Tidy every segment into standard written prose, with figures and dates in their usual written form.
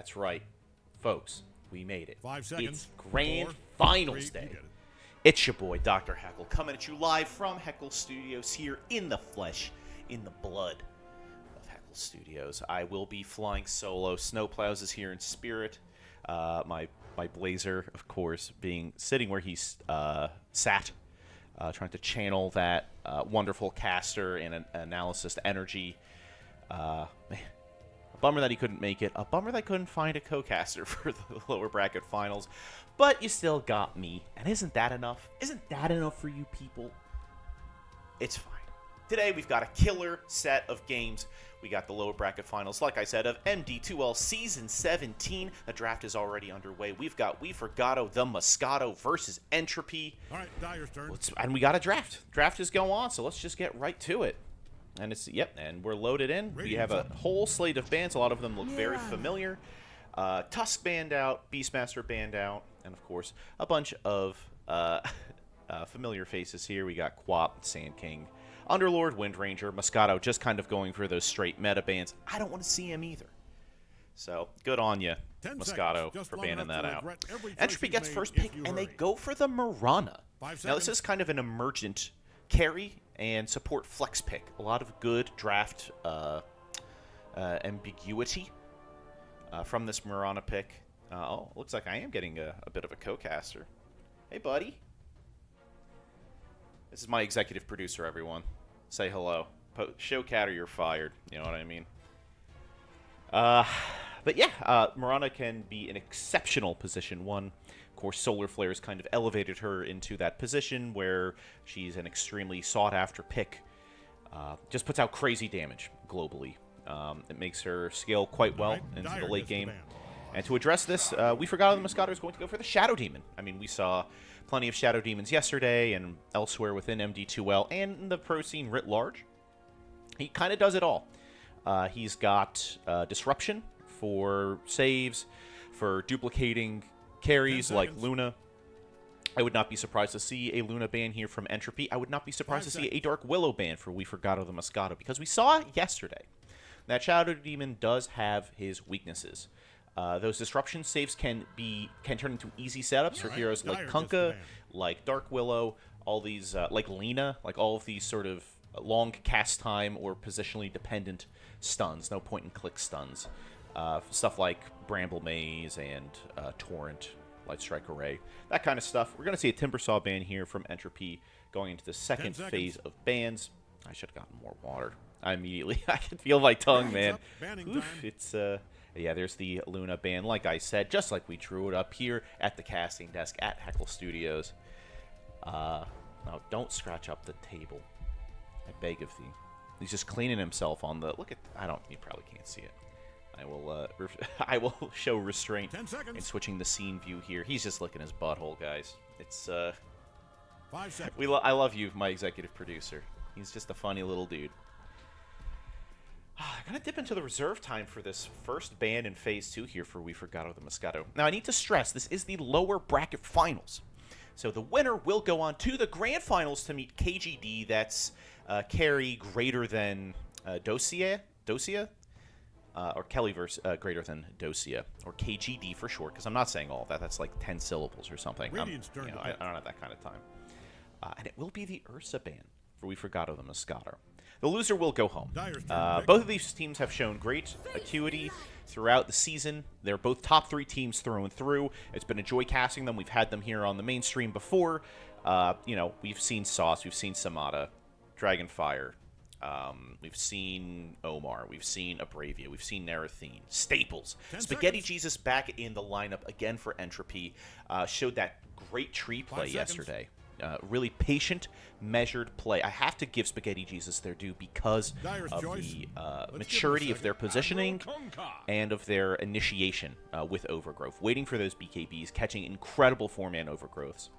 That's right. Folks, we made it. 5 seconds. It's Grand 4, Finals 3, you Day. get it. It's your boy, Dr. Heckle, coming at you live from Heckle Studios here in the flesh, in the blood of Heckle Studios. I will be flying solo. Snoe Plaus is here in spirit. My Blazer, of course, sitting where he's sat, trying to channel that wonderful caster and an analyst energy. Man, a bummer that he couldn't make it. A bummer that I couldn't find a co-caster for the lower bracket finals. But you still got me. And isn't that enough? Isn't that enough for you people? It's fine. Today we've got a killer set of games. We got the lower bracket finals, like I said, of MD2L Season 17. The draft is already underway. We've got Forgotto, the Moscato versus Entropy. All right, Dyer's turn. And we got a draft. Draft is going on, so let's just get right to it. And and we're loaded in. We have a whole slate of bands. A lot of them look very familiar. Tusk band out, Beastmaster band out, and of course a bunch of familiar faces here. We got Quap, Sand King, Underlord, Windranger, Moscato, just kind of going for those straight meta bands. I don't want to see him either. So good on you, Moscato, for banning that out. Entropy gets first pick, and they go for the Marana. Now this is kind of an emergent carry and support flex pick. A lot of good draft ambiguity from this Marana pick. Looks like I am getting a bit of a co-caster. Hey, buddy. This is my executive producer, everyone. Say hello. Show cat or you're fired. You know what I mean? But yeah, Marana can be an exceptional position one. Of course, Solar Flares kind of elevated her into that position where she's an extremely sought-after pick. Just puts out crazy damage globally. It makes her scale quite well into the late game. And to address this, we forgot the Moscato is going to go for the Shadow Demon. I mean, we saw plenty of Shadow Demons yesterday and elsewhere within MD2L and in the pro scene writ large. He kind of does it all. He's got Disruption for saves, for duplicating carries like Luna. I would not be surprised to see a Luna ban here from Entropy. I would not be surprised to see a Dark Willow ban for We Forgotto the Moscato, because we saw yesterday that Shadow Demon does have his weaknesses. Those disruption saves can turn into easy setups for heroes like Kunkka, like Dark Willow, all these like Lena, like all of these sort of long cast time or positionally dependent stuns, no point and click stuns. Stuff like Bramble Maze and Torrent, Light Strike Array, that kind of stuff. We're going to see a Timbersaw ban here from Entropy going into the second phase of bans. I should have gotten more water. I can feel my tongue, man. Oof, it's yeah, there's the Luna ban, like I said, just like we drew it up here at the casting desk at Heckle Studios. Now, don't scratch up the table. I beg of thee. He's just cleaning himself on the... Look at... You probably can't see it. I will show restraint in switching the scene view here. He's just licking his butthole, guys. It's... 5 seconds. I love you, my executive producer. He's just a funny little dude. I'm going to dip into the reserve time for this first ban in Phase 2 here for We Forgotto the Moscato. Now, I need to stress, this is the lower bracket finals. So the winner will go on to the grand finals to meet KGD. That's carry greater than Dosia? Or Kellyverse greater than Dosia. Or KGD for short, because I'm not saying all of that. That's like 10 syllables or something. I don't have that kind of time. And it will be the Ursa ban for We Forgotto the Moscato. The loser will go home. Both of these teams have shown great acuity throughout the season. They're both top 3 teams through and through. It's been a joy casting them. We've had them here on the mainstream before. We've seen Sauce. We've seen Samata, Dragonfire. We've seen Omar. We've seen Abravia. We've seen Narathene. Staples. Spaghetti Jesus back in the lineup again for Entropy. Showed that great tree play yesterday. Really patient, measured play. I have to give Spaghetti Jesus their due because of the maturity of their positioning and of their initiation with Overgrowth. Waiting for those BKBs, catching incredible 4-man Overgrowths.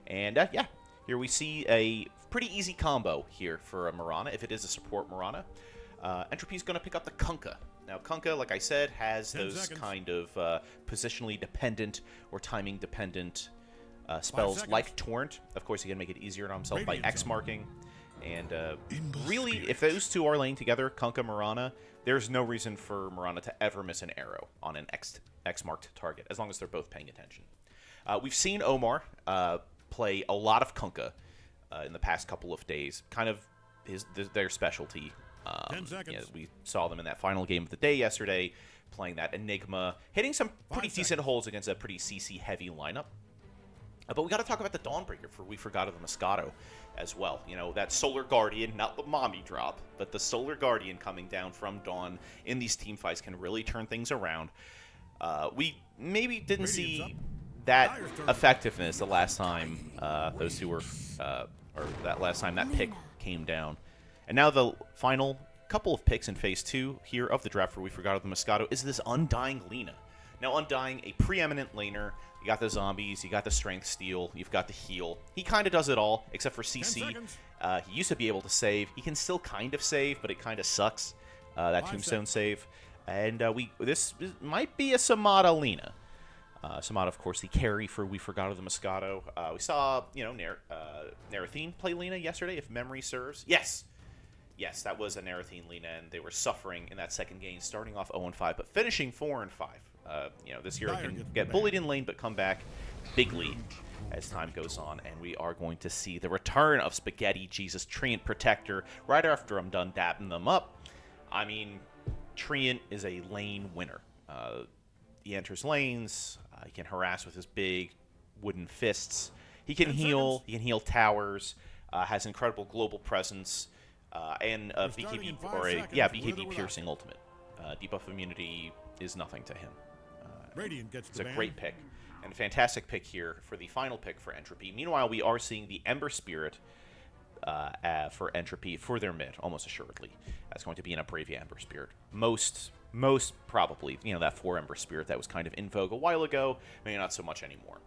And, yeah, here we see a pretty easy combo here for a Marana, if it is a support Marana. Entropy's going to pick up the Kunkka. Now, Kunkka, like I said, has those kind of positionally dependent or timing dependent spells like Torrent. Of course, he can make it easier on himself by X marking. And really, if those two are laying together, Kunkka Marana, there's no reason for Marana to ever miss an arrow on an X-marked target, as long as they're both paying attention. We've seen Omar play a lot of Kunkka in the past couple of days, kind of their specialty. 10 seconds. We saw them in that final game of the day yesterday, playing that Enigma, hitting some pretty decent holes against a pretty CC-heavy lineup. But we got to talk about the Dawnbreaker for We Forgotto the Moscato as well. You know, that Solar Guardian, not the mommy drop, but the Solar Guardian coming down from Dawn in these team fights can really turn things around. We maybe didn't see that effectiveness the last time those two were, or that last time that pick came down. And now the final couple of picks in Phase 2 here of the draft for We Forgotto the Moscato is this Undying Lina. Now, Undying, a preeminent laner. You got the zombies, you got the strength steal, you've got the heal. He kind of does it all, except for CC. He used to be able to save. He can still kind of save, but it kind of sucks, that tombstone save. And this might be a Samada Lina. Samada, of course, the carry for We Forgotto the Moscato. We saw, Narathine play Lina yesterday, if memory serves. Yes, that was a Narathine Lina, and they were suffering in that second game, starting off 0-5, but finishing 4-5. This hero can get bullied in lane, but come back bigly as time goes on, and we are going to see the return of Spaghetti Jesus Treant Protector right after I'm done dapping them up. I mean, Treant is a lane winner. He enters lanes, he can harass with his big wooden fists, he can heal, he can heal towers, has incredible global presence, and a BKB piercing ultimate. Debuff immunity is nothing to him. It's a great pick, and a fantastic pick here for the final pick for Entropy. Meanwhile, we are seeing the Ember Spirit for Entropy for their mid, almost assuredly. That's going to be an Bravia Ember Spirit. Most probably, that 4 Ember Spirit that was kind of in vogue a while ago, maybe not so much anymore.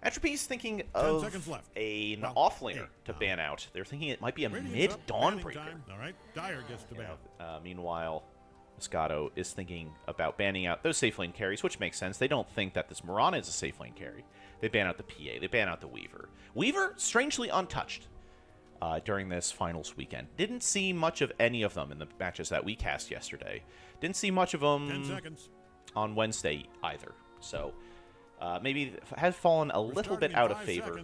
Entropy's thinking of an offlaner to ban out. They're thinking it might be a mid Dawnbreaker. All right, Dyer gets to ban. Meanwhile, Moscato is thinking about banning out those safe lane carries, which makes sense. They don't think that this Mirana is a safe lane carry. They ban out the PA. They ban out the Weaver. Weaver, strangely untouched during this finals weekend. Didn't see much of any of them in the matches that we cast yesterday. Didn't see much of them on Wednesday either. So maybe has fallen a little bit out of favor.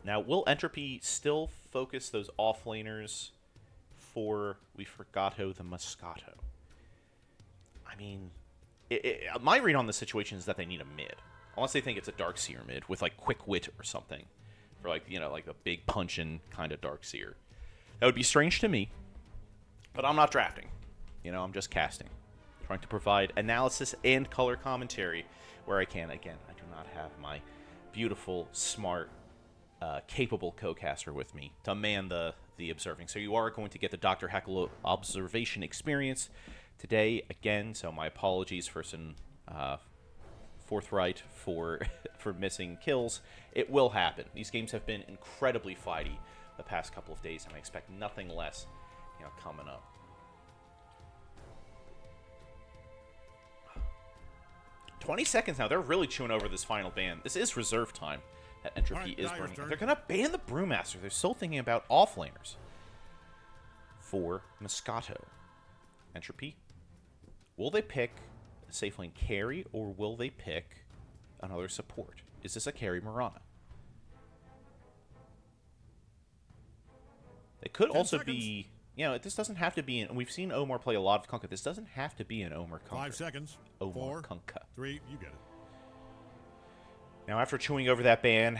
Now, will Entropy still focus those offlaners for We Forgotto the Moscato? I mean, my read on the situation is that they need a mid. Unless they think it's a Darkseer mid with, like, Quick Wit or something. For, like, like a big punch-in kind of Darkseer. That would be strange to me. But I'm not drafting. I'm just casting. Trying to provide analysis and color commentary where I can. Again, I do not have my beautiful, smart, capable co-caster with me to man the observing. So you are going to get the Dr. Heckle observation experience today again. So my apologies for some forthright for missing kills. It will happen. These games have been incredibly fighty the past couple of days, and I expect nothing less coming up. $20 seconds now. They're really chewing over this final ban. This is reserve time that Entropy is burning. They're going to ban the Brewmaster. They're still thinking about offlaners for Moscato. Entropy, will they pick a safe lane carry, or will they pick another support? Is this a carry Mirana? It could also be, this doesn't have to be, and we've seen Omar play a lot of Kunkka. This doesn't have to be an Omar Kunkka. 5 seconds. Omar 4, Kunkka. 3, you get it. Now, after chewing over that ban,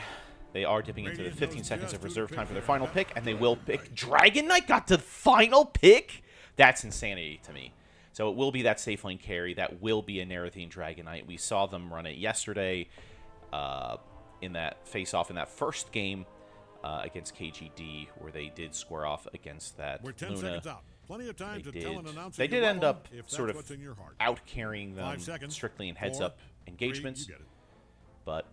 they are dipping into the 15 seconds of reserve time for their final pick, and they will pick Dragon Knight. Got the final pick? That's insanity to me. So it will be that safe lane carry. That will be a Narathine Dragon Knight. We saw them run it yesterday in that face-off in that first game against KGD, where they did square off against that We're 10 Luna. seconds out. Plenty of time to tell an announcer They did you're end wrong up if sort that's of what's in your heart. out-carrying them 5 seconds. strictly in 4, heads-up 3, engagements. you get it. But,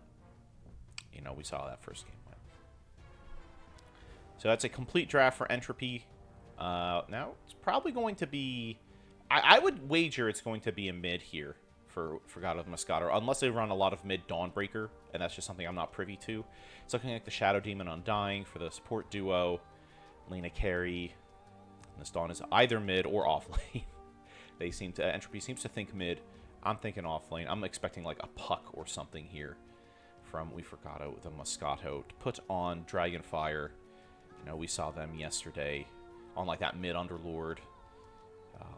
we saw that first game win. So that's a complete draft for Entropy. Now, it's probably going to be... I would wager it's going to be a mid here for Forgotto the Moscato, unless they run a lot of mid Dawnbreaker, and that's just something I'm not privy to. It's looking like the Shadow Demon Undying for the support duo, Lena carry. This Dawn is either mid or off lane. Entropy seems to think mid. I'm thinking off lane. I'm expecting like a puck or something here from Forgotto, the Moscato, to put on Dragonfire. You know, we saw them yesterday on like that mid Underlord,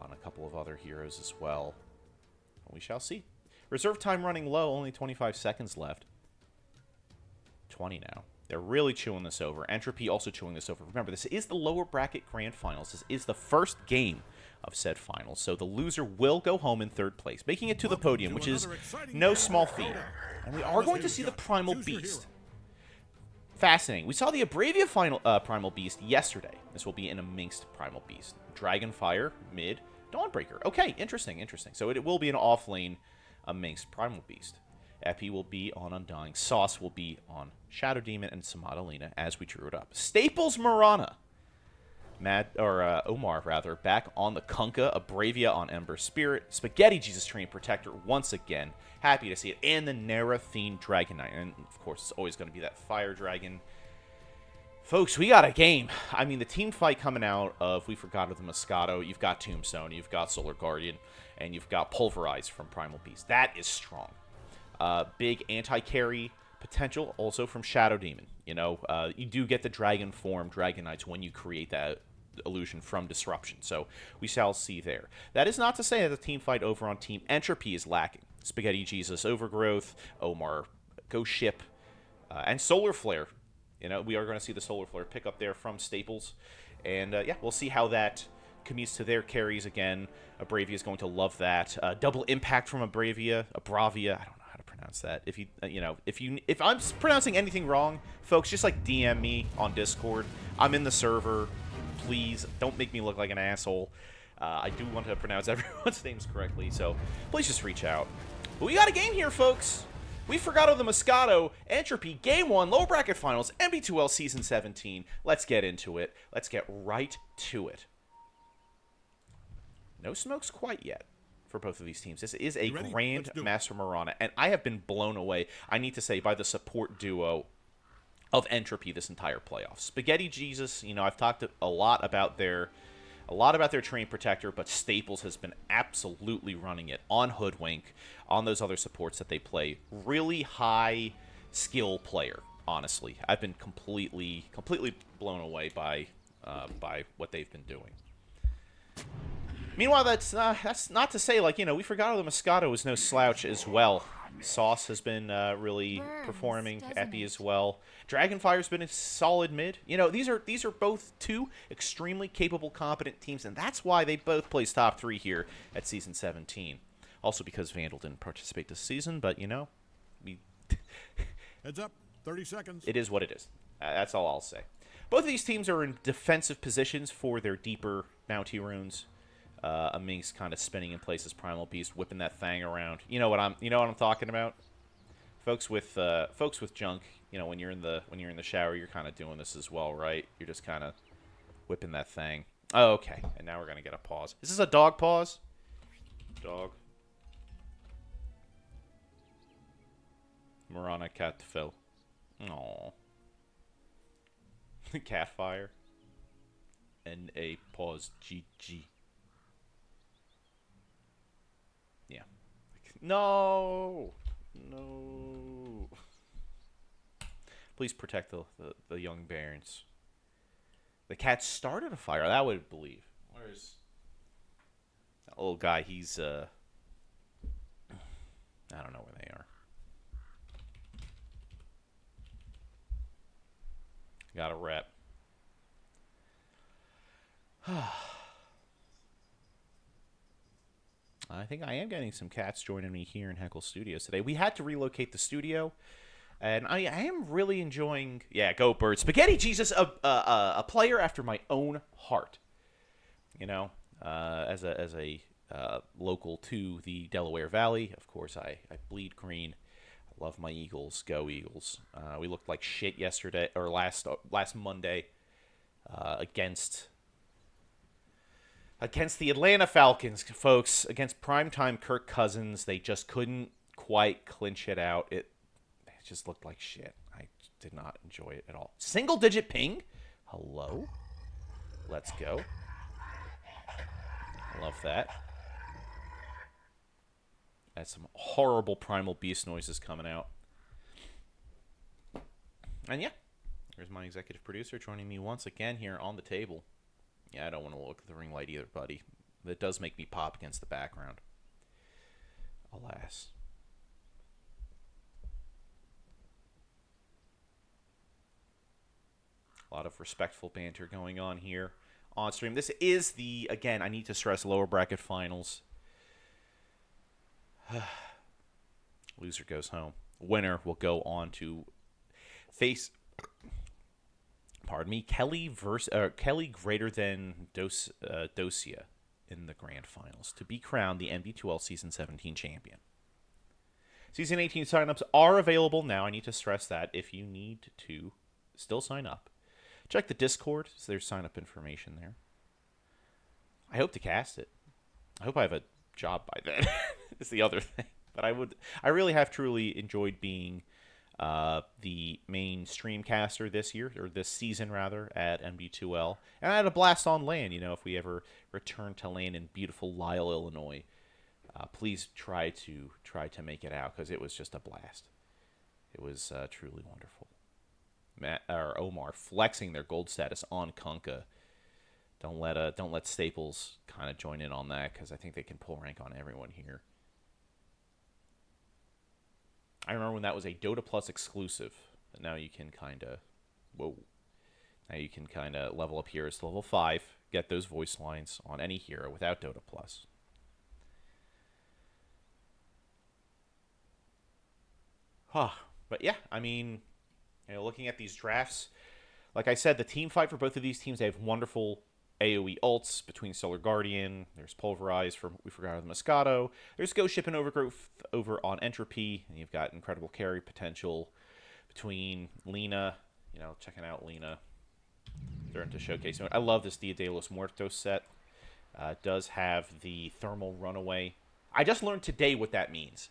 on a couple of other heroes as well. We shall see. Reserve time running low, only 25 seconds left. 20 now. They're really chewing this over. Entropy also chewing this over. Remember, this is the lower bracket grand finals. This is the first game of said finals. So the loser will go home in third place, making it to the podium, which is no small feat. And we are going to see the Primal Beast. Fascinating. We saw the Abravia final Primal Beast yesterday. This will be an Amingst Primal Beast. Dragonfire, mid, Dawnbreaker. Okay, interesting, interesting. So it will be an off-lane Amingst Primal Beast. Epi will be on Undying. Sauce will be on Shadow Demon and Samadalina as we drew it up. Staples Marana. Omar, rather, back on the Kunkka. Abravia on Ember Spirit. Spaghetti Jesus Train Protector once again. Happy to see it. And the Narathene Dragon Knight. And, of course, it's always going to be that Fire Dragon. Folks, we got a game. I mean, the team fight coming out of Forgotto the Moscato. You've got Tombstone. You've got Solar Guardian. And you've got Pulverize from Primal Beast. That is strong. Big anti-carry potential also from Shadow Demon. You know, you do get the Dragon form, Dragon Knights, when you create that illusion from Disruption. So we shall see there. That is not to say that the team fight over on Team Entropy is lacking. Spaghetti Jesus, Overgrowth, Omar, Ghost Ship, and Solar Flare. You know, we are going to see the Solar Flare pick up there from Staples. And, yeah, we'll see how that commutes to their carries again. Abravia is going to love that. Double Impact from Abravia. I don't know how to pronounce that. If you, if I'm pronouncing anything wrong, folks, just like DM me on Discord. I'm in the server. Please don't make me look like an asshole. I do want to pronounce everyone's names correctly, so please just reach out. But we got a game here, folks. Forgotto the Moscato, Entropy, Game 1, Lower Bracket Finals, MD2L Season 17. Let's get into it. Let's get right to it. No smokes quite yet for both of these teams. This is a Grand Master Marana, and I have been blown away, I need to say, by the support duo of Entropy this entire playoff. Spaghetti Jesus, you know, I've talked a lot about their Train Protector, but Staples has been absolutely running it on Hoodwink, on those other supports that they play. Really high skill player, honestly. I've been completely blown away by what they've been doing. Meanwhile, that's not to say, like, you know, Forgotto the Moscato is no slouch as well. Sauce has been really performing. Epi as well. Dragonfire's been a solid mid. You know, these are both two extremely capable, competent teams, and that's why they both placed top 3 here at Season 17. Also because Vandal didn't participate this season, but, you know, Heads up, 30 seconds. It is what it is. That's all I'll say. Both of these teams are in defensive positions for their deeper bounty runes. Amingst kind of spinning in place as Primal Beast, whipping that thing around. You know what I'm talking about? Folks with junk, you know, when you're in the shower, you're kind of doing this as well, right? You're just kind of whipping that thing. Oh, okay. And now we're going to get a pause. Is this a dog pause? Dog. Marana cat to Phil. Aww. Catfire. And a pause GG. Yeah. No. Please protect the young barons. The cat started a fire. That would believe. Where's that little guy? He's I don't know where they are. Got a rep. I think I am getting some cats joining me here in Heckle Studios today. We had to relocate the studio, and I am really enjoying. Yeah, go Bird. Spaghetti Jesus, a player after my own heart. You know, as a local to the Delaware Valley, of course, I bleed green. I love my Eagles. Go Eagles. We looked like shit yesterday or last Monday against the Atlanta Falcons, folks. Against primetime Kirk Cousins, they just couldn't quite clinch it out. It just looked like shit. I did not enjoy it at all. Single-digit ping? Hello? Let's go. Love that. as some horrible Primal Beast noises coming out. And yeah, there's my executive producer joining me once again here on the table. Yeah, I don't want to look at the ring light either, buddy. That does make me pop against the background. Alas. A lot of respectful banter going on here on stream. This is the, again, I need to stress, lower bracket finals. Loser goes home. Winner will go on to face, pardon me, Kelly greater than Dosia in the grand finals to be crowned the MD2L Season 17 champion. Season 18 signups are available now. I need to stress that if you need to still sign up. Check the Discord, so there's sign-up information there. I hope to cast it. I hope I have a job by then. Is the other thing. But I really have truly enjoyed being the main streamcaster this year, or this season rather, at MD2L. And I had a blast on LAN. You know, if we ever return to LAN in beautiful Lisle, Illinois, please try to make it out, because it was just a blast. It was truly wonderful. Matt or Omar flexing their gold status on Kunkka. Don't let Staples kind of join in on that, because I think they can pull rank on everyone here. I remember when that was a Dota Plus exclusive, but now you can kind of level up here to level 5, get those voice lines on any hero without Dota Plus. But yeah, I mean, you know, looking at these drafts, like I said, the team fight for both of these teams, they have wonderful AoE ults between Solar Guardian. There's Pulverize for we forgot the Moscato. There's Ghost Ship and Overgrowth over on Entropy, and you've got incredible carry potential between Lina. You know, checking out Lina. They're into showcase mode. I love this Dia de los Muertos set. It does have the thermal runaway. I just learned today what that means.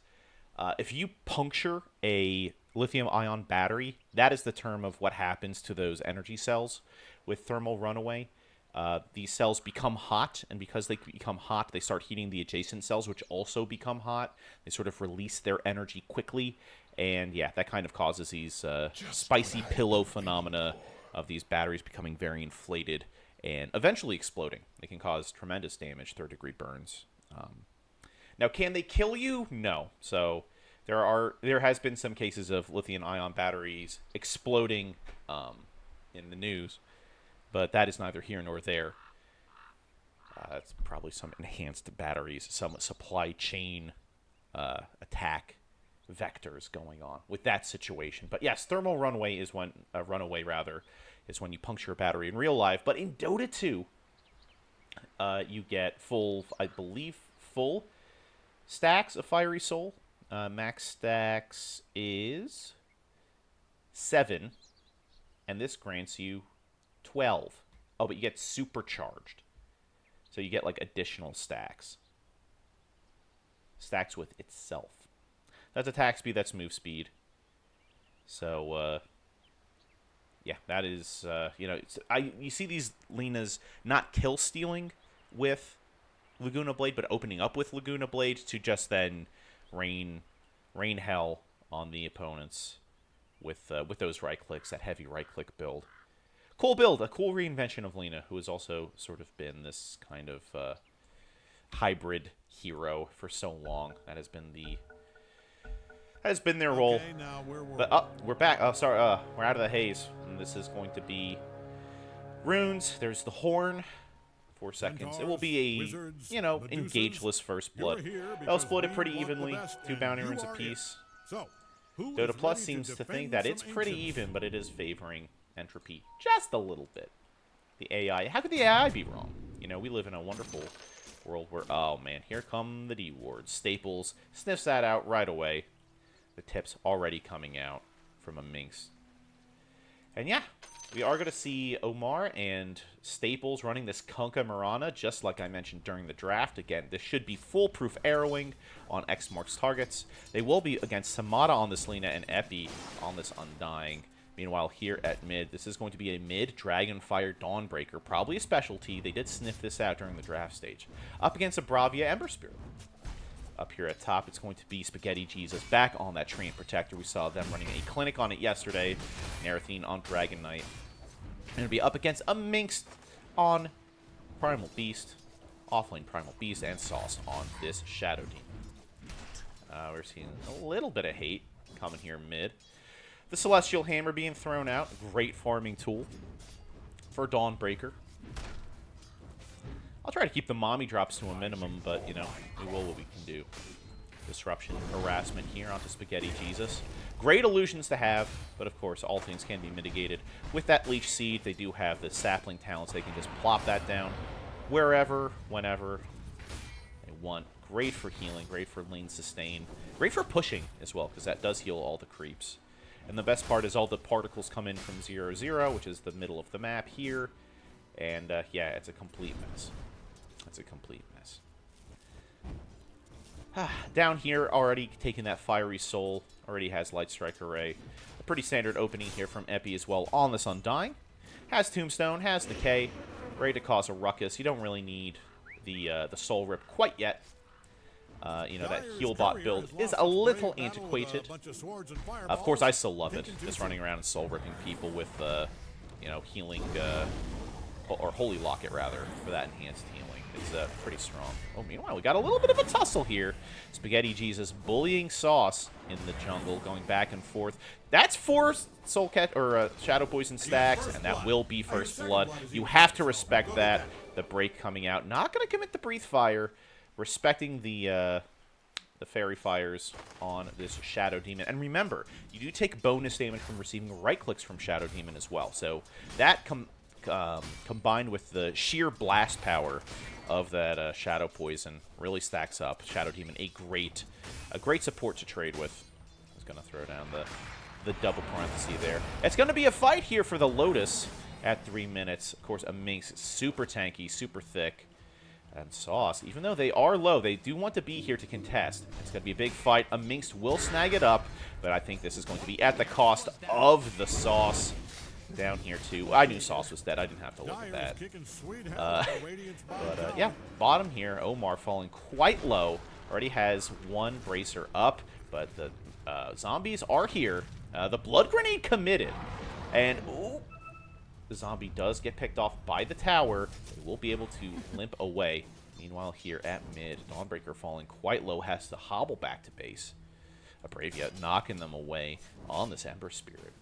If you puncture a lithium-ion battery, that is the term of what happens to those energy cells with thermal runaway. These cells become hot, and because they become hot, they start heating the adjacent cells, which also become hot. They sort of release their energy quickly, and yeah, that kind of causes these spicy pillow phenomena of these batteries becoming very inflated and eventually exploding. They can cause tremendous damage, third-degree burns. Now, can they kill you? No. So there has been some cases of lithium-ion batteries exploding in the news, but that is neither here nor there. That's probably some enhanced batteries, some supply chain attack vectors going on with that situation. But yes, thermal runaway is when is when you puncture a battery in real life. But in Dota 2, you get full stacks of Fiery Soul. Max stacks is 7, and this grants you 12. Oh, but you get supercharged. So you get, like, additional stacks. Stacks with itself. That's attack speed, that's move speed. So, yeah, that is, you know, you see these Linas not kill stealing with Laguna Blade, but opening up with Laguna Blade to just then rain hell on the opponents with those right clicks, that heavy right click build. Cool build, a cool reinvention of Lina, who has also sort of been this kind of hybrid hero for so long. That has been their role. Okay, now But we're back. Oh, sorry, we're out of the haze, and this is going to be runes. There's the horn. 4 seconds. It will be a, Wizards, you know, Medusas, engageless first blood. you're here They'll because split it we pretty want the evenly, best, 2 and bounty you runes are apiece. it. So, who Dota is Plus ready seems to defend think that some it's pretty ancients? even, but it is favoring Entropy just a little bit. The AI, how could the AI be wrong? You know, we live in a wonderful world where, oh man, here come the D-wards. Staples sniffs that out right away. The tips already coming out from a Minx. And yeah, we are going to see Omar and Staples running this Kunkka Mirana, just like I mentioned during the draft. Again, this should be foolproof arrowing on X marks targets. They will be against Samada on this Lina and Epi on this Undying. Meanwhile, here at mid, this is going to be a mid Dragonfire Dawnbreaker, probably a specialty. They did sniff this out during the draft stage. Up against a Bravia Ember Spirit. Up here at top, it's going to be Spaghetti Jesus back on that Train Protector. We saw them running a clinic on it yesterday. Narathene on Dragon Knight. And it'll be up against a Minx on Primal Beast, offlane Primal Beast, and Sauce on this Shadow Demon. We're seeing a little bit of hate coming here mid. The Celestial Hammer being thrown out. Great farming tool for Dawnbreaker. I'll try to keep the mommy drops to a minimum, but, you know, we will what we can do. Disruption, harassment here onto Spaghetti Jesus. Great illusions to have, but of course, all things can be mitigated. With that Leech Seed, they do have the sapling talents. They can just plop that down wherever, whenever they want. Great for healing, great for lane sustain. Great for pushing as well, because that does heal all the creeps. And the best part is all the particles come in from 0-0, which is the middle of the map here. And, yeah, it's a complete mess. It's a complete mess. Down here, already taking that Fiery Soul. Already has Light Strike Array. A pretty standard opening here from Epi as well on this Undying. Has Tombstone, has Decay. Ready to cause a ruckus. You don't really need the Soul Rip quite yet. You know, that heal bot build is a little antiquated. Of course, I still love it. Just running around and soul ripping people with, you know, healing, or Holy Locket, rather, for that enhanced healing. It's pretty strong. Oh, meanwhile, we got a little bit of a tussle here. Spaghetti Jesus bullying Sauce in the jungle, going back and forth. That's 4 Soul Catch or Shadow Poison stacks, and that will be first blood. You have to respect that. The break coming out. Not going to commit the Breathe Fire. Respecting the Fairy Fires on this Shadow Demon. And remember, you do take bonus damage from receiving right clicks from Shadow Demon as well. So that combined with the sheer blast power of that Shadow Poison really stacks up. Shadow Demon, a great support to trade with. I was going to throw down the double parenthesis there. It's going to be a fight here for the Lotus at 3 minutes. Of course, a Minx, super tanky, super thick. And Sauce, even though they are low, they do want to be here to contest. It's going to be a big fight. A Minx will snag it up, but I think this is going to be at the cost of the Sauce down here, too. I knew Sauce was dead. I didn't have to look at that. But, yeah, bottom here, Omar falling quite low. Already has 1 Bracer up, but the zombies are here. The Blood Grenade committed. And, ooh, the zombie does get picked off by the tower. They will be able to limp away. Meanwhile, here at mid, Dawnbreaker falling quite low, has to hobble back to base. Bravia knocking them away on this Ember Spirit.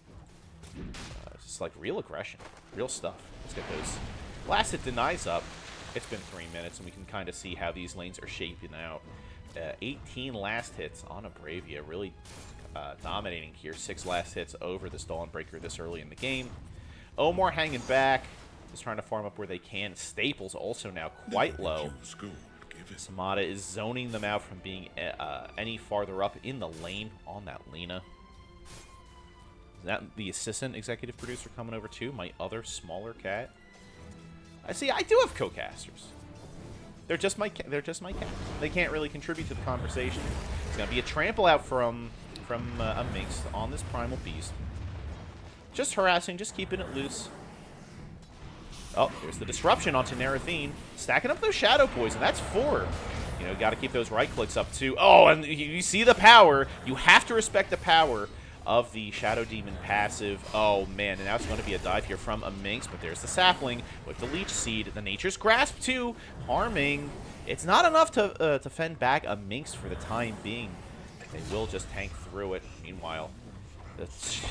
It's like real aggression, real stuff. Let's get those Last Hit Denies up. It's been 3 minutes, and we can kind of see how these lanes are shaping out. 18 last hits on a Bravia, really dominating here. 6 last hits over this Dawnbreaker this early in the game. Omar hanging back, just trying to farm up where they can. Staples also now quite low. Samada is zoning them out from being any farther up in the lane on that Lena. Is that the assistant executive producer coming over too? My other smaller cat. I see. I do have co-casters. They're just my cats. They can't really contribute to the conversation. It's gonna be a trample out from a Minx on this Primal Beast. Just harassing, just keeping it loose. Oh, there's the disruption onto Narathene. Stacking up those Shadow Poison. That's 4. You know, got to keep those right clicks up too. Oh, and you see the power. You have to respect the power of the Shadow Demon passive. Oh, man, and now it's going to be a dive here from a Minx, but there's the Sapling with the Leech Seed. The Nature's Grasp too, harming. It's not enough to fend back a Minx for the time being. They will just tank through it. Meanwhile, the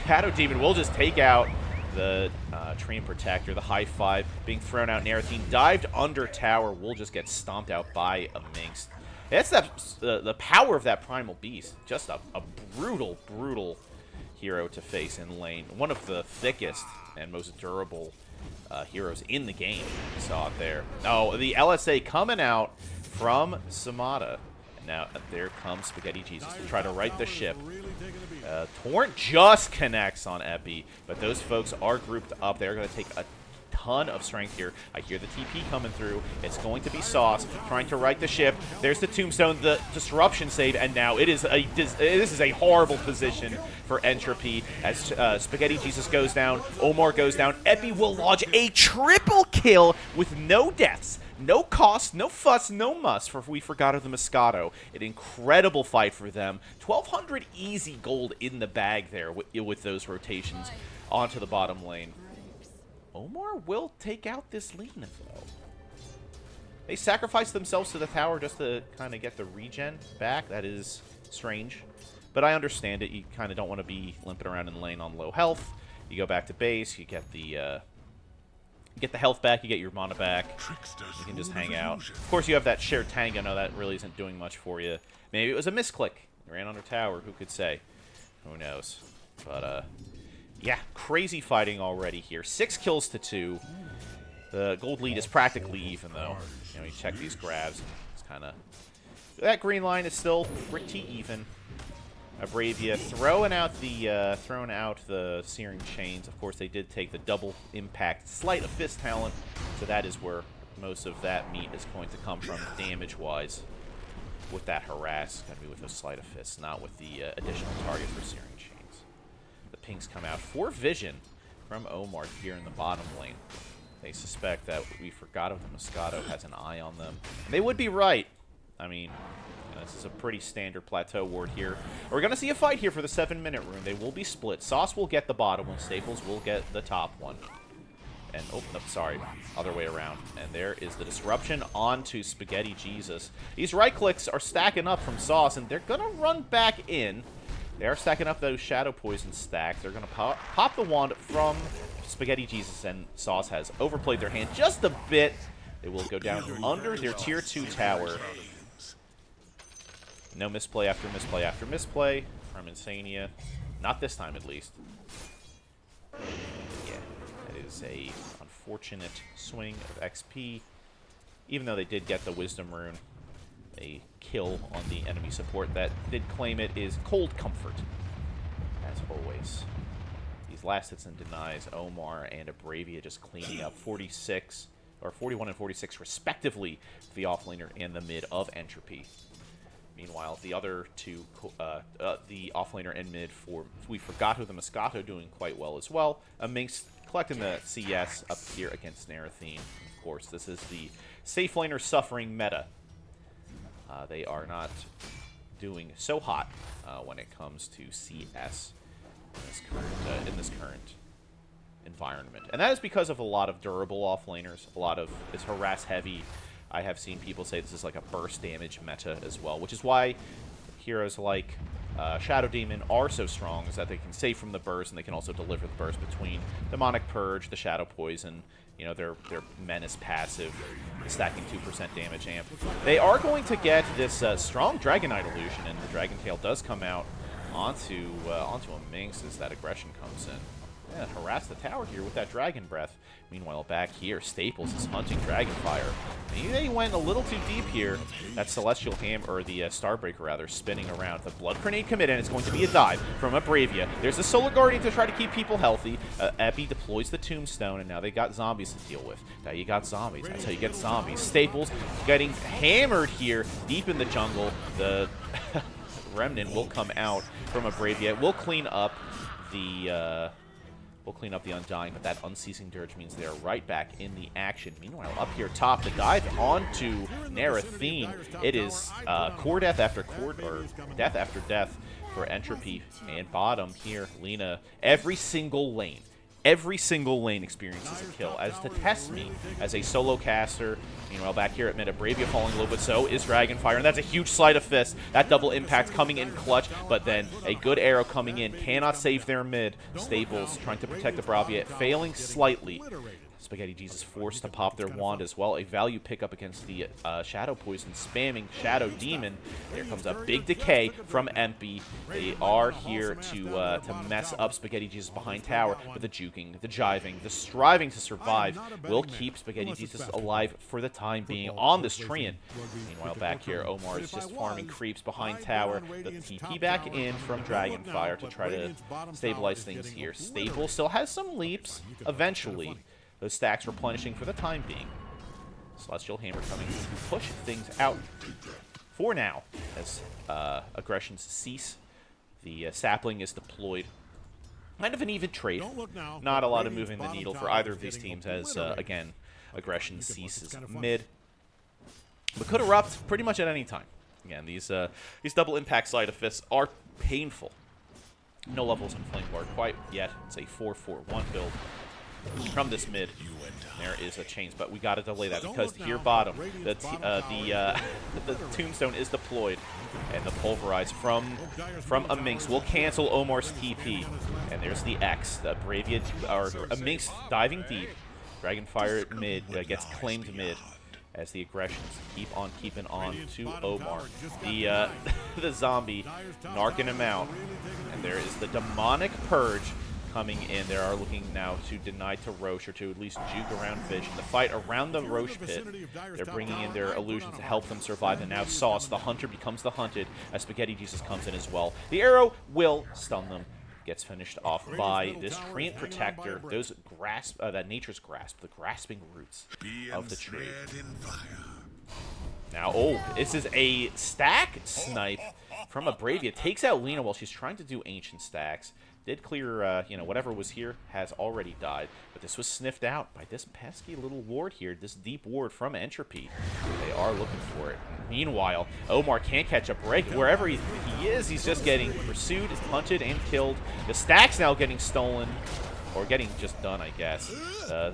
Shadow Demon will just take out the Train Protector, the high 5 being thrown out. Narathene dived under tower, will just get stomped out by a Minx. That's the power of that Primal Beast. Just a brutal, brutal hero to face in lane. One of the thickest and most durable heroes in the game. You saw it there. Oh, the LSA coming out from Samada. Now, there comes Spaghetti Jesus to try to right the ship. Torrent just connects on Epi, but those folks are grouped up. They're going to take a ton of strength here. I hear the TP coming through. It's going to be Sauce trying to right the ship. There's the Tombstone, the disruption save, and now this is a horrible position for Entropy as Spaghetti Jesus goes down, Omar goes down. Epi will lodge a triple kill with no deaths. No cost, no fuss, no muss for We Forgotto the Moscato. An incredible fight for them. 1,200 easy gold in the bag there with those rotations onto the bottom lane. Omar will take out this Lina, though. They sacrifice themselves to the tower just to kind of get the regen back. That is strange. But I understand it. You kind of don't want to be limping around in lane on low health. You go back to base. You get the health back. You get your mana back. You can just hang out. Of course, you have that shared tank. I know that really isn't doing much for you. Maybe it was a misclick. You ran under tower. Who could say? Who knows? But, yeah, crazy fighting already here. 6 kills to 2. The gold lead is practically even, though. You know, you check these grabs. It's kind of... That green line is still pretty even. Bravia throwing out the Searing Chains. Of course, they did take the double impact Sleight of Fist talent, so that is where most of that meat is going to come from damage-wise. With that harass, going to be with those Sleight of Fists, not with the additional target for Searing Chains. The pinks come out for Vision from Omar here in the bottom lane. They suspect that We Forgotto the Moscato has an eye on them. And they would be right. I mean, this is a pretty standard plateau ward here. We're going to see a fight here for the 7-minute rune. They will be split. Sauce will get the bottom one. Staples will get the top one. And, oh, no, sorry, other way around. And there is the disruption onto Spaghetti Jesus. These right clicks are stacking up from Sauce, and they're going to run back in. They are stacking up those Shadow Poison stacks. They're going to pop the wand from Spaghetti Jesus, and Sauce has overplayed their hand just a bit. They will go down under their tier 2 tower. No misplay after misplay after misplay from Insania. Not this time, at least. Yeah, that is a unfortunate swing of XP. Even though they did get the Wisdom Rune, a kill on the enemy support that did claim it is Cold Comfort, as always. These last hits and denies, Omar and Bravia just cleaning up 46, or 41 and 46 respectively, for the offlaner and the mid of Entropy. Meanwhile, the other two, the offlaner and mid for We Forgotto the Moscato doing quite well as well. Minx collecting the CS up here against Narathene. Of course, this is the safe laner suffering meta. They are not doing so hot when it comes to CS in this current environment. And that is because of a lot of durable offlaners. A lot of it's harass heavy. I have seen people say this is like a burst damage meta as well, which is why heroes like Shadow Demon are so strong, is that they can save from the burst and they can also deliver the burst between Demonic Purge, the Shadow Poison, you know, their Menace passive, stacking 2% damage amp. They are going to get this strong Dragonite illusion, and the Dragon Tail does come out onto a Minx as that aggression comes in. Yeah, harass the tower here with that Dragon Breath. Meanwhile, back here, Staples is hunting Dragonfire. Maybe they went a little too deep here. That Celestial Hammer, or the Starbreaker rather, spinning around. The Blood Grenade committed, and it's going to be a dive from Bravia. There's a Solar Guardian to try to keep people healthy. Epi deploys the Tombstone, and now they got zombies to deal with. Now you got zombies. That's how you get zombies. Staples getting hammered here deep in the jungle. The Remnant will come out from Bravia. We'll clean up the... We'll clean up the Undying, but that Unceasing Dirge means they're right back in the action. Meanwhile, up here top, the dive onto Narathene. It is core death after core, or death after death for Entropy. And bottom here, Lina, every single lane experiences a kill, as to test me as a solo caster. Meanwhile, back here at mid, Bravia falling low, but so is Dragonfire, and that's a huge Sleight of Fist. That double impact coming in clutch, but then a good arrow coming in. Cannot save their mid. Staples trying to protect the Bravia, failing slightly. Spaghetti Jesus forced to pop their wand as well. A value pickup against the Shadow Poison, spamming Shadow Demon. There comes a big decay from MP. They are here to mess up Spaghetti Jesus behind tower, but the juking, the jiving, the striving to survive will keep Spaghetti Jesus alive for the time being on this Treant. Meanwhile, back here, Omar is just farming creeps behind tower. The TP back in from Dragonfire to try to stabilize things here. Stable still has some leaps eventually. Those stacks replenishing for the time being. Celestial Hammer coming to push things out for now as aggressions cease. The sapling is deployed. Kind of an even trade. Not a lot of moving the needle for either of these teams as, again, aggression ceases mid. but could erupt pretty much at any time. Again, these double impact side effects are painful. No levels on Flame Guard quite yet. It's a 4-4-1 build from this mid. There is a change, but we got to delay that because here bottom, the Tombstone is deployed, and the Pulverize from a Minx will cancel Omar's TP. And there's the X, the Bravia, or a Minx diving deep. Dragonfire at mid gets claimed mid as the aggressions keep on keeping on to Omar. The zombie narking him out, and there is the Demonic Purge coming in. They are looking now to deny to Roche, or to at least juke around Vision. The fight around the Roche pit, they're bringing in their illusions to help them survive, and now Sauce, the hunter, becomes the hunted as Spaghetti Jesus comes in as well. The arrow will stun them. Gets finished off by this Treant Protector, those grasp, that Nature's Grasp, the grasping roots of the tree. Now, this is a stack snipe from a Bravia. Takes out Lena while she's trying to do ancient stacks. Did clear, whatever was here has already died. But this was sniffed out by this pesky little ward here, this deep ward from Entropy. They are looking for it. Meanwhile, Omar can't catch a break. Wherever he is, he's just getting pursued, hunted, and killed. The stack's now getting stolen. Or getting just done, I guess. The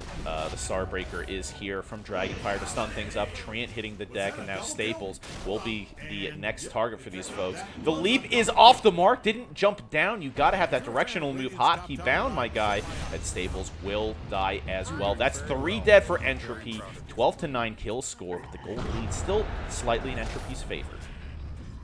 Starbreaker is here from Dragonfire to stun things up. Treant hitting the deck, and now Staples will be the next target for these folks. The leap is off the mark. Didn't jump down. You got to have that directional move hotkey bound, my guy. And Staples will die as well. That's 3 dead for Entropy. 12-9 kill score, but the gold lead still slightly in Entropy's favor.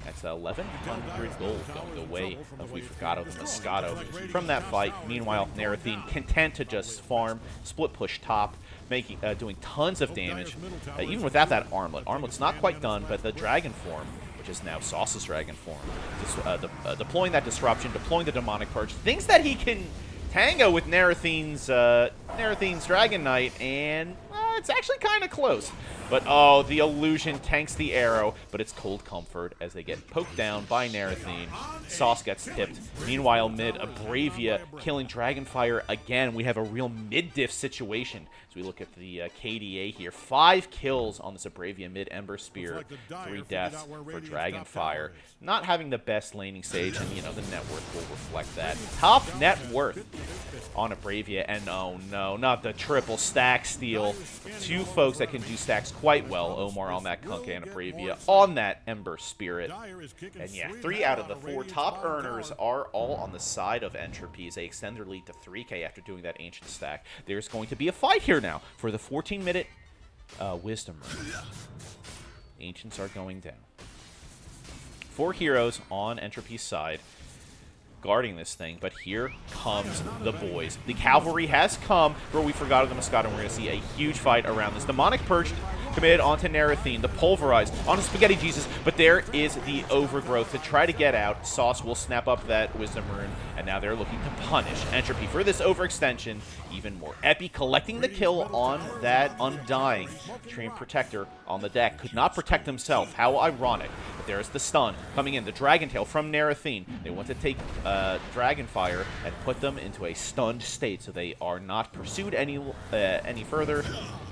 That's 1,100 gold going the way of Forgotto the Moscato from that fight. Meanwhile, Narathene content to just farm, split push top, doing tons of damage, even without that armlet. Armlet's not quite done, but the dragon form, which is now Sauce's dragon form, just, deploying that disruption, deploying the demonic purge, thinks that he can tango with Narathene's Dragon Knight, and it's actually kind of close. But, the illusion tanks the arrow, but it's cold comfort as they get poked down by Narathene. Sauce gets tipped. Meanwhile, mid, a Bravia killing Dragonfire again. We have a real mid-diff situation as we look at the KDA here. 5 kills on this Bravia mid Ember Spear. 3 deaths for Dragonfire. Not having the best laning stage, and, the net worth will reflect that. Top net worth on a Bravia, and oh no, not the triple stack steal. 2 folks that can do stacks quite well. Omar on that Kunkka and a Bravia on that Ember Spirit. And yeah, 3 out of the 4 top earners are all on the side of Entropy as they extend their lead to 3K after doing that ancient stack. There's going to be a fight here now for the 14-minute Wisdom Rune. Ancients are going down. 4 heroes on Entropy's side guarding this thing, but here comes the boys. The cavalry has come, but we forgot the Moscato, and we're going to see a huge fight around this. Demonic Purge committed onto Narathene, the Pulverize onto Spaghetti Jesus, but there is the Overgrowth to try to get out. Sauce will snap up that Wisdom Rune, and now they're looking to punish Entropy for this overextension even more. Epi collecting the kill on that Undying Treant Protector on the deck. Could not protect himself. How ironic. But there's the stun coming in. The Dragon Tail from Narathene. They want to take Dragonfire and put them into a stunned state so they are not pursued any further.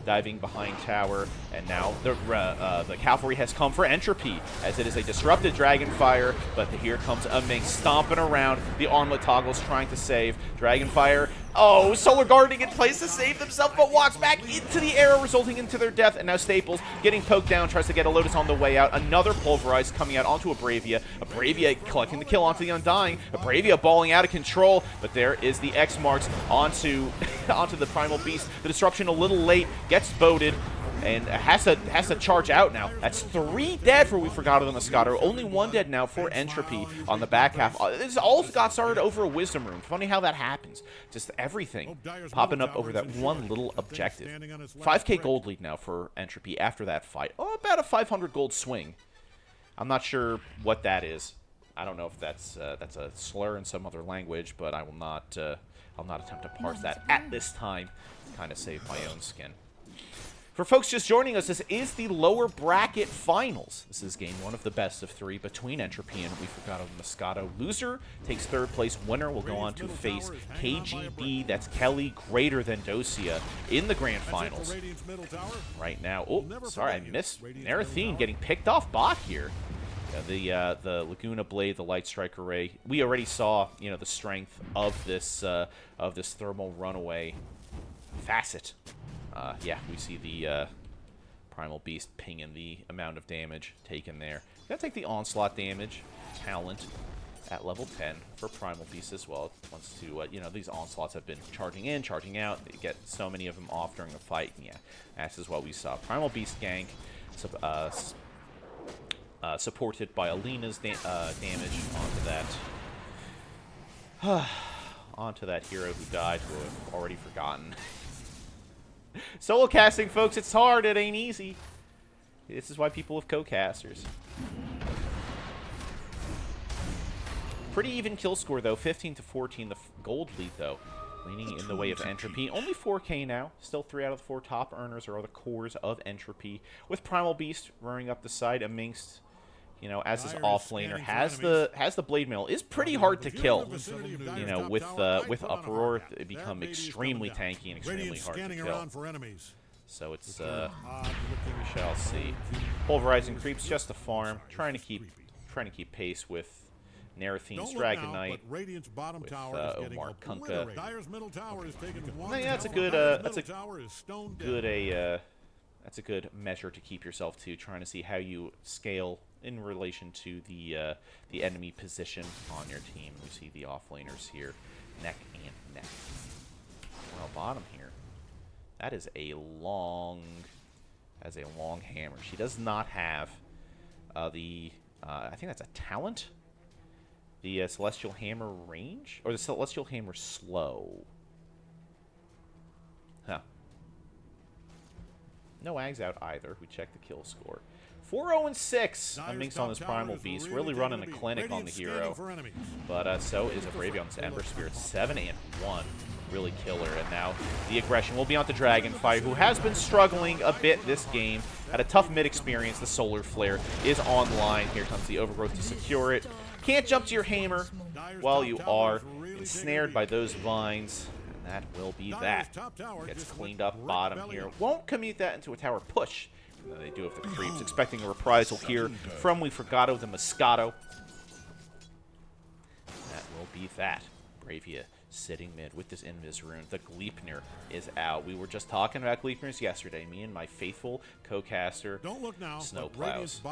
Diving behind tower, and now the cavalry has come for Entropy as it is a disrupted Dragonfire, but here comes a Minx stomping around. The armlet toggles trying to save Dragonfire. Oh, Solar Guarding in place to save themselves, but walks back into the arrow, resulting into their death. And now Staples getting poked down, tries to get a Lotus on the way out. Another Pulverize coming out onto a Bravia. A Bravia collecting the kill onto the Undying. A Bravia balling out of control, but there is the X marks onto the Primal Beast. The disruption a little late, gets boated, and has to charge out now. That's 3 dead for We Forgot the Moscato. Only 1 dead now for Entropy on the back half. This all got started over a Wisdom Rune. Funny how that happens. Just everything popping up over that one little objective. 5K gold lead now for Entropy after that fight. Oh, about a 500 gold swing. I'm not sure what that is. I don't know if that's a slur in some other language, but I'll not attempt to parse that at this time to kind of save my own skin. For folks just joining us, this is the lower bracket finals. This is game 1 of the best of 3 between Entropy and Forgotto Moscato. Loser takes 3rd place. Winner will go on to face KGB, that's Kelly, greater than Dosia, in the grand finals. Right now, oh, sorry, I missed Narathine getting picked off bot here. The Laguna Blade, the Light Strike Array. We already saw, the strength of this thermal runaway facet. Yeah, we see the Primal Beast pinging the amount of damage taken there. Gonna take the onslaught damage, talent at level 10 for Primal Beast as well. Wants to, these onslaughts have been charging in, charging out. They get so many of them off during the fight. And yeah, that's is what we saw. Primal Beast gank, supported by Alina's damage onto that hero who died, who I've already forgotten. Solo casting, folks, it's hard. It ain't easy. This is why people have co-casters. Pretty even kill score, though. 15 to 14, the gold lead, though. Leaning in the way of Entropy. Only 4K now. Still 3 out of the 4 top earners are the cores of Entropy. With Primal Beast running up the side amongst, as his offlaner, has the blade mail. Is pretty hard to kill. With Uproar, they become extremely tanky and extremely hard to kill. So it's we shall see. Pulverizing creeps just a farm, trying to keep pace with Narathine's Dragon Knight, with Omar Kunkka. Yeah, that's a good measure to keep yourself to, trying to see how you scale in relation to the enemy position on your team. We see the offlaners here, neck and neck. Well, bottom here, that is a long hammer. She does not have I think that's a talent. The Celestial Hammer range, or the Celestial Hammer slow. Huh. No Ags out either. We check the kill score. 4-0-6 on Minx on this Primal Beast. Really running a clinic on the hero. But so is a Bravey on this Ember Spirit. 7-1. Really killer. And now the aggression will be on the Dragonfire, who has been struggling a bit this game. Had a tough mid experience. The Solar Flare is online. Here comes the Overgrowth to secure it. Can't jump to your hammer while you are ensnared by those vines. And that will be that. Gets cleaned up bottom here. Won't commute that into a tower push. They do have the creeps. Expecting a reprisal here from Forgotto the Moscato. That will be that. Bravia sitting mid with this Invis rune. The Gleipnir is out. We were just talking about Gleipnirs yesterday. Me and my faithful co-caster, Snoe Plaus. We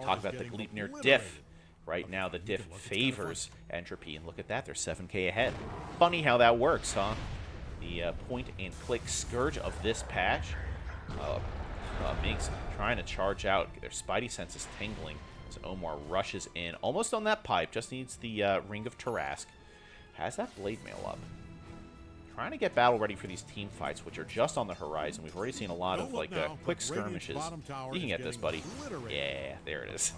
talked about the Gleipnir diff. Right now, the diff favors Entropy. And look at that. They're 7K ahead. Funny how that works, huh? The point-and-click scourge of this patch. Minx trying to charge out. Their spidey sense is tingling as Omar rushes in. Almost on that pipe. Just needs the Ring of Tarask. Has that blade mail up. Trying to get battle ready for these team fights, which are just on the horizon. We've already seen a lot of quick skirmishes. You can get this, buddy. Yeah, there it is.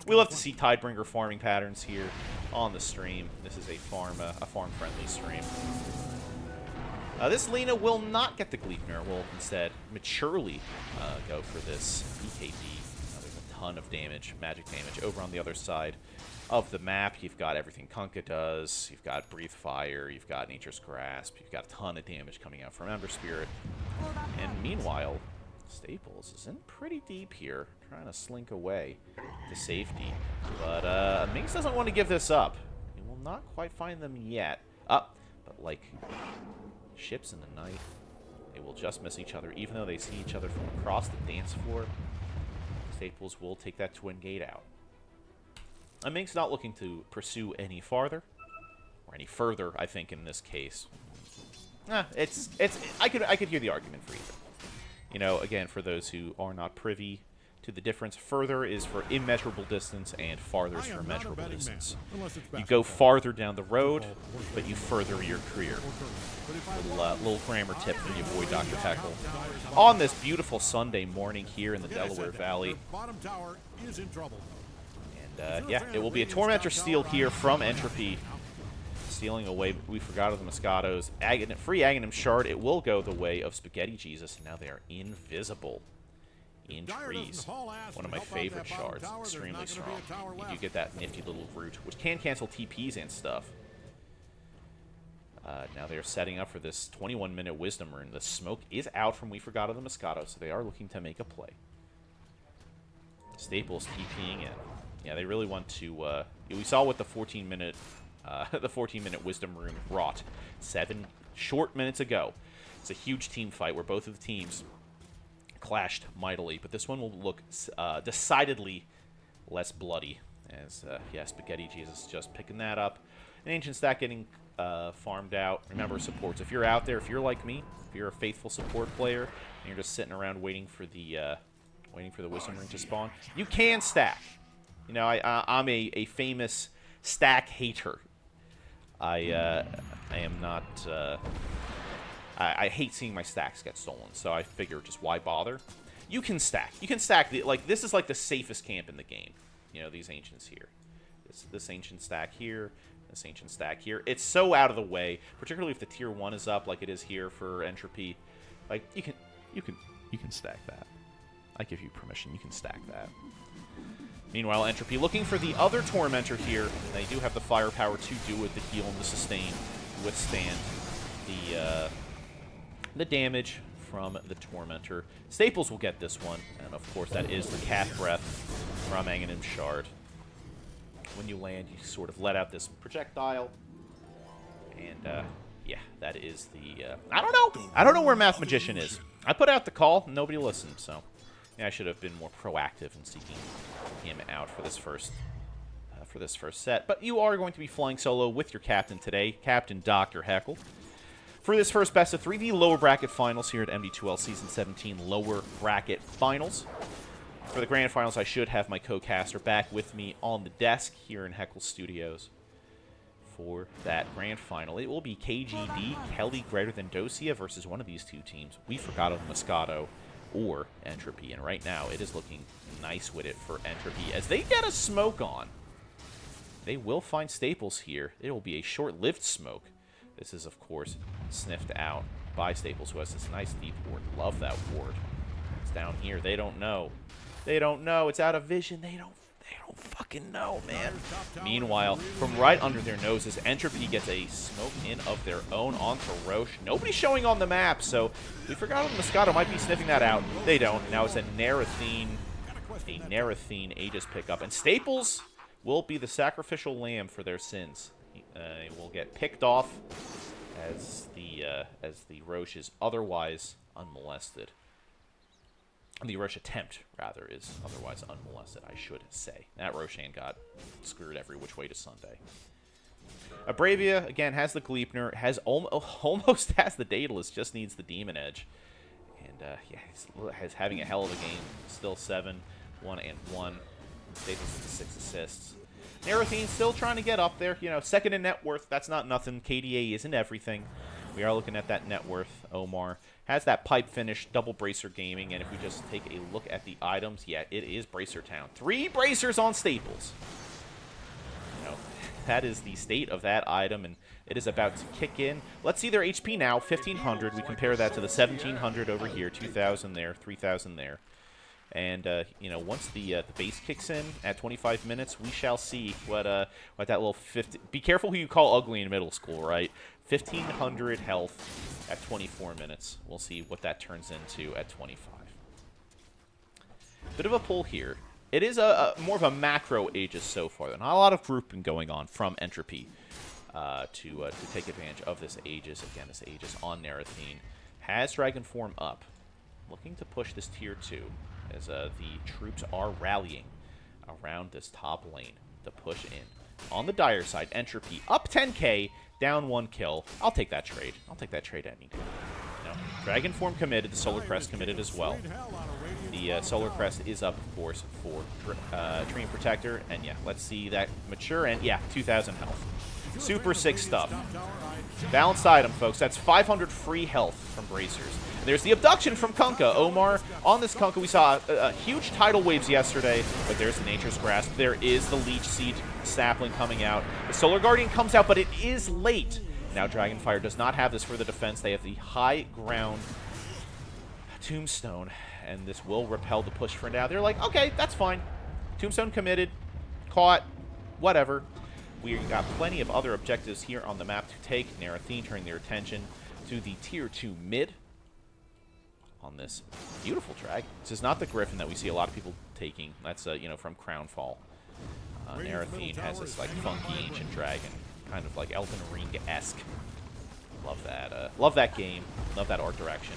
We love to see Tidebringer farming patterns here on the stream. This is a farm-friendly stream. This Lina will not get the Gleipnir. Will instead maturely go for this BKB. There's a ton of damage, magic damage, over on the other side of the map. You've got everything Kunkka does. You've got Breathe Fire. You've got Nature's Grasp. You've got a ton of damage coming out from Ember Spirit. And meanwhile, Staples is in pretty deep here, trying to slink away to safety. But Minx doesn't want to give this up. He will not quite find them yet. But like ships in the night, they will just miss each other, even though they see each other from across the dance floor. Staples will take that twin gate out. Minx not looking to pursue any farther, or any further, I think, in this case. I could hear the argument for either. Again, for those who are not privy to the difference, further is for immeasurable distance, and farther is for measurable distance. You go farther down the road, but you further your career. Little grammar tip from your boy, Dr. Heckle. On this beautiful Sunday morning here in the Delaware Valley. Yeah, it will be a Tormentor steal here from Entropy. stealing away. We forgot of the Moscatos. Free Aghanim Shard. It will go the way of Spaghetti Jesus. And now they are invisible in trees. One of my favorite shards. Extremely strong. You do get that nifty little root, which can cancel TPs and stuff. Now they're setting up for this 21-minute Wisdom Rune. The smoke is out from We Forgot of the Moscato, so they are looking to make a play. Staples TPing in. Yeah, they really want to. We saw what the 14-minute, Wisdom Rune wrought 7 short minutes ago. It's a huge team fight where both of the teams clashed mightily, but this one will look decidedly less bloody. As yeah, Spaghetti Jesus just picking that up. An Ancient Stack getting farmed out. Remember, supports. If you're out there, if you're like me, if you're a faithful support player, and you're just sitting around waiting for the Wisdom Ring to spawn, you can stack. You know, I'm a famous stack hater. I am not. I hate seeing my stacks get stolen, so I figure just why bother? You can stack. You can stack. Like, this is like the safest camp in the game. You know, these Ancients here. This Ancient Stack here. This Ancient Stack here. It's so out of the way, particularly if the tier 1 is up like it is here for Entropy. Like, you can stack that. I give you permission. You can stack that. Meanwhile, Entropy looking for the other Tormentor here. They do have the firepower to do it, the heal and the sustain, withstand the damage from the Tormentor. Staples will get this one, and of course that is the Calf Breath from Aghanim Shard. When you land, you sort of let out this projectile, and yeah, that is the. I don't know where Math Magician is. I put out the call, nobody listened, so yeah, I should have been more proactive in seeking him out for this first set. But you are going to be flying solo with your captain today, Captain Dr. Heckle. For this first best of 3, the lower bracket finals here at MD2L Season 17 lower bracket finals. For the grand finals, I should have my co-caster back with me on the desk here in Heckle Studios for that grand final. It will be KGD, Kelly greater than Dosia versus one of these two teams. We forgot of Moscato or Entropy, and right now it is looking nice with it for Entropy as they get a smoke on. They will find Staples here. It will be a short-lived smoke. This is, of course, sniffed out by Staples, who has this nice deep ward. Love that ward. It's down here. They don't know. They don't know. It's out of vision. They don't fucking know, man. Meanwhile, from right under their noses, Entropy gets a smoke in of their own onto Roche. Nobody showing on the map, so we forgot the Moscato might be sniffing that out. They don't. Now it's a Narathene Aegis pickup, and Staples will be the sacrificial lamb for their sins. He will get picked off as the Roche is otherwise unmolested. The Roche attempt, rather, is otherwise unmolested, I should say. That Roshan got screwed every which way to Sunday. Bravia, again, has the Gleipnir, has almost has the Daedalus, just needs the Demon Edge. And, yeah, he's having a hell of a game. Still 7, 1, and 1. Daedalus with 6 assists. Narathene still trying to get up there. You know, second in net worth, that's not nothing. KDA isn't everything. We are looking at that net worth. Omar has that pipe finish, double Bracer Gaming, and if we just take a look at the items, yeah, it is Bracer Town. 3 bracers on Staples. You know, that is the state of that item, and it is about to kick in. Let's see their HP now, 1,500. We compare that to the 1,700 over here, 2,000 there, 3,000 there. And, you know, once the base kicks in at 25 minutes, we shall see what that little 50... Be careful who you call ugly in middle school, right? 1,500 health at 24 minutes. We'll see what that turns into at 25. Bit of a pull here. It is more of a macro Aegis so far. Not a lot of grouping going on from Entropy to take advantage of this Aegis. Again, this Aegis on Narathene. Has Dragon Form up. Looking to push this tier 2 as the troops are rallying around this top lane to push in. On the dire side, Entropy up 10k, down 1 kill. I'll take that trade. I'll take that trade any day. You know, Dragon Form committed, the Solar Crest committed as well. The Solar Crest is up, of course, for Treant Protector. And yeah, let's see that mature. And yeah, 2,000 health. Super sick stuff. Balanced item, folks. That's 500 free health from Bracers. There's the abduction from Kunkka. Omar on this Kunkka. We saw huge tidal waves yesterday, but there's the Nature's Grasp. There is the Leech Seed sapling coming out. The Solar Guardian comes out, but it is late. Now Dragonfire does not have this for the defense. They have the high ground Tombstone, and this will repel the push for now. They're like, okay, that's fine. Tombstone committed, caught, whatever. We've got plenty of other objectives here on the map to take. Narathene turning their attention to the Tier 2 mid on this beautiful dragon. This is not the Griffin that we see a lot of people taking. That's, you know, from Crownfall. Narathene has this, like, funky ancient dragon, kind of like Elden Ring-esque. Love that. Love that game. Love that art direction.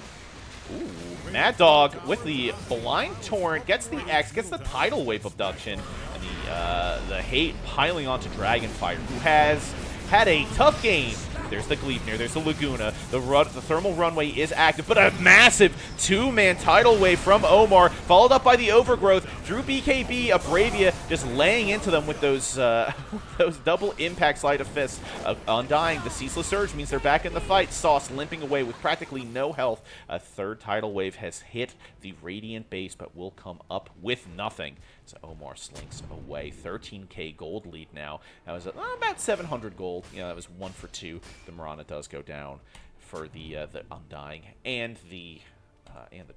Ooh, Mad Dog with the Blind Torrent, gets the X, gets the Tidal Wave abduction, and the hate piling onto Dragonfire, who has had a tough game. There's the Gleipnir, there's the Laguna, the Thermal Runway is active, but a massive two-man Tidal Wave from Omar, followed up by the Overgrowth through BKB, Abravia just laying into them with those those double impact Sleight of Fist. Undying, the Ceaseless Surge means they're back in the fight. Sauce limping away with practically no health. A third Tidal Wave has hit the Radiant base, but will come up with nothing. So Omar slinks away. 13k gold lead now. That was about 700 gold. You know, that was 1 for 2. The Mirana does go down for the Undying and the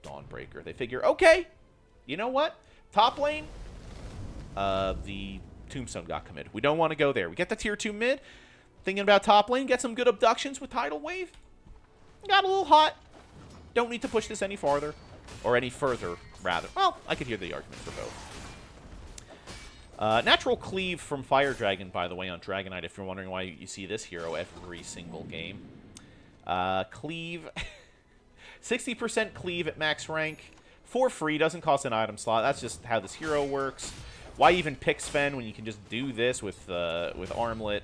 Dawnbreaker. They figure, okay, you know what? Top lane, the Tombstone got committed. We don't want to go there. We get the Tier 2 mid. Thinking about top lane, get some good abductions with Tidal Wave. Got a little hot. Don't need to push this any farther. Or any further, rather. Well, I could hear the argument for both. Natural Cleave from Fire Dragon, by the way, on Dragonite, if you're wondering why you see this hero every single game. Cleave, 60% Cleave at max rank, for free, doesn't cost an item slot. That's just how this hero works. Why even pick Sven when you can just do this with Armlet?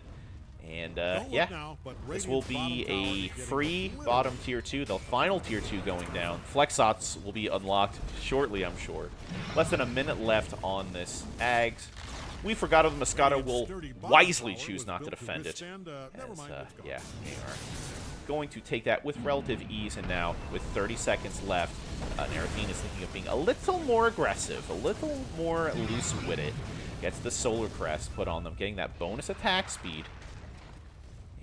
And, yeah, this will be a free bottom Tier 2, the final Tier 2 going down. Flexots will be unlocked shortly, I'm sure. Less than a minute left on this Ags. We Forgotto the Moscato will wisely choose not to defend it. As, yeah, they are going to take that with relative ease, and now, with 30 seconds left, Narathene is thinking of being a little more aggressive, a little more loose with it. Gets the Solar Crest put on them, getting that bonus attack speed.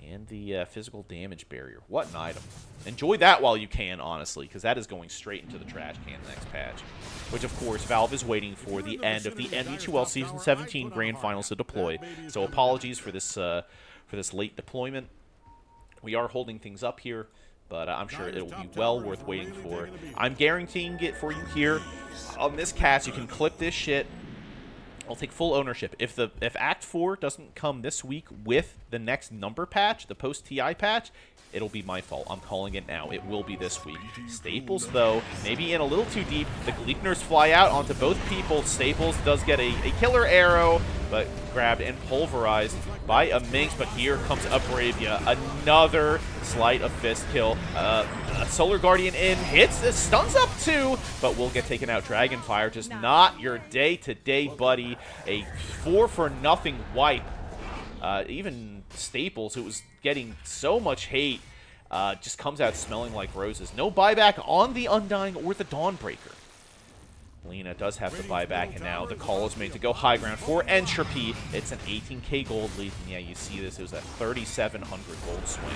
And the physical damage barrier. What an item. Enjoy that while you can, honestly, because that is going straight into the trash can next patch. Which, of course, Valve is waiting for the end of the MD2L Season 17 Grand Finals to deploy. So apologies for this late deployment. We are holding things up here, but I'm sure it will be well worth waiting for. I'm guaranteeing it for you here. On this cast, you can clip this shit. I'll take full ownership. If Act 4 doesn't come this week with the next number patch, the post-TI patch, it'll be my fault. I'm calling it now. It will be this week. Staples, though, maybe in a little too deep. The Gleipnirs fly out onto both people. Staples does get a killer arrow, but grabbed and pulverized by a Minx. But here comes Abravia. Another Sleight of Fist kill. A Solar Guardian in. Hits. Stuns up too, but will get taken out. Dragonfire, just not your day-to-day buddy. A 4-for-0 wipe. Even Staples, who was getting so much hate, just comes out smelling like roses. No buyback on the Undying or the Dawnbreaker. Lena does have the buyback, and now the call is made to go high ground for Entropy. It's an 18k gold lead, and yeah, you see this. It was a 3,700 gold swing.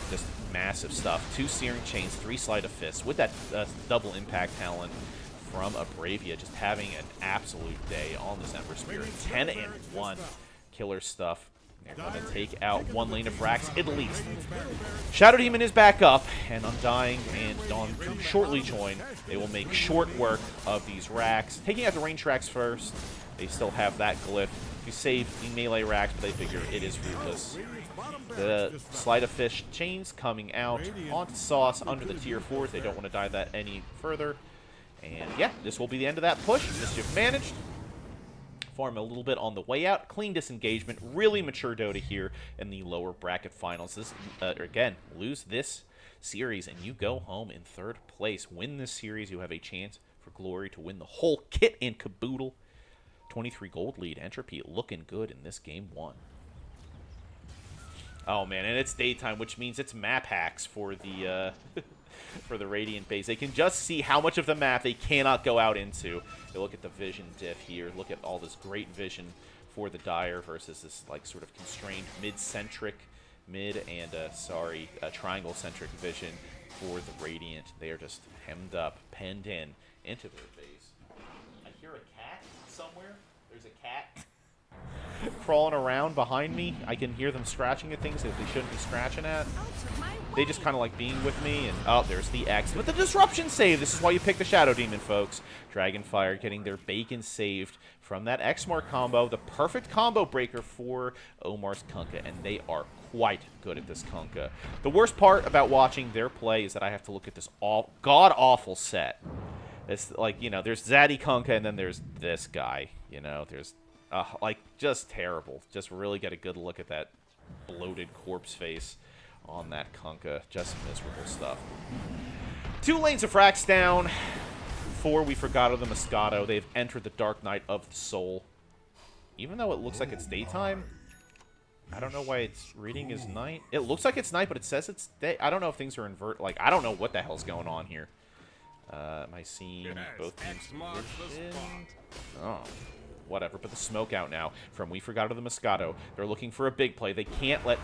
Just massive stuff. 2 Searing Chains, 3 Sleight of Fists, with that double impact talent from Abravia, just having an absolute day on this Ember Spirit. 10-1. Killer stuff. They're going to take out 1 lane of racks, at least. Shadow Demon is back up, and Undying and Dawn to shortly join. They will make short work of these racks. Taking out the range racks first. They still have that glyph to save the melee racks, but they figure it is rootless. The Sleight of Fish chains coming out onto Sauce under the Tier 4s. They don't want to dive that any further. And yeah, this will be the end of that push. Mischief managed. Farm a little bit on the way out. Clean disengagement. Really mature Dota here in the lower bracket finals. This again, lose this series and you go home in 3rd place. Win this series, you have a chance for glory to win the whole kit and caboodle. 23 gold lead. Entropy looking good in this game 1. Oh man, and it's daytime, which means it's map hacks for the for the Radiant base. They can just see how much of the map they cannot go out into. They look at the vision diff here. Look at all this great vision for the Dire versus this like sort of constrained mid-centric, triangle-centric vision for the Radiant. They are just hemmed up, penned in into their base. I hear a cat somewhere. There's a cat crawling around behind me. I can hear them scratching at things that they shouldn't be scratching at. They just kind of like being with me, and oh, there's the X with the disruption save. This is why you pick the Shadow Demon, folks. Dragonfire getting their bacon saved from that X-Mark combo, the perfect combo breaker for Omar's Kunkka, and they are quite good at this Kunkka. The worst part about watching their play is that I have to look at this god-awful set. It's like, you know, there's Zaddy Kunkka, and then there's this guy, you know, there's like, just terrible. Just really get a good look at that bloated corpse face on that Kunkka. Just miserable stuff. 2 lanes of Frax down. 4, we Forgotto the Moscato. They've entered the Dark Night of the Soul. Even though it looks like it's daytime, I don't know why it's reading as night. It looks like it's night, but it says it's day. I don't know if things are invert. Like, I don't know what the hell's going on here. Am I seeing both teams? Oh. Whatever, but the smoke out now from We Forgotto the Moscato. They're looking for a big play. They can't let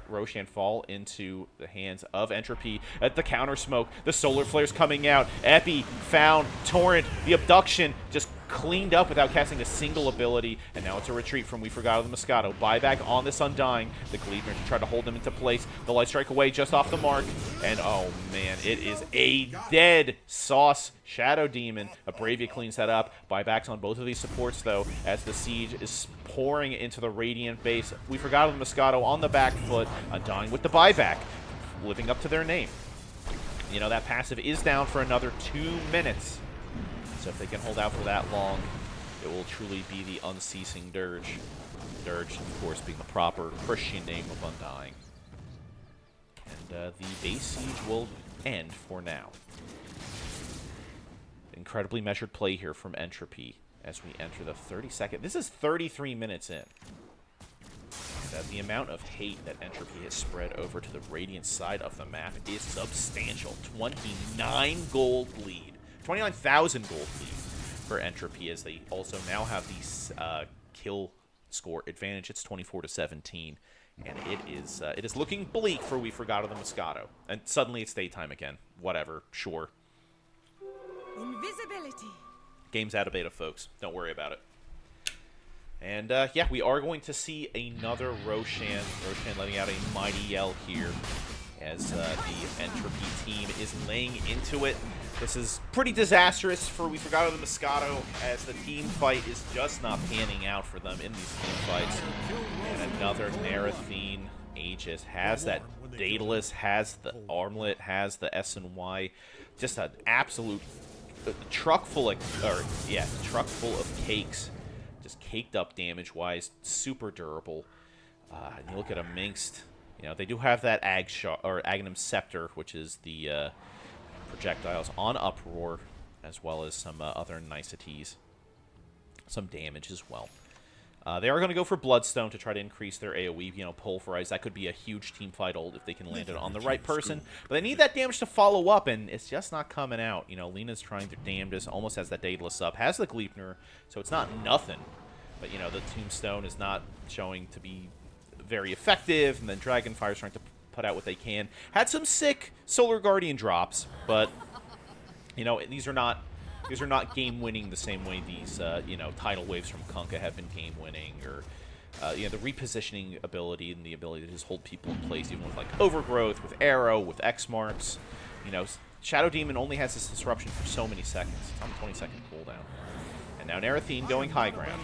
Roshan fall into the hands of Entropy. At the counter smoke, the solar flares coming out. Epi found Torrent. The abduction just cleaned up without casting a single ability, and now it's a retreat from We Forgotto the Moscato. Buyback on this Undying. The Gleaner to try to hold them into place. The Light Strike away just off the mark, and oh man, it is a dead sauce Shadow Demon. Bravia cleans that up. Buybacks on both of these supports, though, as the siege is pouring into the Radiant base. We Forgotto the Moscato on the back foot. Undying with the buyback, living up to their name. You know, that passive is down for another 2 minutes. So if they can hold out for that long, it will truly be the unceasing dirge. Dirge, of course, being the proper Christian name of Undying. And the base siege will end for now. Incredibly measured play here from Entropy as we enter the 32nd. This is 33 minutes in. And the amount of hate that Entropy has spread over to the Radiant side of the map is substantial. 29 gold lead. 29,000 gold lead for Entropy, as they also now have the kill score advantage. It's 24-17, and it is looking bleak for We Forgotto the Moscato. And suddenly it's daytime again. Whatever, sure. Invisibility. Game's out of beta, folks. Don't worry about it. And yeah, we are going to see another Roshan. Roshan letting out a mighty yell here, as the Entropy team is laying into it. This is pretty disastrous for We Forgotto the Moscato, as the team fight is just not panning out for them in these team fights. And another Narathene. Aegis has that Daedalus, has the Armlet, has the S&Y. Just an absolute truck full of, truck full of cakes. Just caked up damage-wise, super durable. And you look at a Minxed. You know, they do have that Agnum Scepter, which is the projectiles on Uproar, as well as some other niceties. Some damage as well. They are going to go for Bloodstone to try to increase their AoE, you know, Pulverize. That could be a huge teamfight ult if they can land it on the right person. But they need that damage to follow up, and it's just not coming out. You know, Lena's trying their damnedest, almost has that Daedalus up, has the Gleipnir, so it's not nothing. But, you know, the Tombstone is not showing to be very effective, and then Dragonfire's trying to put out what they can. Had some sick Solar Guardian drops, but, you know, these are not game-winning the same way these, you know, tidal waves from Kunkka have been game-winning, or, you know, the repositioning ability and the ability to just hold people in place, even with, like, Overgrowth, with Arrow, with X-Marks. You know, Shadow Demon only has this disruption for so many seconds. It's on a 20-second cooldown. And now Narathene going high ground.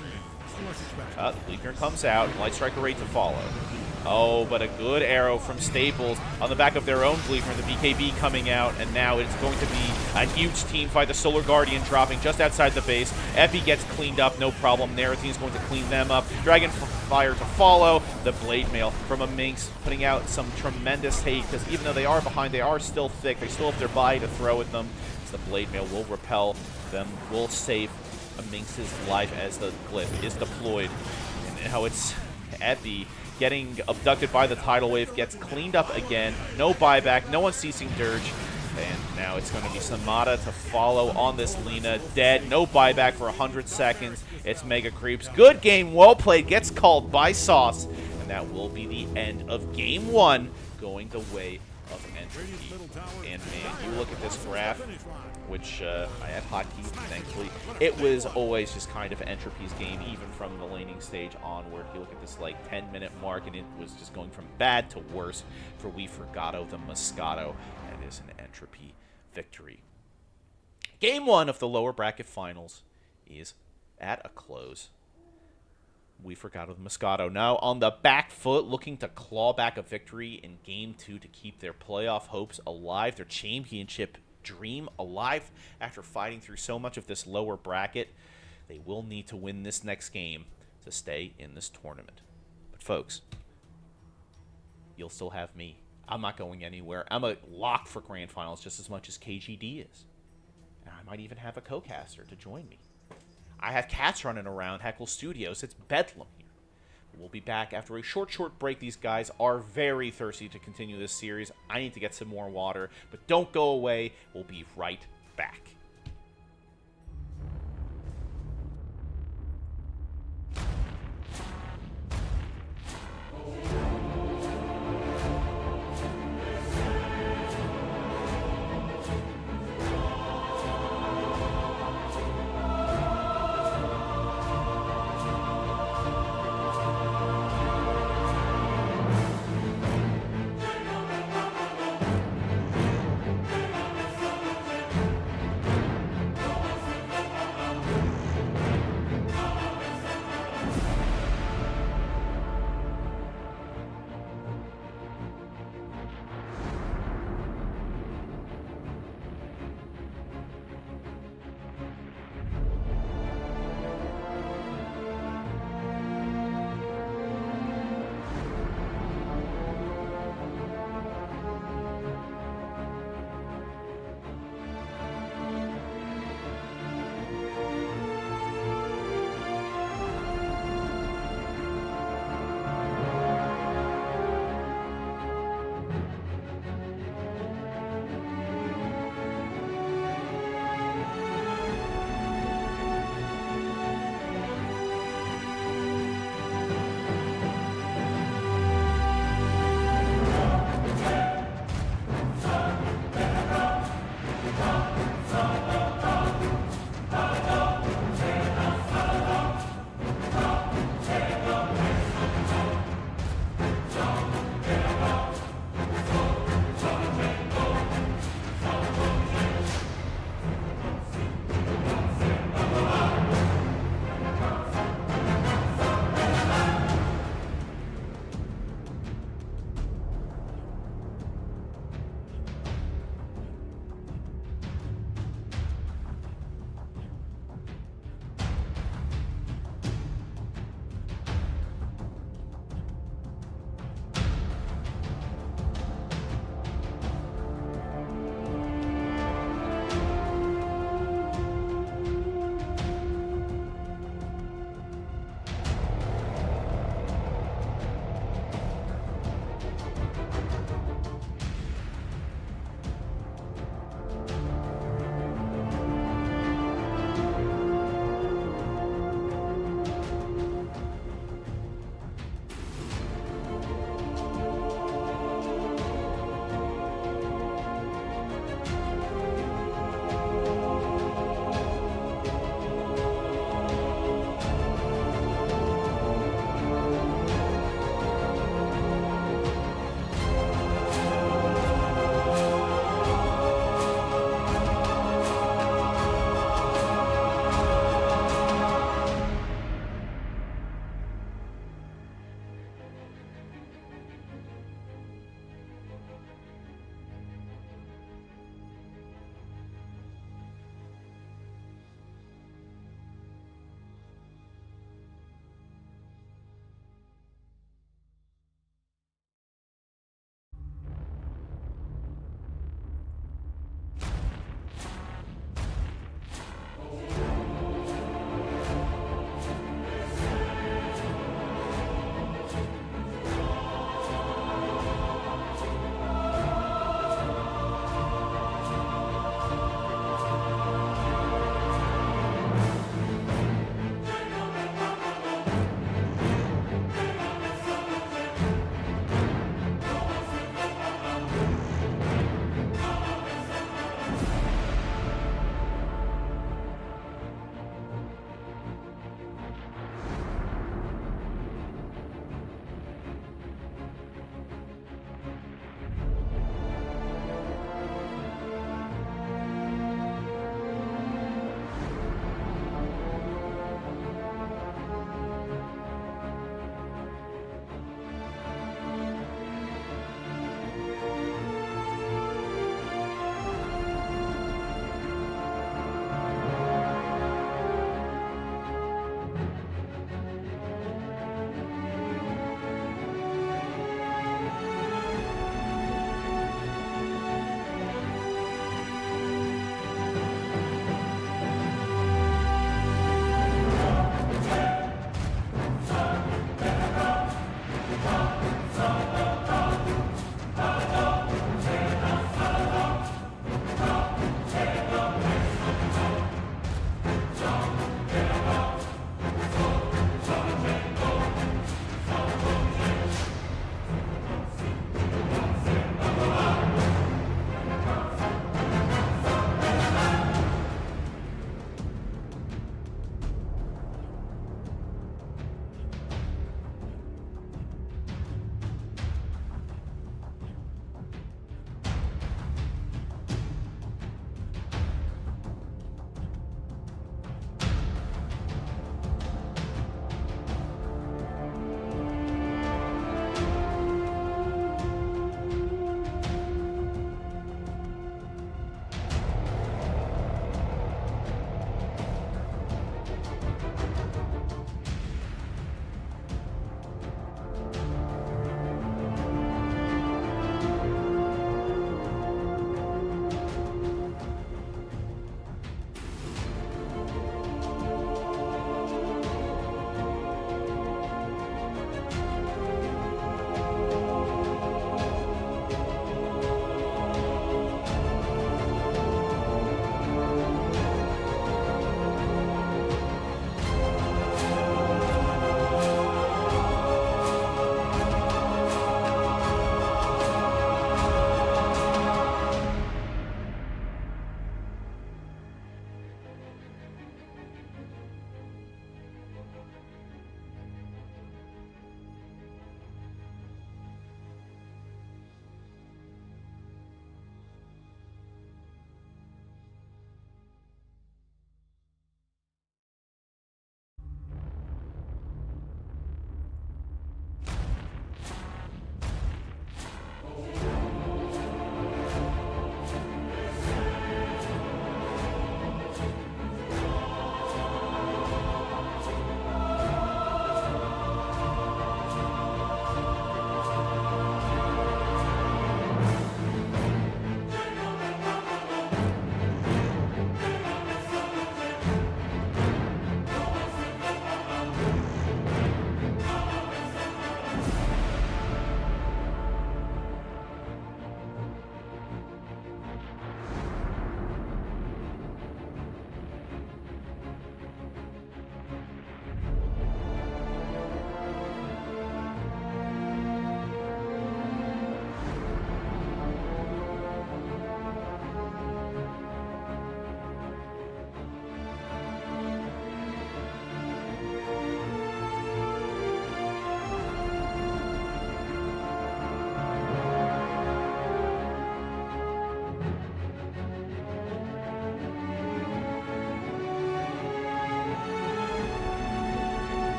Gleipnir comes out, Light Striker ready to follow. Oh, but a good arrow from Staples on the back of their own Gleipnir, the BKB coming out, and now it's going to be a huge team fight. The Solar Guardian dropping just outside the base. Epi gets cleaned up, no problem. Narathene's going to clean them up. Dragonfire to follow. The Blade Mail from a Minx putting out some tremendous hate, because even though they are behind, they are still thick. They still have their body to throw at them. So the Blade Mail will repel them, will save a Minx's life as the glyph is deployed. And now it's Epi getting abducted by the tidal wave, gets cleaned up again. No buyback, no unceasing dirge. And now it's going to be Samada to follow on this Lina. Dead, no buyback for 100 seconds. It's Mega Creeps. Good game, well played, gets called by Sauce. And that will be the end of game 1, going the way of Entropy. And man, you look at this graph, which I had hotkeys, thankfully. It was always just kind of Entropy's game, even from the laning stage onward. You look at this like 10-minute mark, and it was just going from bad to worse for We Forgotto the Moscato. That is an Entropy victory. Game 1 of the lower bracket finals is at a close. We Forgotto the Moscato now on the back foot, looking to claw back a victory in Game 2 to keep their playoff hopes alive, their championship dream alive. After fighting through so much of this lower bracket, they will need to win this next game to stay in this tournament. But folks, you'll still have me. I'm not going anywhere. I'm a lock for Grand Finals just as much as KGD is. And I might even have a co-caster to join me. I have cats running around Heckle Studios. It's bedlam here. We'll be back after a short break. These guys are very thirsty to continue this series. I need to get some more water, but don't go away. We'll be right back.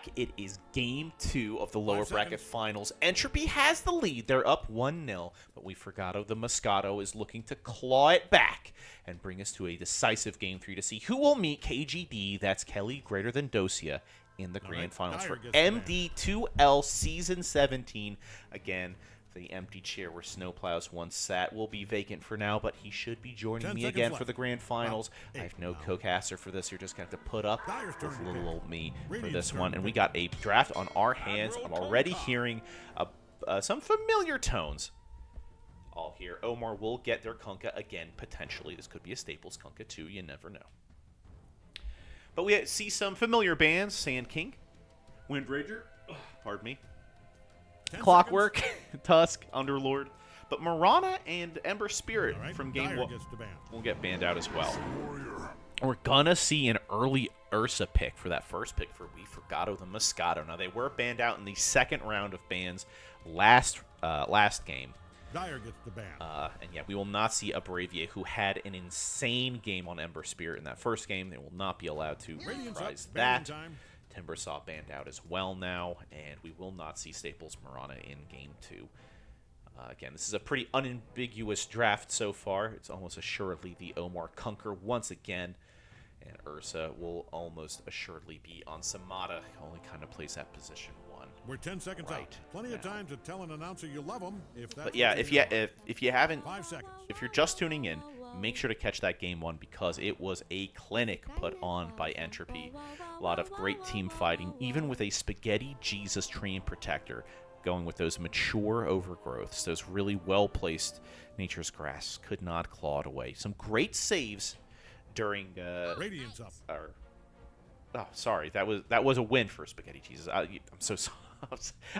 back. It is game 2 of the lower bracket finals. Entropy has the lead. They're up 1-0, but we Forgotto the Moscato is looking to claw it back and bring us to a decisive game 3 to see who will meet KGD, that's Kelly greater than Dosia, in the grand finals for MD2L Season 17. Again, the empty chair where Snoe Plaus once sat will be vacant for now, but he should be joining me again for the grand finals. I have no co-caster for this. You're just going to have to put up with little old me for this one. And we got a draft on our hands. I'm already hearing some familiar tones. All here. Omar will get their Kunkka again, potentially. This could be a Staples Kunkka, too. You never know. But we see some familiar bands. Sand King, Windrager, pardon me, Clockwork, Tusk, Underlord. But Marana and Ember Spirit from game 1 will get banned out as well. We're going to see an early Ursa pick for that first pick for We Forgotto the Moscato. Now, they were banned out in the second round of bans last game. And yeah, we will not see a Bravier who had an insane game on Ember Spirit in that first game. They will not be allowed to reprise that. Timber saw banned out as well now, and we will not see Staples Marana in game 2. Again, this is a pretty unambiguous draft so far. It's almost assuredly the Omar Kunker once again, and Ursa will almost assuredly be on Samada. Only kind of plays that position 1. We're 10 seconds out. Plenty of time to tell an announcer you love them. But yeah, if you haven't, if you're just tuning in, make sure to catch that game 1 because it was a clinic put on by Entropy. A lot of great team fighting, even with a Spaghetti Jesus Train Protector, going with those mature overgrowths, those really well-placed Nature's Grass. Could not claw it away. Some great saves during... Radiance up. Oh, sorry. That was a win for Spaghetti Jesus. I'm so sorry.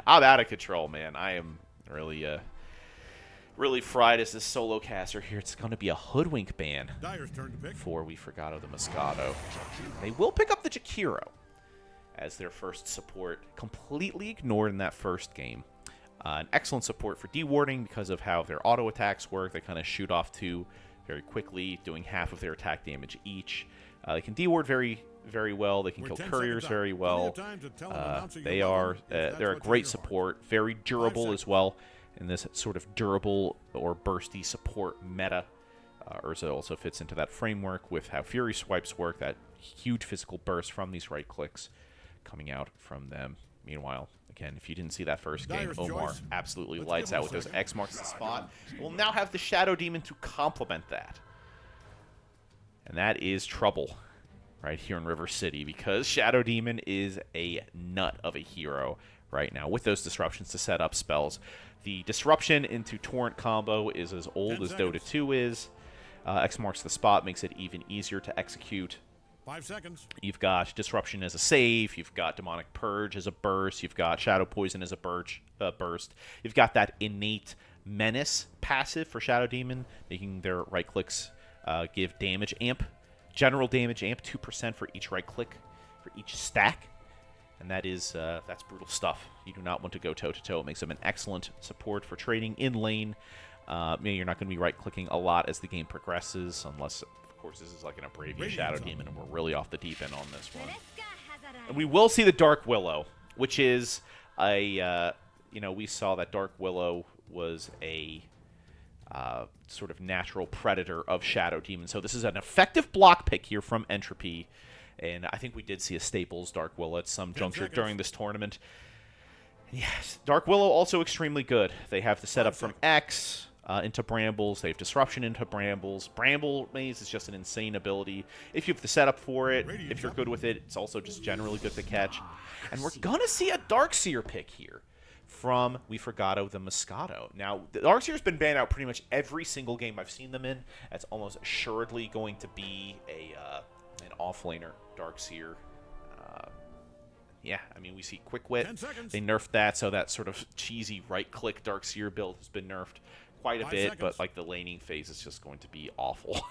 I'm out of control, man. I am really fried as this solo caster here. It's going to be a Hoodwink ban for We Forgotto the Moscato. They will pick up the Jakiro as their first support, completely ignored in that first game. An excellent support for dewarding because of how their auto attacks work. They kind of shoot off 2 very quickly, doing half of their attack damage each. They can deward very well. They can kill couriers very well. They're a great support, very durable as well in this sort of durable or bursty support meta. Ursa also fits into that framework with how Fury Swipes work, that huge physical burst from these right clicks coming out from them. Meanwhile, again, if you didn't see that first game, Omar absolutely lights out with those X marks the spot. We'll now have the Shadow Demon to complement that. And that is trouble right here in River City because Shadow Demon is a nut of a hero right now with those disruptions to set up spells. The disruption into Torrent combo is as old as Dota 2 is. X marks the spot, makes it even easier to execute. 5 seconds. You've got Disruption as a save. You've got Demonic Purge as a burst. You've got Shadow Poison as a burst. You've got that innate Menace passive for Shadow Demon, making their right clicks give damage amp. General damage amp, 2% for each right click, for each stack. And that's brutal stuff. You do not want to go toe-to-toe. It makes them an excellent support for trading in lane. You're not going to be right-clicking a lot as the game progresses, unless, of course, this is like an Abravian Shadow Demon, and we're really off the deep end on this one. And we will see the Dark Willow, which is we saw that Dark Willow was a sort of natural predator of Shadow Demon. So this is an effective block pick here from Entropy. And I think we did see a Staples Dark Willow at some juncture during this tournament. Yes, Dark Willow also extremely good. They have the setup from X into Brambles. They have Disruption into Brambles. Bramble Maze is just an insane ability. If you have the setup for it, if you're good with it, it's also just generally good to catch. And we're going to see a Darkseer pick here from We Forgotto the Moscato. Now, the Darkseer's been banned out pretty much every single game I've seen them in. That's almost assuredly going to be an offlaner Darkseer. Yeah, I mean, we see Quick Wit. They nerfed that, so that sort of cheesy right-click Darkseer build has been nerfed quite a bit, but like the laning phase is just going to be awful.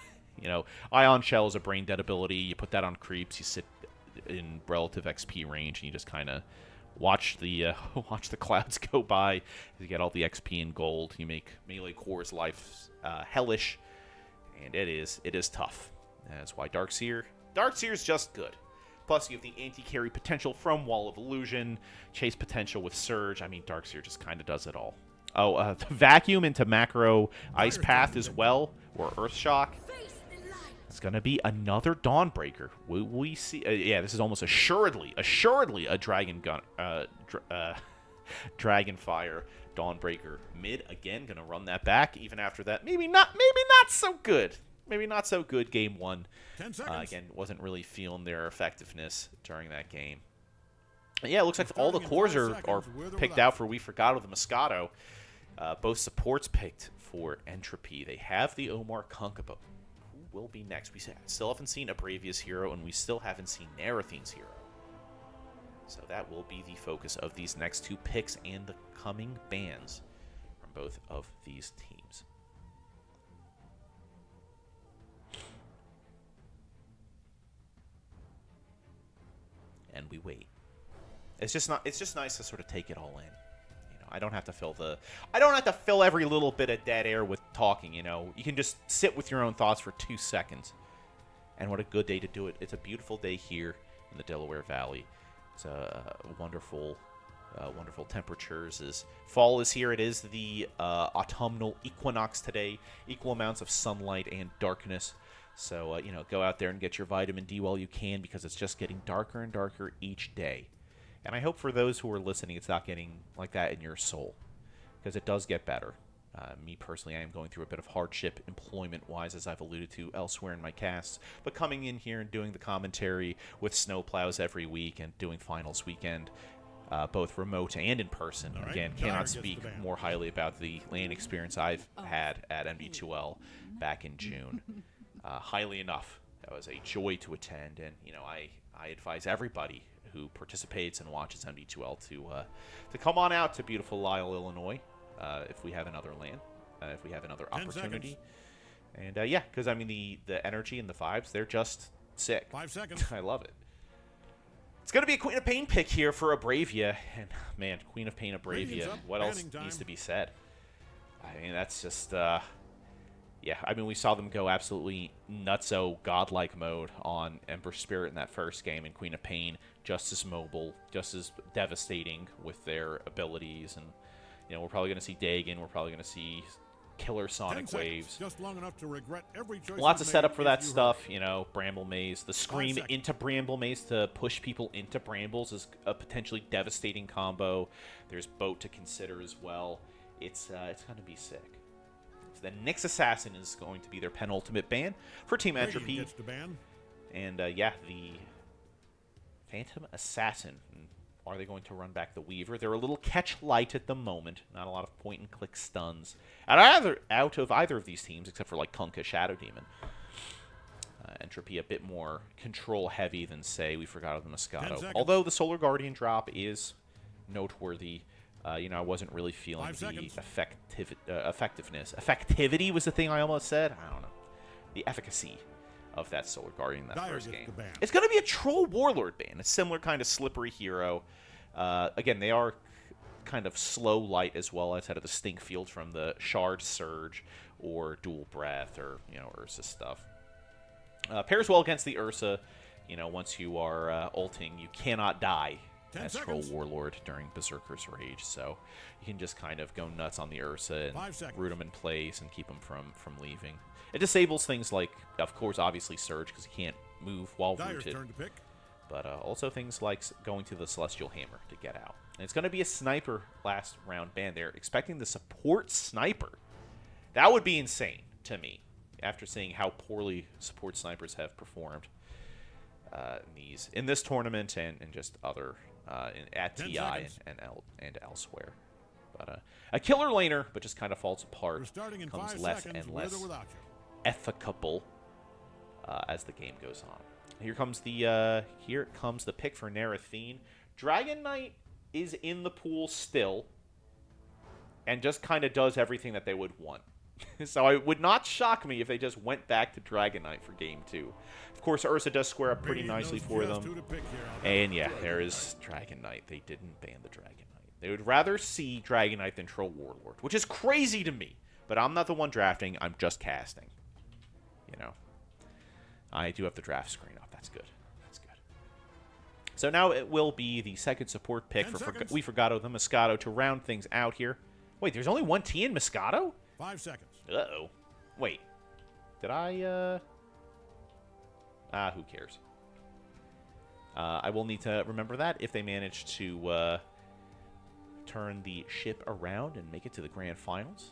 Ion Shell is a brain-dead ability. You put that on creeps, you sit in relative XP range, and you just kind of watch the clouds go by. You get all the XP and gold. You make melee core's life hellish, and it is tough. That's why Darkseer is just good. Plus, you have the anti-carry potential from Wall of Illusion, chase potential with Surge. I mean, Darkseer just kind of does it all. Oh, the Vacuum into Macro Ice Path as well, or Earth Shock. It's going to be another Dawnbreaker. Will we see? Yeah, this is almost assuredly a Dragon Dragonfire Dawnbreaker mid. Again, going to run that back. Even after that, maybe not so good. Maybe not so good game one. 10 seconds. Again, wasn't really feeling their effectiveness during that game. And yeah, it looks like all the cores are picked out for We Forgotto the Moscato. Both supports picked for Entropy. They have the Omar Kunkabo. Who will be next? We still haven't seen Abravia's hero, and we still haven't seen Narathine's hero. So that will be the focus of these next two picks and the coming bans from both of these teams. And we wait. It's just nice to sort of take it all in. I don't have to fill every little bit of dead air with talking, you know. You can just sit with your own thoughts for 2 seconds. And what a good day to do it. It's a beautiful day here in the Delaware Valley. It's wonderful temperatures. As fall is here. It is the autumnal equinox today. Equal amounts of sunlight and darkness. So, go out there and get your vitamin D while you can, because it's just getting darker and darker each day. And I hope for those who are listening, it's not getting like that in your soul, because it does get better. Me personally, I am going through a bit of hardship employment-wise, as I've alluded to elsewhere in my casts. But coming in here and doing the commentary with Snoe Plaus every week and doing finals weekend, both remote and in person. Right. Again, cannot speak more highly about the LAN experience I've had at MD2L back in June. Highly enough. That was a joy to attend, and I advise everybody who participates and watches MD2L to come on out to beautiful Lisle, Illinois, if we have another LAN, if we have another opportunity. And yeah, because I mean the energy and the vibes, they're just sick. 5 seconds. I love it. It's going to be a Queen of Pain pick here for Abravia, and man, Queen of Pain Abravia. What else needs to be said? I mean, that's just yeah, I mean, we saw them go absolutely nutso godlike mode on Ember Spirit in that first game, and Queen of Pain just as mobile, just as devastating with their abilities. And we're probably going to see Dagon, we're probably going to see killer Sonic Waves. Just long enough to regret every choice. Lots of setup for that stuff, Bramble Maze. The Scream into Bramble Maze to push people into Brambles is a potentially devastating combo. There's Boat to consider as well. It's going to be sick. The Nyx Assassin is going to be their penultimate ban for Team Entropy. And yeah, the Phantom Assassin. Are they going to run back the Weaver? They're a little catch light at the moment. Not a lot of point-and-click stuns out of either of these teams, except for like Kunkka Shadow Demon. Entropy a bit more control-heavy than, say, We Forgotto the Moscato. Although the Solar Guardian drop is noteworthy. I wasn't really feeling the effectiveness. Effectivity was the thing I almost said. I don't know. The efficacy of that Solar Guardian in that first game. It's going to be a Troll Warlord ban. A similar kind of slippery hero. Again, they are kind of slow light as well, outside of the stink field from the Shard Surge or Dual Breath or, Ursa stuff. Pairs well against the Ursa. Once you are ulting, you cannot die as Troll Warlord during Berserker's Rage, so you can just kind of go nuts on the Ursa and root them in place and keep them from leaving. It disables things like, of course, obviously Surge, because you can't move while rooted, but also things like going to the Celestial Hammer to get out. And it's going to be a Sniper last round ban. They're expecting the support Sniper. That would be insane to me, after seeing how poorly support Snipers have performed in this tournament and just other at TI and elsewhere. But a killer laner, but just kind of falls apart, becomes less and less efficable as the game goes on. Here comes the pick for Narathine. Dragon Knight is in the pool still, and just kind of does everything that they would want. So it would not shock me if they just went back to Dragon Knight for Game 2. Of course, Ursa does square up pretty nicely for them. And yeah, there is Dragon Knight. They didn't ban the Dragon Knight. They would rather see Dragon Knight than Troll Warlord, which is crazy to me. But I'm not the one drafting. I'm just casting. I do have the draft screen up. That's good. That's good. So now it will be the second support pick 10 for seconds. We Forgotto the Moscato to round things out here. Wait, there's only one T in Moscato? 5 seconds. Uh-oh. Wait. Did I, who cares? I will need to remember that if they manage to, turn the ship around and make it to the grand finals.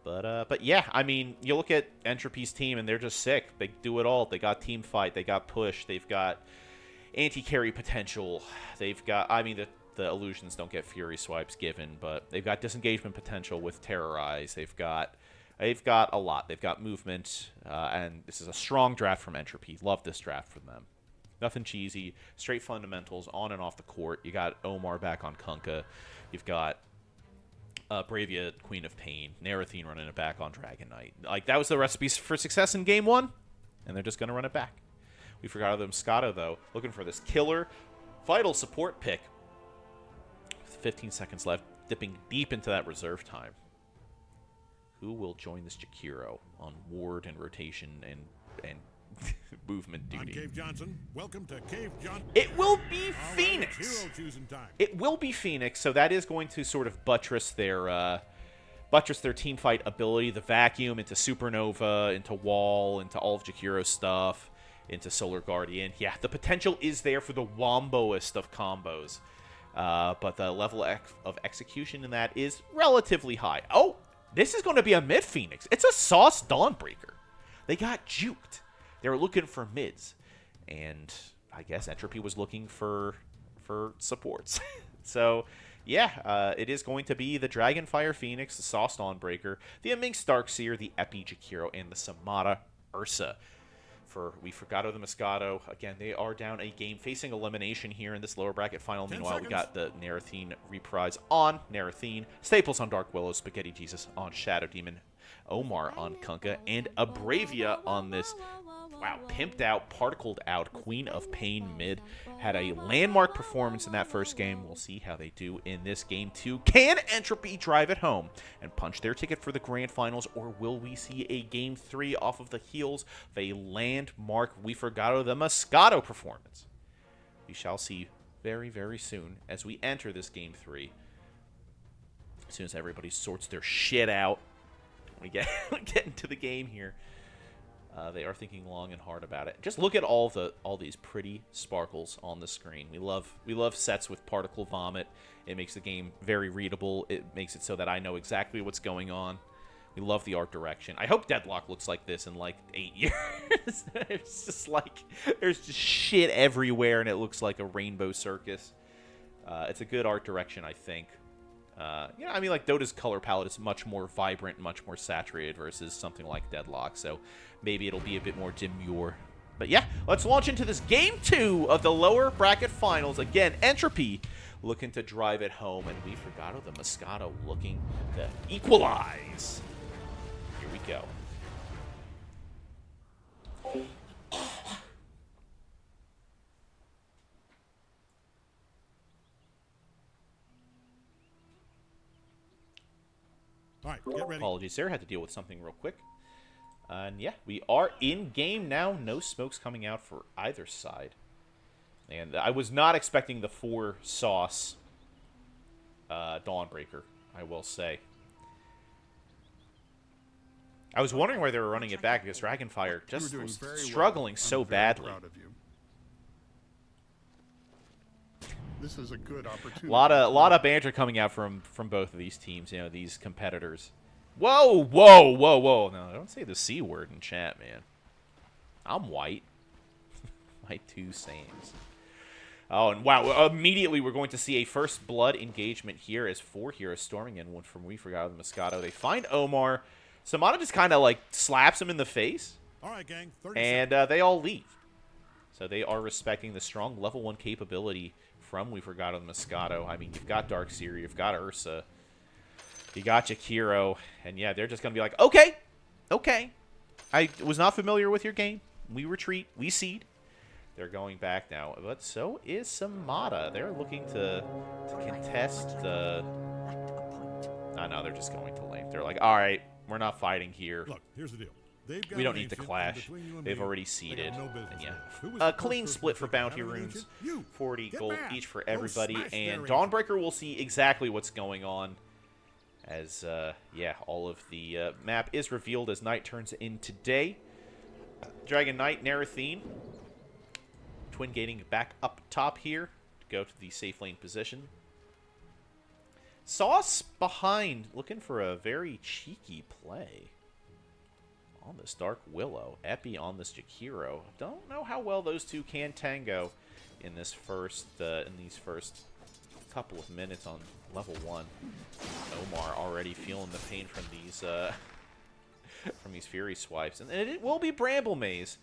But yeah, I mean, you look at Entropy's team and they're just sick. They do it all. They got team fight. They got push. They've got anti-carry potential. They've got, I mean, the illusions don't get fury swipes given, but they've got disengagement potential with terrorize. They've got a lot. They've got movement, and this is a strong draft from Entropy. Love this draft from them. Nothing cheesy, straight fundamentals on and off the court. You got Omar back on Kunkka. You've got Bravia, Queen of Pain, Narathene running it back on Dragon Knight. Like, that was the recipe for success in Game 1, and they're just going to run it back. We forgot about Moscato, though, looking for this killer, vital support pick. With 15 seconds left, dipping deep into that reserve time. Who will join this Jakiro on ward and rotation and movement duty? I'm Cave Johnson. Welcome to Cave Johnson. It will be All right, Phoenix. it's hero choosing time. It will be Phoenix, so that is going to sort of buttress their team fight ability. The vacuum into Supernova, into Wall, into all of Jakiro's stuff, into Solar Guardian. Yeah, the potential is there for the womboest of combos, but the level of execution in that is relatively high. Oh, this is going to be a mid Phoenix. It's a Sauce Dawnbreaker. They got juked. They were looking for mids, and I guess Entropy was looking for supports. So, yeah, it is going to be the Dragonfire Phoenix, the Sauce Dawnbreaker, the Amynx Darkseer, the Epi Jakiro, and the Samata Ursa. For We Forgotto the Moscato, again, they are down a game facing elimination here in this lower bracket final. Meanwhile, we got the Narathene reprise on Narathene, Staples on Dark Willow, Spaghetti Jesus on Shadow Demon, Omar on Kunkka, and Abravia on this, wow, pimped out, particled out Queen of Pain mid. Had a landmark performance in that first game. We'll see how they do in this game 2. Can Entropy drive it home and punch their ticket for the grand finals, or will we see a game 3 off of the heels of a landmark We Forgotto the Moscato performance? We shall see very, very soon as we enter this game 3. As soon as everybody sorts their shit out, we get into the game here. They are thinking long and hard about it. Just look at all these pretty sparkles on the screen. We love sets with particle vomit. It makes the game very readable. It makes it so that I know exactly what's going on. We love the art direction. I hope Deadlock looks like this in like 8 years. It's just like there's just shit everywhere, and it looks like a rainbow circus. It's a good art direction, I think. Yeah, I mean, like, Dota's color palette is much more vibrant, much more saturated versus something like Deadlock, so maybe it'll be a bit more demure. But yeah, let's launch into this Game 2 of the lower bracket finals. Again, Entropy looking to drive it home, and We Forgotto the Moscato looking to equalize. Here we go. All right, get ready. Apologies there, had to deal with something real quick. And yeah, we are in game now. No smokes coming out for either side. And I was not expecting the 4 sauce Dawnbreaker, I will say. I was wondering why they were running it back because Dragonfire just was struggling so badly. Proud of you. This is a good opportunity. A lot of banter coming out from both of these teams, you know, these competitors. Whoa, whoa, whoa, whoa. No, don't say the C word in chat, man. I'm white. My 2 sames. Oh, and wow, immediately we're going to see a first blood engagement here as 4 heroes storming in. One from We Forgot the Moscato. They find Omar. Samata just kind of like slaps him in the face. All right, gang. 30 And they all leave. So they are respecting the strong level 1 capability from We Forgot the Moscato. I mean, you've got Darkseer, you've got Ursa, you got Jakiro, and yeah, they're just going to be like, okay, okay. I was not familiar with your game. We retreat, we cede. They're going back now, but so is Samata. They're looking to contest the... No, they're just going to lane. They're like, all right, we're not fighting here. Look, here's the deal. They've got We don't an need to ancient, and clash. between you and They've me, already they seeded. have no business And yeah, with us. Who was a the clean first split person for to pick bounty out an runes. ancient? You. 40 Get gold back. each for Go everybody. smash their And ancient. Dawnbreaker will see exactly what's going on. As, yeah, all of the map is revealed as night turns into day. Dragon Knight, Narathene. Twin gating back up top here to go to the safe lane position. Sauce behind, looking for a very cheeky play on this Dark Willow. Epi on this Jakiro. Don't know how well those two can tango in this these first couple of minutes on level 1. Omar already feeling the pain from these from these Fury swipes, and it will be Bramble Maze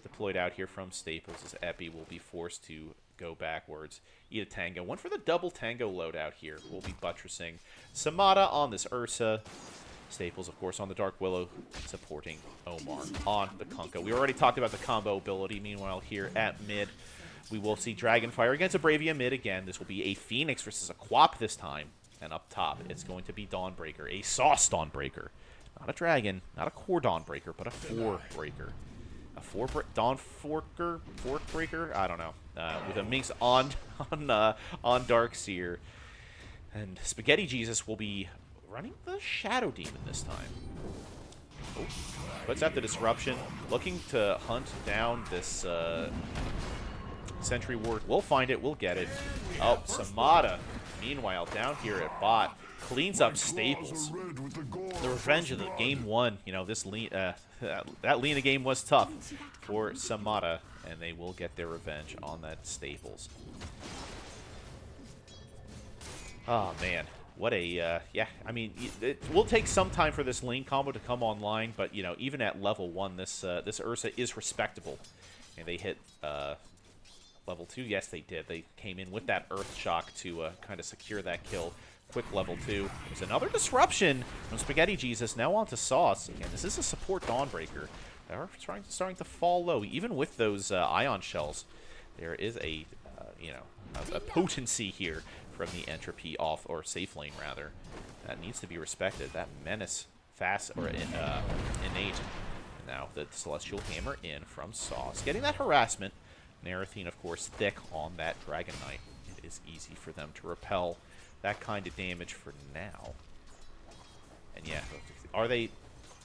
deployed out here from Staples as Epi will be forced to go backwards. Eat a tango. One for the double tango loadout here. We'll be buttressing Samada on this Ursa. Staples, of course, on the Dark Willow, supporting Omar on the Kunkka. We already talked about the combo ability. Meanwhile, here at mid, we will see Dragonfire against a Bravia mid again. This will be a Phoenix versus a Quap this time. And up top, it's going to be Dawnbreaker, a Sauce Dawnbreaker. Not a Dragon, not a core Dawnbreaker, but a 4-breaker. A Dawn Forker, Fork Breaker? I don't know. With a Minx on Darkseer. And Spaghetti Jesus will be running the Shadow Demon this time. Oh, puts out the Disruption. Looking to hunt down this Sentry Ward. We'll find it. We'll get it. Oh, Samada, meanwhile, down here at bot, cleans up Staples. The revenge of the game 1. You know, this lean, that Lena game was tough for Samada, and they will get their revenge on that Staples. Oh, man. What a, yeah, I mean, it will take some time for this lane combo to come online, but, you know, even at level 1, this Ursa is respectable. And they hit level 2. Yes, they did. They came in with that Earth Shock to kind of secure that kill. Quick level 2. There's another disruption from Spaghetti Jesus. Now on to Sauce. Again, this is a support Dawnbreaker. They are starting to fall low. Even with those Ion Shells, there is a, you know, a potency here from the Entropy off, or safe lane rather, that needs to be respected. That menace, fast, or innate. Now the Celestial Hammer in from Sauce. Getting that harassment. Narathene, of course, thick on that Dragon Knight. It is easy for them to repel that kind of damage for now. And yeah, are they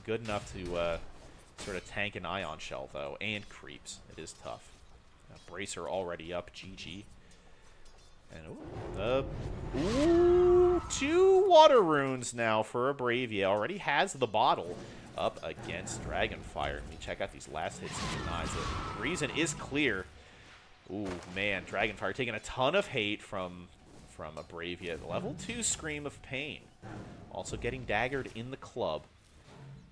good enough to sort of tank an Ion Shell, though? And creeps. It is tough. Bracer already up. GG. And ooh, 2 water runes now for a Bravia. Already has the bottle up against Dragonfire. Let me check out these last hits. He denies it. Reason is clear. Ooh, man, Dragonfire taking a ton of hate from a Bravia. Level 2 Scream of Pain. Also getting daggered in the club.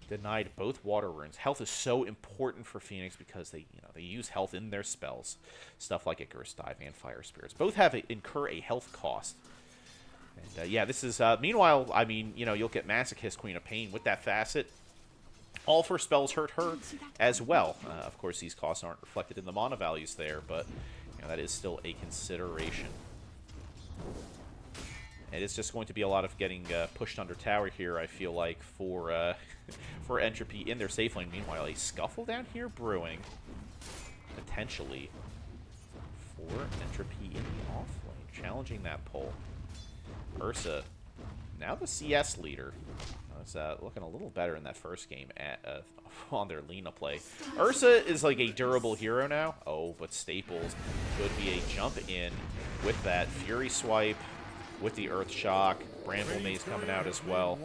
Denied both water runes. Health is so important for Phoenix because they use health in their spells. Stuff like Icarus Dive and Fire Spirits. Both incur a health cost. And yeah, this is meanwhile, I mean, you know, you'll get Masochist, Queen of Pain with that facet. All 4 spells hurt her as well. Of course, these costs aren't reflected in the mana values there, but you know, that is still a consideration. It is just going to be a lot of getting pushed under tower here, I feel like, for for Entropy in their safe lane. Meanwhile, a scuffle down here brewing, potentially, for Entropy in the off lane, challenging that pull. Ursa, now the CS leader. Was looking a little better in that first game on their Lena play. Ursa is like a durable hero now. Oh, but Staples could be a jump in with that Fury Swipe, with the Earth Shock. Bramble Maze coming out as well.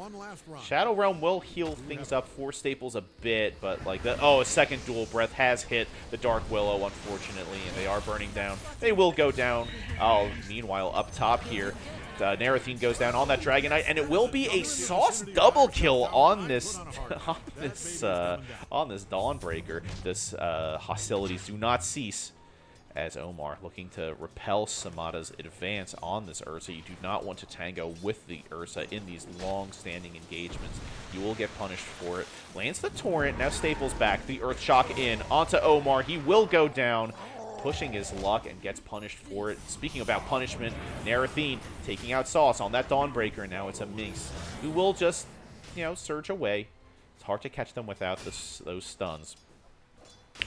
Shadow Realm will heal things up for Staples a bit, but like that. Oh, a second Dual Breath has hit the Dark Willow, unfortunately, and they are burning down. They will go down. Oh, meanwhile, up top here, Narathene goes down on that Dragon Knight, and it will be a Sauce double kill on this Dawnbreaker. This hostilities do not cease. As Omar looking to repel Samada's advance on this Ursa. You do not want to tango with the Ursa in these long-standing engagements. You will get punished for it. Lands the Torrent. Now Staples back. The Earth Shock in. Onto Omar. He will go down, pushing his luck, and gets punished for it. Speaking about punishment, Narathene taking out Sauce on that Dawnbreaker. Now it's a Minx who will just, you know, surge away. It's hard to catch them without those stuns.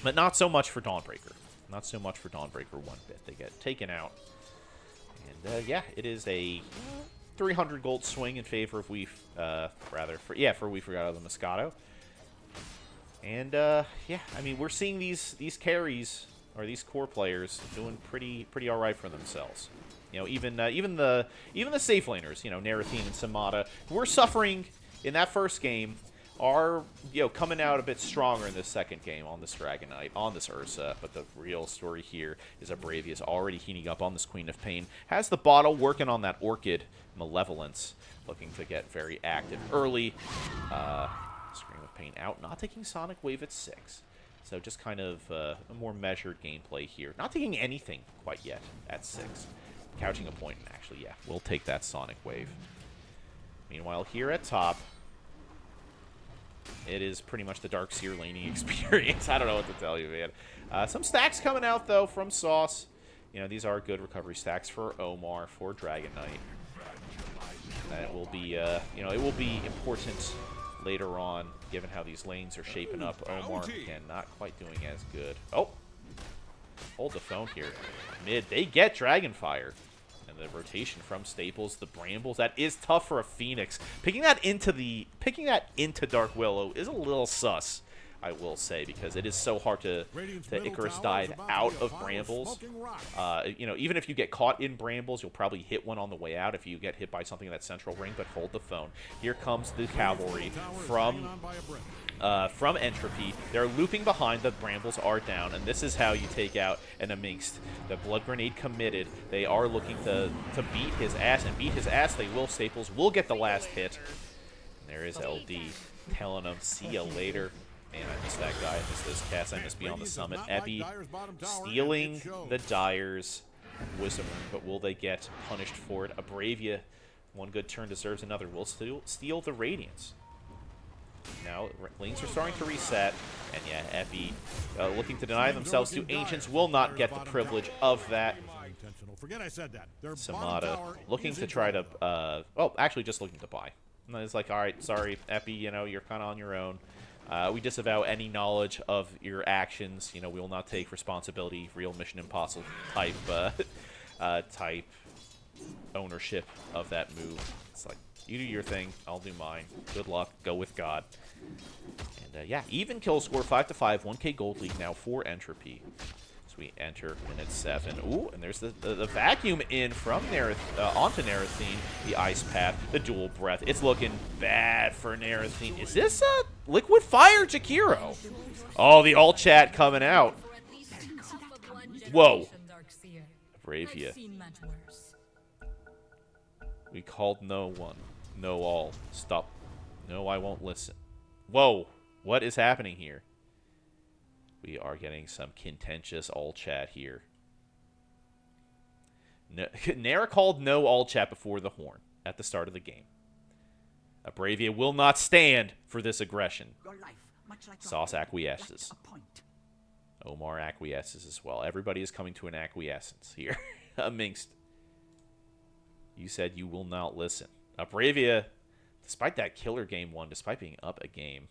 But not so much for Dawnbreaker. Not so much for Dawnbreaker one bit. They get taken out. And, yeah, it is a 300 gold swing in favor of We for We Forgotto the Moscato. And, yeah, I mean, we're seeing these carries, or these core players, doing pretty alright for themselves. You know, even the safe laners, you know, Narathine and Samada, who were suffering in that first game, are, you know, coming out a bit stronger in this second game on this Dragon Knight, on this Ursa. But the real story here is Bravia is already heating up on this Queen of Pain. Has the bottle working on that Orchid Malevolence, looking to get very active early. Scream of Pain out, not taking Sonic Wave at 6. So just kind of a more measured gameplay here. Not taking anything quite yet at 6. Couching a point, actually, yeah, we'll take that Sonic Wave. Meanwhile, here at top, it is pretty much the Darkseer laning experience. I don't know what to tell you, man. Some stacks coming out, though, from Sauce. You know, these are good recovery stacks for Omar, for Dragon Knight. And it will be, you know, it will be important later on, given how these lanes are shaping up. Omar, again, not quite doing as good. Oh! Hold the phone here. Mid, they get Dragonfire. And the rotation from Staples, the Brambles, that is tough for a Phoenix. Picking that into Dark Willow is a little sus, I will say, because it is so hard to Icarus dive out of Brambles. You know, even if you get caught in Brambles, you'll probably hit one on the way out if you get hit by something in that central ring, but hold the phone. Here comes the cavalry from Entropy. They're looping behind. The Brambles are down, and this is how you take out an Amingst. The Blood Grenade committed. They are looking to beat his ass, and beat his ass they will. Staples will get the last hit. And there is LD telling him, see ya later. Man, I miss that guy. I miss this cast. I miss Beyond the Summit. Ebby stealing the Dyer's Wisdom Rune, but will they get punished for it? Bravia, one good turn deserves another. Will steal the Radiance. Now, lanes are starting to reset, and yeah, Epi looking to deny themselves to Ancients will not get the privilege of that. Samada looking to try to, actually just looking to buy. And it's like, alright, sorry, Epi, you know, you're kind of on your own. We disavow any knowledge of your actions. You know, we will not take responsibility, real Mission Impossible type, type ownership of that move. It's like, you do your thing, I'll do mine. Good luck, go with God. And yeah, even kill score 5-5, 1k gold league now for Entropy. So we enter minute 7. Ooh, and there's the vacuum in from onto Narathine, the Ice Path, the dual breath. It's looking bad for Narathine. Is this a liquid fire Jakiro? Oh, the alt chat coming out. Whoa. Bravia. We called no one. No all. Stop. No, I won't listen. Whoa. What is happening here? We are getting some contentious all chat here. No, Nara called no all chat before the horn at the start of the game. Bravia will not stand for this aggression. Sauce acquiesces. Omar acquiesces as well. Everybody is coming to an acquiescence here. Amingst. You said you will not listen. Bravia, despite that killer game one, despite being up a game,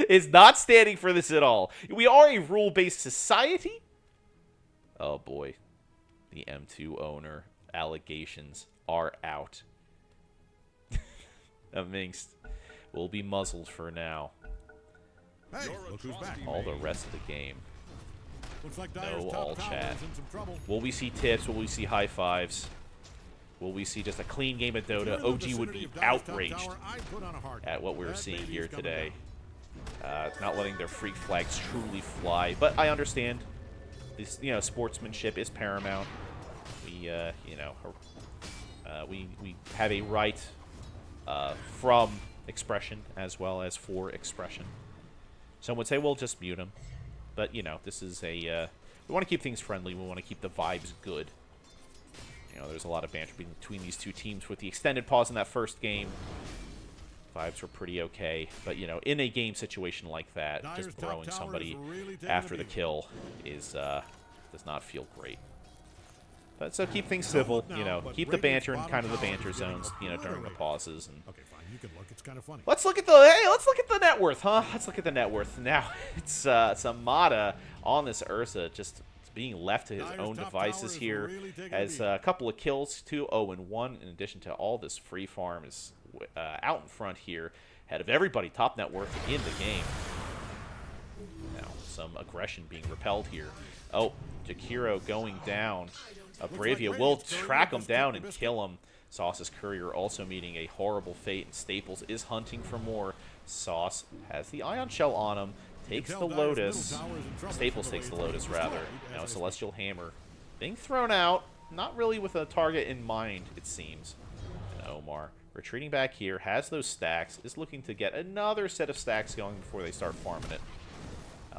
is not standing for this at all. We are a rule-based society. Oh boy. The M2 owner allegations are out. Amingst will be muzzled for now. Hey, look who's back. All the rest of the game. Looks like No all chat. Will we see tips? Will we see high fives? Will we see just a clean game of Dota? OG would be outraged at what we're seeing here today. Not letting their freak flags truly fly. But I understand. This, you know, sportsmanship is paramount. We, you know, we have a right from expression as well as for expression. Some would say, well, just mute him. But, you know, this is a... we want to keep things friendly. We want to keep the vibes good. You know, there's a lot of banter between these two teams with the extended pause in that first game. Vibes were pretty okay. But, you know, in a game situation like that, just throwing somebody after the kill is does not feel great. But so keep things civil, you know, keep the banter in kind of the banter zones, you know, during the pauses. And You can look. It's kind of funny. Let's look at the net worth, huh? Let's look at the net worth. Now, it's Amada on this Ursa, just being left to his own devices here. Has a couple of kills, 2-0-1, in addition to all this free farm is out in front here, ahead of everybody, top net worth in the game. Now, some aggression being repelled here. Oh, Jakiro going down. Bravia will track him down and kill him. Sauce's Courier also meeting a horrible fate, and Staples is hunting for more. Sauce has the Ion Shell on him, takes the Lotus. Staples takes the Lotus, rather. Now a Celestial Hammer being thrown out, not really with a target in mind, it seems. And Omar, retreating back here, has those stacks, is looking to get another set of stacks going before they start farming it.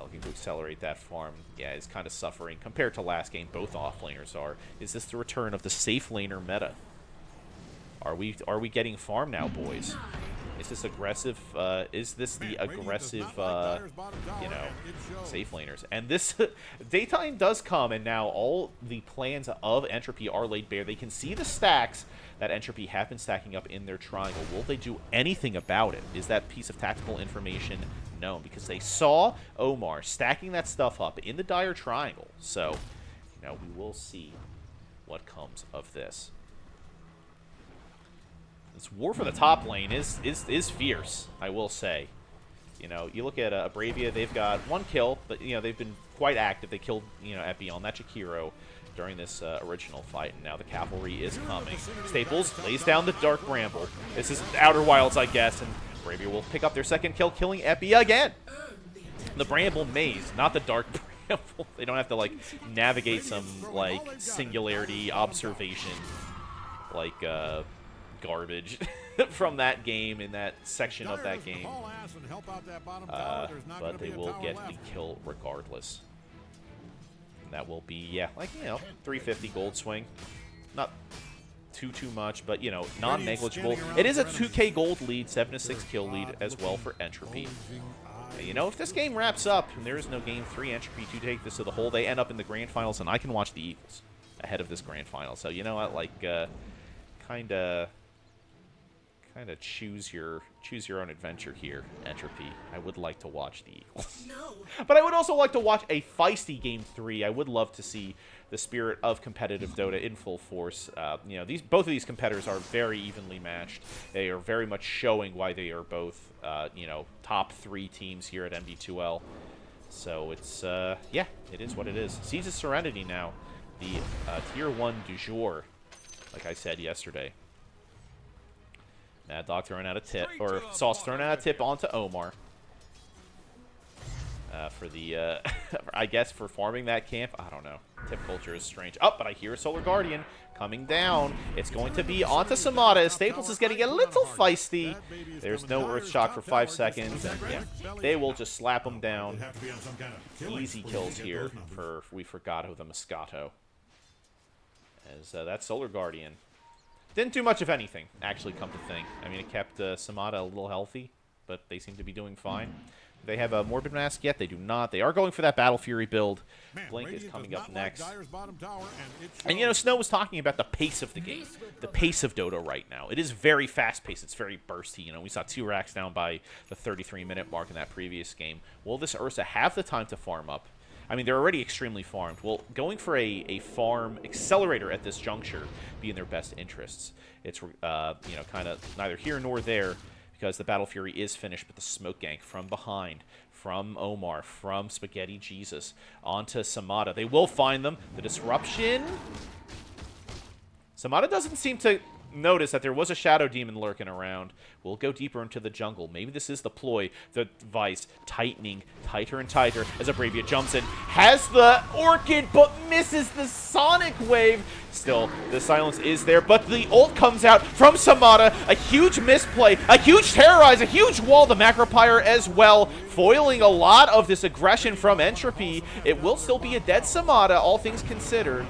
Looking to accelerate that farm. Yeah, he's kind of suffering. Compared to last game, both offlaners are. Is this the return of the safe laner meta? Are we getting farm now, boys? Is this aggressive? Is this the aggressive, you know, safe laners? And this daytime does come, and now all the plans of Entropy are laid bare. They can see the stacks that Entropy have been stacking up in their triangle. Will they do anything about it? Is that piece of tactical information known? Because they saw Omar stacking that stuff up in the dire triangle. So, you know, we will see what comes of this. This war for the top lane is fierce, I will say. You know, you look at Bravia, they've got 1 kill, but, you know, they've been quite active. They killed, you know, Epi on that Jakiro during this original fight, and now the cavalry is coming. Staples lays down the Dark Bramble. This is Outer Wilds, I guess, and Bravia will pick up their second kill, killing Epi again. The Bramble Maze, not the Dark Bramble. They don't have to, like, navigate some, like, singularity observation, like, garbage from that game in that section of that game. But they will get the kill regardless. And that will be, yeah, like, you know, 350 gold swing. Not too much, but, you know, non-negligible. It is a 2k gold lead, 7-6 kill lead as well for Entropy. And, you know, if this game wraps up and there is no game 3, Entropy to take this to the hole, they end up in the grand finals, and I can watch the Eagles ahead of this grand final. So, you know what, like, kind of choose your own adventure here, Entropy. I would like to watch the Eagles. No. But I would also like to watch a feisty Game 3. I would love to see the spirit of competitive Dota in full force. You know, both of these competitors are very evenly matched. They are very much showing why they are both, you know, top 3 teams here at MD2L. So it's, yeah, it is what it is. Seas of Serenity now, the Tier 1 du jour, like I said yesterday. Mad Dog throwing out a tip, or Sauce throwing out a tip onto Omar. For the, I guess for farming that camp. I don't know. Tip culture is strange. Oh, but I hear a Solar Guardian coming down. It's going to be onto Samada. Staples is getting a little feisty. There's no Earth Shock for 5 seconds. And yeah, they will just slap him down. Easy kills here for Forgotto the Moscato. As that Solar Guardian didn't do much of anything, actually, come to think. I mean, it kept Samada a little healthy, but they seem to be doing fine. Do they have a Morbid Mask yet? They do not. They are going for that Battle Fury build. Blink is coming up next. And, you know, Snoe was talking about the pace of the game, the pace of Dota right now. It is very fast-paced. It's very bursty. You know, we saw 2 racks down by the 33-minute mark in that previous game. Will this Ursa have the time to farm up? I mean, they're already extremely farmed. Well, going for a farm accelerator at this juncture be in their best interests. It's, you know, kind of neither here nor there, because the Battle Fury is finished, but the smoke gank from behind, from Omar, from Spaghetti Jesus, onto Samada. They will find them. The disruption. Samada doesn't seem to notice that there was a Shadow Demon lurking around. We'll go deeper into the jungle. Maybe this is the ploy. The device tightening tighter and tighter as Bravia jumps in. Has the Orchid, but misses the Sonic Wave. Still, the silence is there, but the ult comes out from Samada. A huge misplay, a huge terrorize, a huge wall. The Macropyre as well, foiling a lot of this aggression from Entropy. It will still be a dead Samada, all things considered.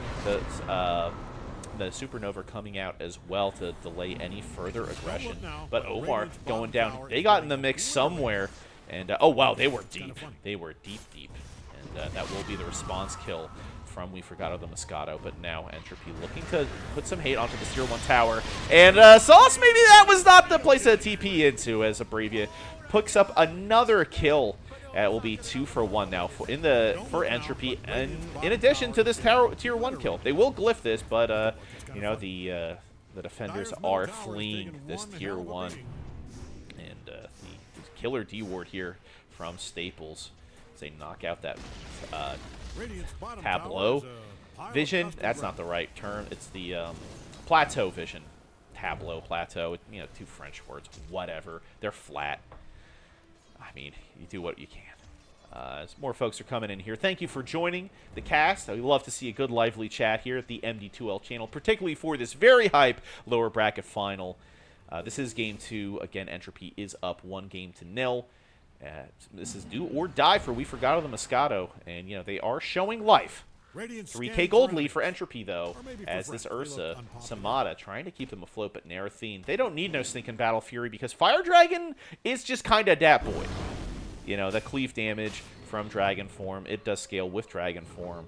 The Supernova coming out as well to delay any further aggression. But Omar going down. They got in the mix somewhere. And, oh, wow, they were deep. They were deep. And that will be the response kill from We Forgotto the Moscato, but now Entropy looking to put some hate onto the Tier 1 tower. And Sauce, maybe that was not the place to TP into, as Abravia picks up another kill. It will be 2 for 1 now for Entropy, and in addition to this Tier 1 kill. They will glyph this, but you know, the defenders are fleeing this Tier 1. And the killer D-ward here from Staples as they knock out that tableau vision. That's not the right term. It's the plateau vision. Tableau, plateau, you know, 2 French words, whatever. They're flat. I mean, you do what you can. As more folks are coming in here, thank you for joining the cast. I would love to see a good, lively chat here at the MD2L channel, particularly for this very hype lower bracket final. This is Game 2. Again, Entropy is up 1-0. This is do or die for We Forgotto the Moscato, and, you know, they are showing life. 3K gold lead for Entropy, though, as this Ursa, Samada, trying to keep them afloat, but Narathene, they don't need no stinking Battle Fury because Fire Dragon is just kind of dat boy. You know, the cleave damage from Dragon form, it does scale with Dragon form.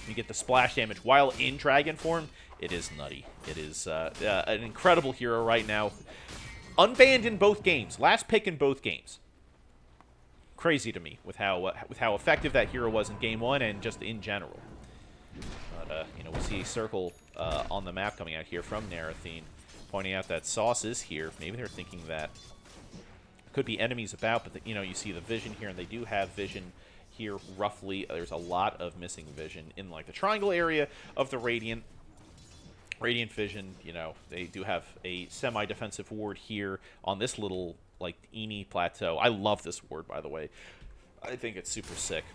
You get the splash damage while in Dragon form, it is nutty. It is an incredible hero right now. Unbanned in both games, last pick in both games. Crazy to me with how effective that hero was in Game 1 and just in general. But you know, we see a circle on the map coming out here from Narathene, pointing out that Sauce is here. Maybe they're thinking that could be enemies about, but you know, you see the vision here, and they do have vision here roughly. There's a lot of missing vision in like the triangle area of the Radiant vision. You know, they do have a semi-defensive ward here on this little like Eni plateau. I love this ward, by the way. I think it's super sick.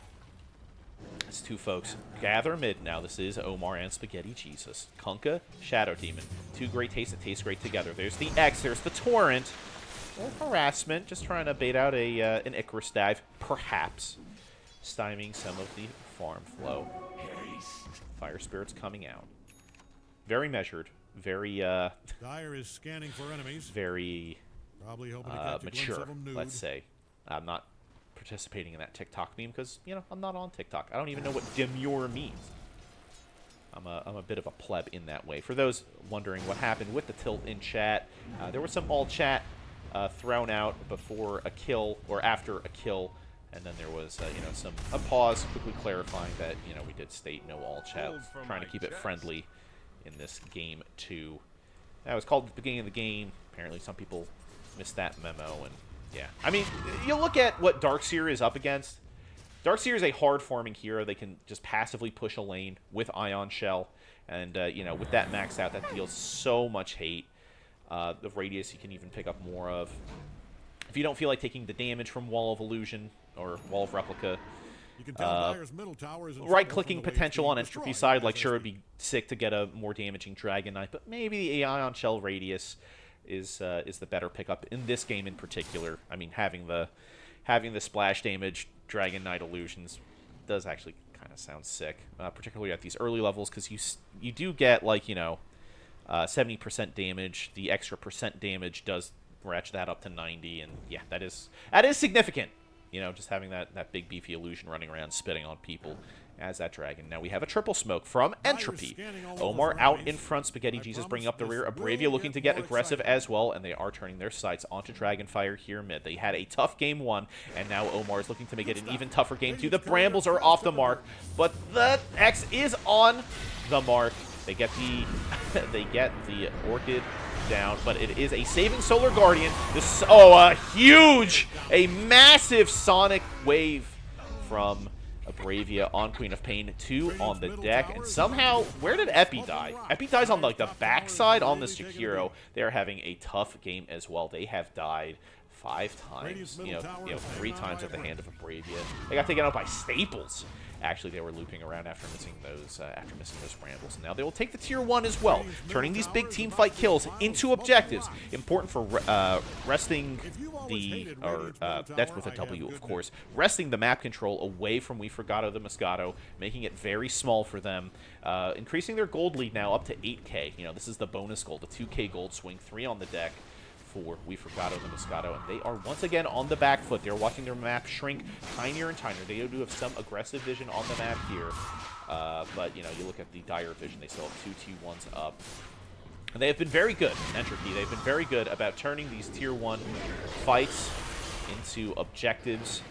It's 2 folks gather mid now. This is Omar and Spaghetti Jesus. Kunkka, Shadow Demon. 2 great tastes that taste great together. There's the X, there's the Torrent. Or harassment, just trying to bait out an Icarus dive, perhaps. Stymieing some of the farm flow. Fire Spirit's coming out. Very measured, very Dire is scanning for enemies. very Probably hoping to catch a mature, glimpse of them nude. let's say. I'm not participating in that TikTok meme because, you know, I'm not on TikTok. I don't even know what demure means. I'm a bit of a pleb in that way. For those wondering what happened with the tilt in chat, there was some all chat thrown out before a kill or after a kill, and then there was you know, a pause, quickly clarifying that, you know, we did state no all chat, trying to keep it friendly in this Game 2. That was called at the beginning of the game. Apparently some people missed that memo, and yeah. I mean, you look at what Darkseer is up against. Darkseer is a hard farming hero. They can just passively push a lane with Ion Shell, and you know, with that maxed out, that deals so much hate. The radius you can even pick up more of. If you don't feel like taking the damage from Wall of Illusion or Wall of Replica, You can tell Dire's middle tower is in right-clicking trouble from the way potential it's on being Entropy destroyed, side, like as sure, I it'd be sick to get a more damaging Dragon Knight, but maybe the Ion Shell radius is the better pickup in this game in particular. I mean, having the splash damage Dragon Knight illusions does actually kind of sound sick, particularly at these early levels, because you do get, like, you know, 70% damage. The extra percent damage does ratchet that up to 90, and yeah, that is significant. You know, just having that big beefy illusion running around spitting on people as that dragon. Now we have a triple smoke from Entropy. Omar out in front, Spaghetti Jesus bringing up the rear. Abravia looking to get aggressive as well, and they are turning their sights onto Dragonfire here mid. They had a tough Game 1, and now Omar is looking to make it an even tougher Game 2. The Brambles are off the mark, but the X is on the mark. They get the the Orchid down, but it is a saving Solar Guardian. This a massive Sonic Wave from Abravia on Queen of Pain, 2 on the deck, and somehow, where did Epi die? Epi dies on like the backside on this Jakiro. They're having a tough game as well. They have died 5 times, you know, 3 times at the hand of Abravia. They got taken out by Staples. Actually, they were looping around after missing those Brambles. And now they will take the Tier 1 as well, turning these big team fight kills into objectives. Important for resting the, that's with a W, of course, resting the map control away from We Forgotto the Moscato, making it very small for them, increasing their gold lead now up to 8K. You know, this is the bonus gold, the 2K gold swing, 3 on the deck for We Forgotto the Moscato, and they are once again on the back foot. They're watching their map shrink tinier and tinier. They do have some aggressive vision on the map here, but, you know, you look at the dire vision, they still have 2 T1s up. And they have been very good, Entropy. They've been very good about turning these Tier 1 fights into objectives.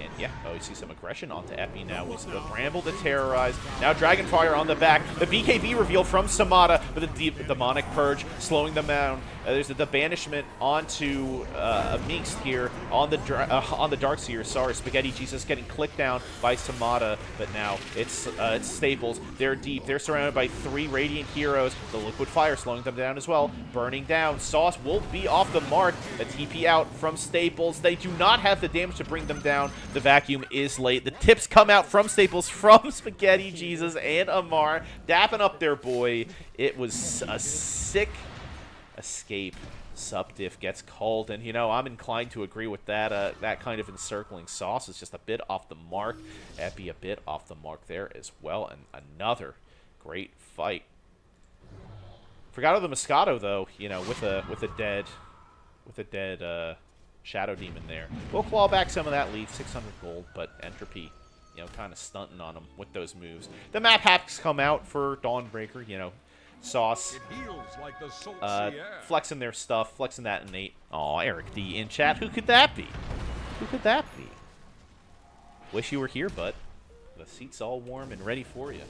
And yeah, oh, you see some aggression onto Epi now. We see the Bramble to terrorize. Now Dragonfire on the back. The BKB reveal from Samada with a deep demonic purge, slowing them down. There's the banishment onto a Minx here on the Darkseer. Sorry, Spaghetti Jesus getting clicked down by Samada, but now it's Staples. They're deep. They're surrounded by 3 Radiant heroes. The Liquid Fire slowing them down as well. Burning down. Sauce will be off the mark. The TP out from Staples. They do not have the damage to bring them down. The vacuum is late. The tips come out from Staples, from Spaghetti Jesus and Amar, dapping up their boy. It was a sick escape. Subdiff gets called, and, you know, I'm inclined to agree with that. That kind of encircling. Sauce is just a bit off the mark. Epi a bit off the mark there as well, and another great fight. Forgotto the Moscato, though, you know, with a dead Shadow Demon there. We'll claw back some of that lead, 600 gold, but Entropy, you know, kind of stunting on him with those moves. The map hacks come out for Dawnbreaker, you know, Sauce flexing their stuff, flexing that innate. Aw, Eric D in chat. Who could that be? Who could that be? Wish you were here, but the seat's all warm and ready for you.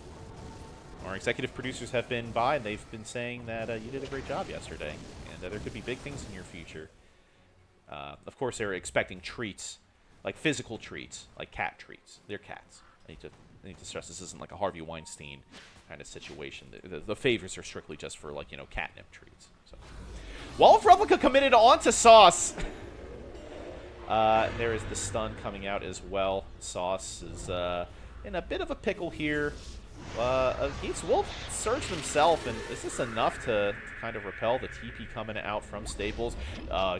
Our executive producers have been by, and they've been saying that you did a great job yesterday, and there could be big things in your future. Of course, they're expecting treats, like physical treats, like cat treats. They're cats. I need to stress this isn't like a Harvey Weinstein kind of situation. The favors are strictly just for, like, you know, catnip treats. So, Wall of Replica committed onto Sauce. There is the stun coming out as well. Sauce is in a bit of a pickle here. Geets will surge himself, and is this enough to kind of repel the TP coming out from Staples?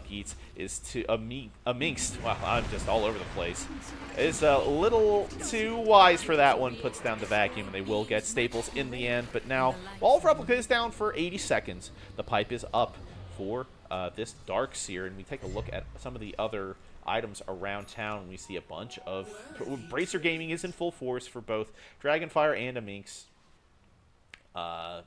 Geets is to a Minx. Wow, I'm just all over the place. Is a little too wise for that one. Puts down the vacuum, and they will get Staples in the end. But now, Wall of Replica is down for 80 seconds. The pipe is up for this Darkseer, and we take a look at some of the other items around town. We see a bunch of Bracer Gaming is in full force for both Dragonfire and a Minx.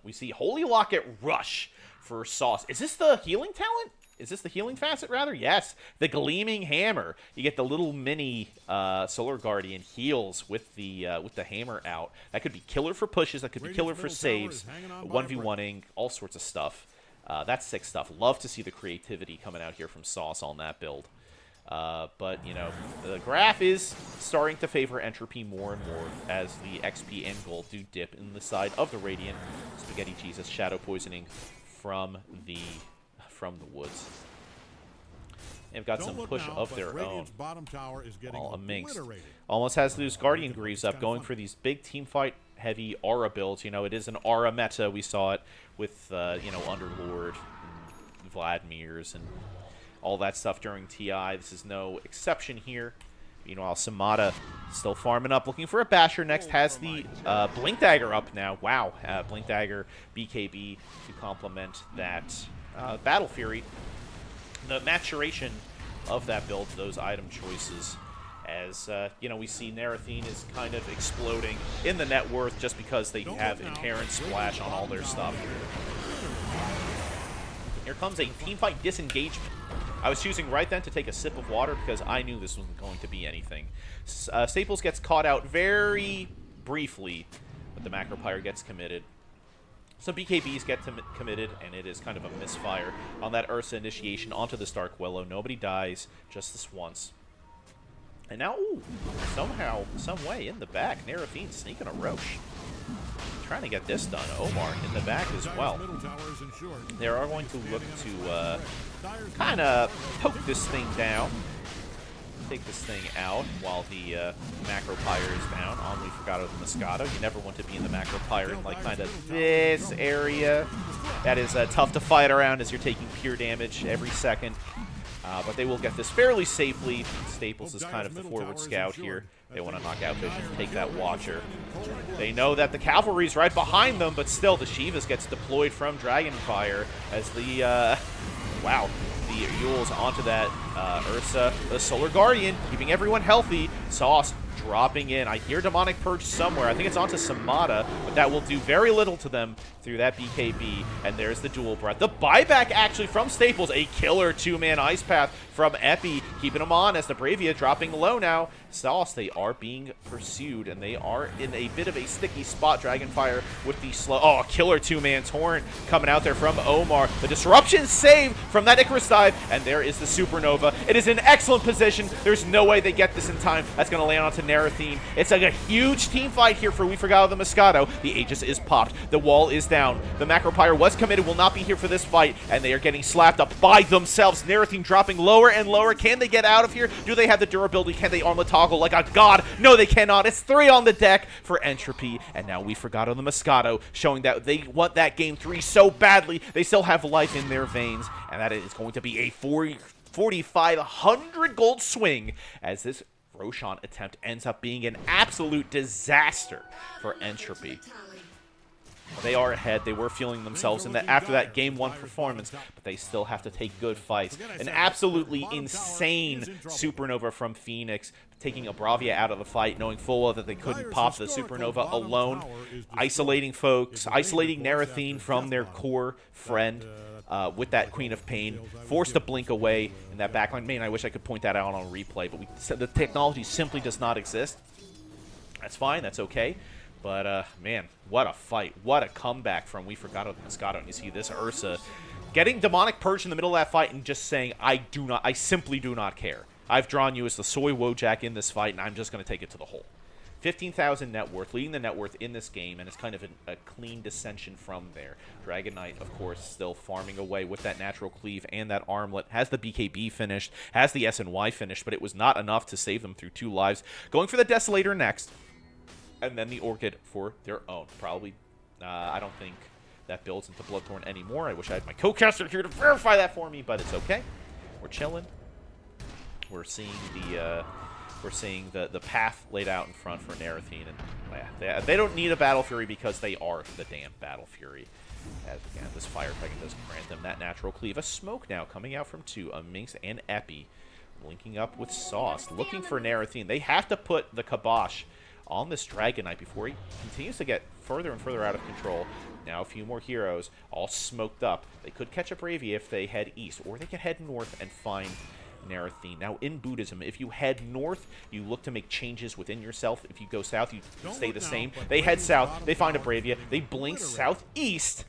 We see Holy Locket Rush for Sauce. Is this the healing talent? Is this the healing facet, rather? Yes. The Gleaming Hammer. You get the little mini Solar Guardian heals with the hammer out. That could be killer for pushes. That could be killer for saves. 1v1ing, all sorts of stuff. That's sick stuff. Love to see the creativity coming out here from Sauce on that build. But, you know, the graph is starting to favor Entropy more and more as the XP and gold do dip in the side of the Radiant. Spaghetti Jesus Shadow Poisoning from the woods. They've got some push of their own. A Minx almost has those Guardian Greaves up, going for these big team fight heavy aura builds. You know, it is an aura meta. We saw it with, you know, Underlord and Vladimir's and all that stuff during TI. This is no exception here. Meanwhile, Samada still farming up, looking for a basher. Next has the Blink Dagger up now. Wow, Blink Dagger, BKB to complement that Battle Fury. The maturation of that build, those item choices, as, you know, we see Narathene is kind of exploding in the net worth just because they have inherent splash on all their stuff. Here comes a teamfight disengagement. I was choosing right then to take a sip of water because I knew this wasn't going to be anything. Staples gets caught out very briefly, but the Macropyre gets committed. Some BKBs get committed, and it is kind of a misfire on that Ursa initiation onto the Stark Willow. Nobody dies, just this once. And now, ooh, somehow, some way in the back, Narathene sneaking a Roche. Trying to get this done. Omar in the back as well. They are going to look to kind of poke this thing down. Take this thing out while the Macropyre is down. On We Forgotto the Moscato. You never want to be in the Macropyre in, like, kind of this area. That is tough to fight around as you're taking pure damage every second. But they will get this fairly safely. Staples is kind of the forward scout here. They want to knock out Vision, take that Watcher. They know that the Cavalry's right behind them, but still the Shivas gets deployed from Dragonfire as the, wow. the Yules onto that Ursa. The Solar Guardian, keeping everyone healthy. Sauce dropping in. I hear Demonic Purge somewhere. I think it's onto Samada, but that will do very little to them through that BKB. And there's the Dual Breath. The buyback actually from Staples. A killer two-man Ice Path from Epi, keeping him on as the Bravia dropping low now. Sauce, they are being pursued, and they are in a bit of a sticky spot. Dragonfire with the slow... Oh, a killer two-man Torrent coming out there from Omar. The disruption save from that Icarus dive, and there is the Supernova. It is in excellent position. There's no way they get this in time. That's going to land onto Narathine. It's like a huge team fight here for We Forgot the Moscato. The Aegis is popped. The wall is down. The Macropyre was committed, will not be here for this fight, and they are getting slapped up by themselves. Narathine dropping lower and lower. Can they get out of here? Do they have the durability? Can they arm the toggle like a god? No, they cannot. It's 3 on the deck for Entropy, and now We Forgot the Moscato, showing that they want that game 3 so badly. They still have life in their veins, and that is going to be a 4,500 gold swing as this Roshan attempt ends up being an absolute disaster for Entropy. They are ahead. They were feeling themselves in that after that Game 1 performance, but they still have to take good fights. An absolutely insane Supernova from Phoenix, taking a Bravia out of the fight, knowing full well that they couldn't pop the Supernova alone. Isolating folks, isolating Narathine from their core friend with that Queen of Pain. Forced to blink away in that backline. Man, I wish I could point that out on replay, but the technology simply does not exist. That's fine. That's okay. But, man, what a fight. What a comeback from We Forgot the Moscato. And you see this Ursa getting Demonic Purge in the middle of that fight and just saying, I simply do not care. I've drawn you as the soy Wojak in this fight, and I'm just going to take it to the hole. 15,000 net worth, leading the net worth in this game, and it's kind of a clean dissension from there. Dragon Knight, of course, still farming away with that natural cleave and that armlet. Has the BKB finished, has the SNY finished, but it was not enough to save them through 2 lives. Going for the Desolator next. And then the Orchid for their own. Probably, I don't think that builds into Bloodthorn anymore. I wish I had my co-caster here to verify that for me, but it's okay. We're chilling. We're seeing the path laid out in front for Narathine, and they don't need a Battle Fury because they are the damn Battle Fury. As again, this Fire Dragon does grant them that natural cleave. A smoke now coming out from 2, a Minx and Epi, linking up with Sauce, looking for Narathine. They have to put the kibosh on this Dragon Knight before he continues to get further and further out of control. Now a few more heroes, all smoked up. They could catch a Bravia if they head east, or they could head north and find Narathine. Now, in Buddhism, if you head north, you look to make changes within yourself. If you go south, you stay the same. They head south, they find a Bravia, they blink southeast,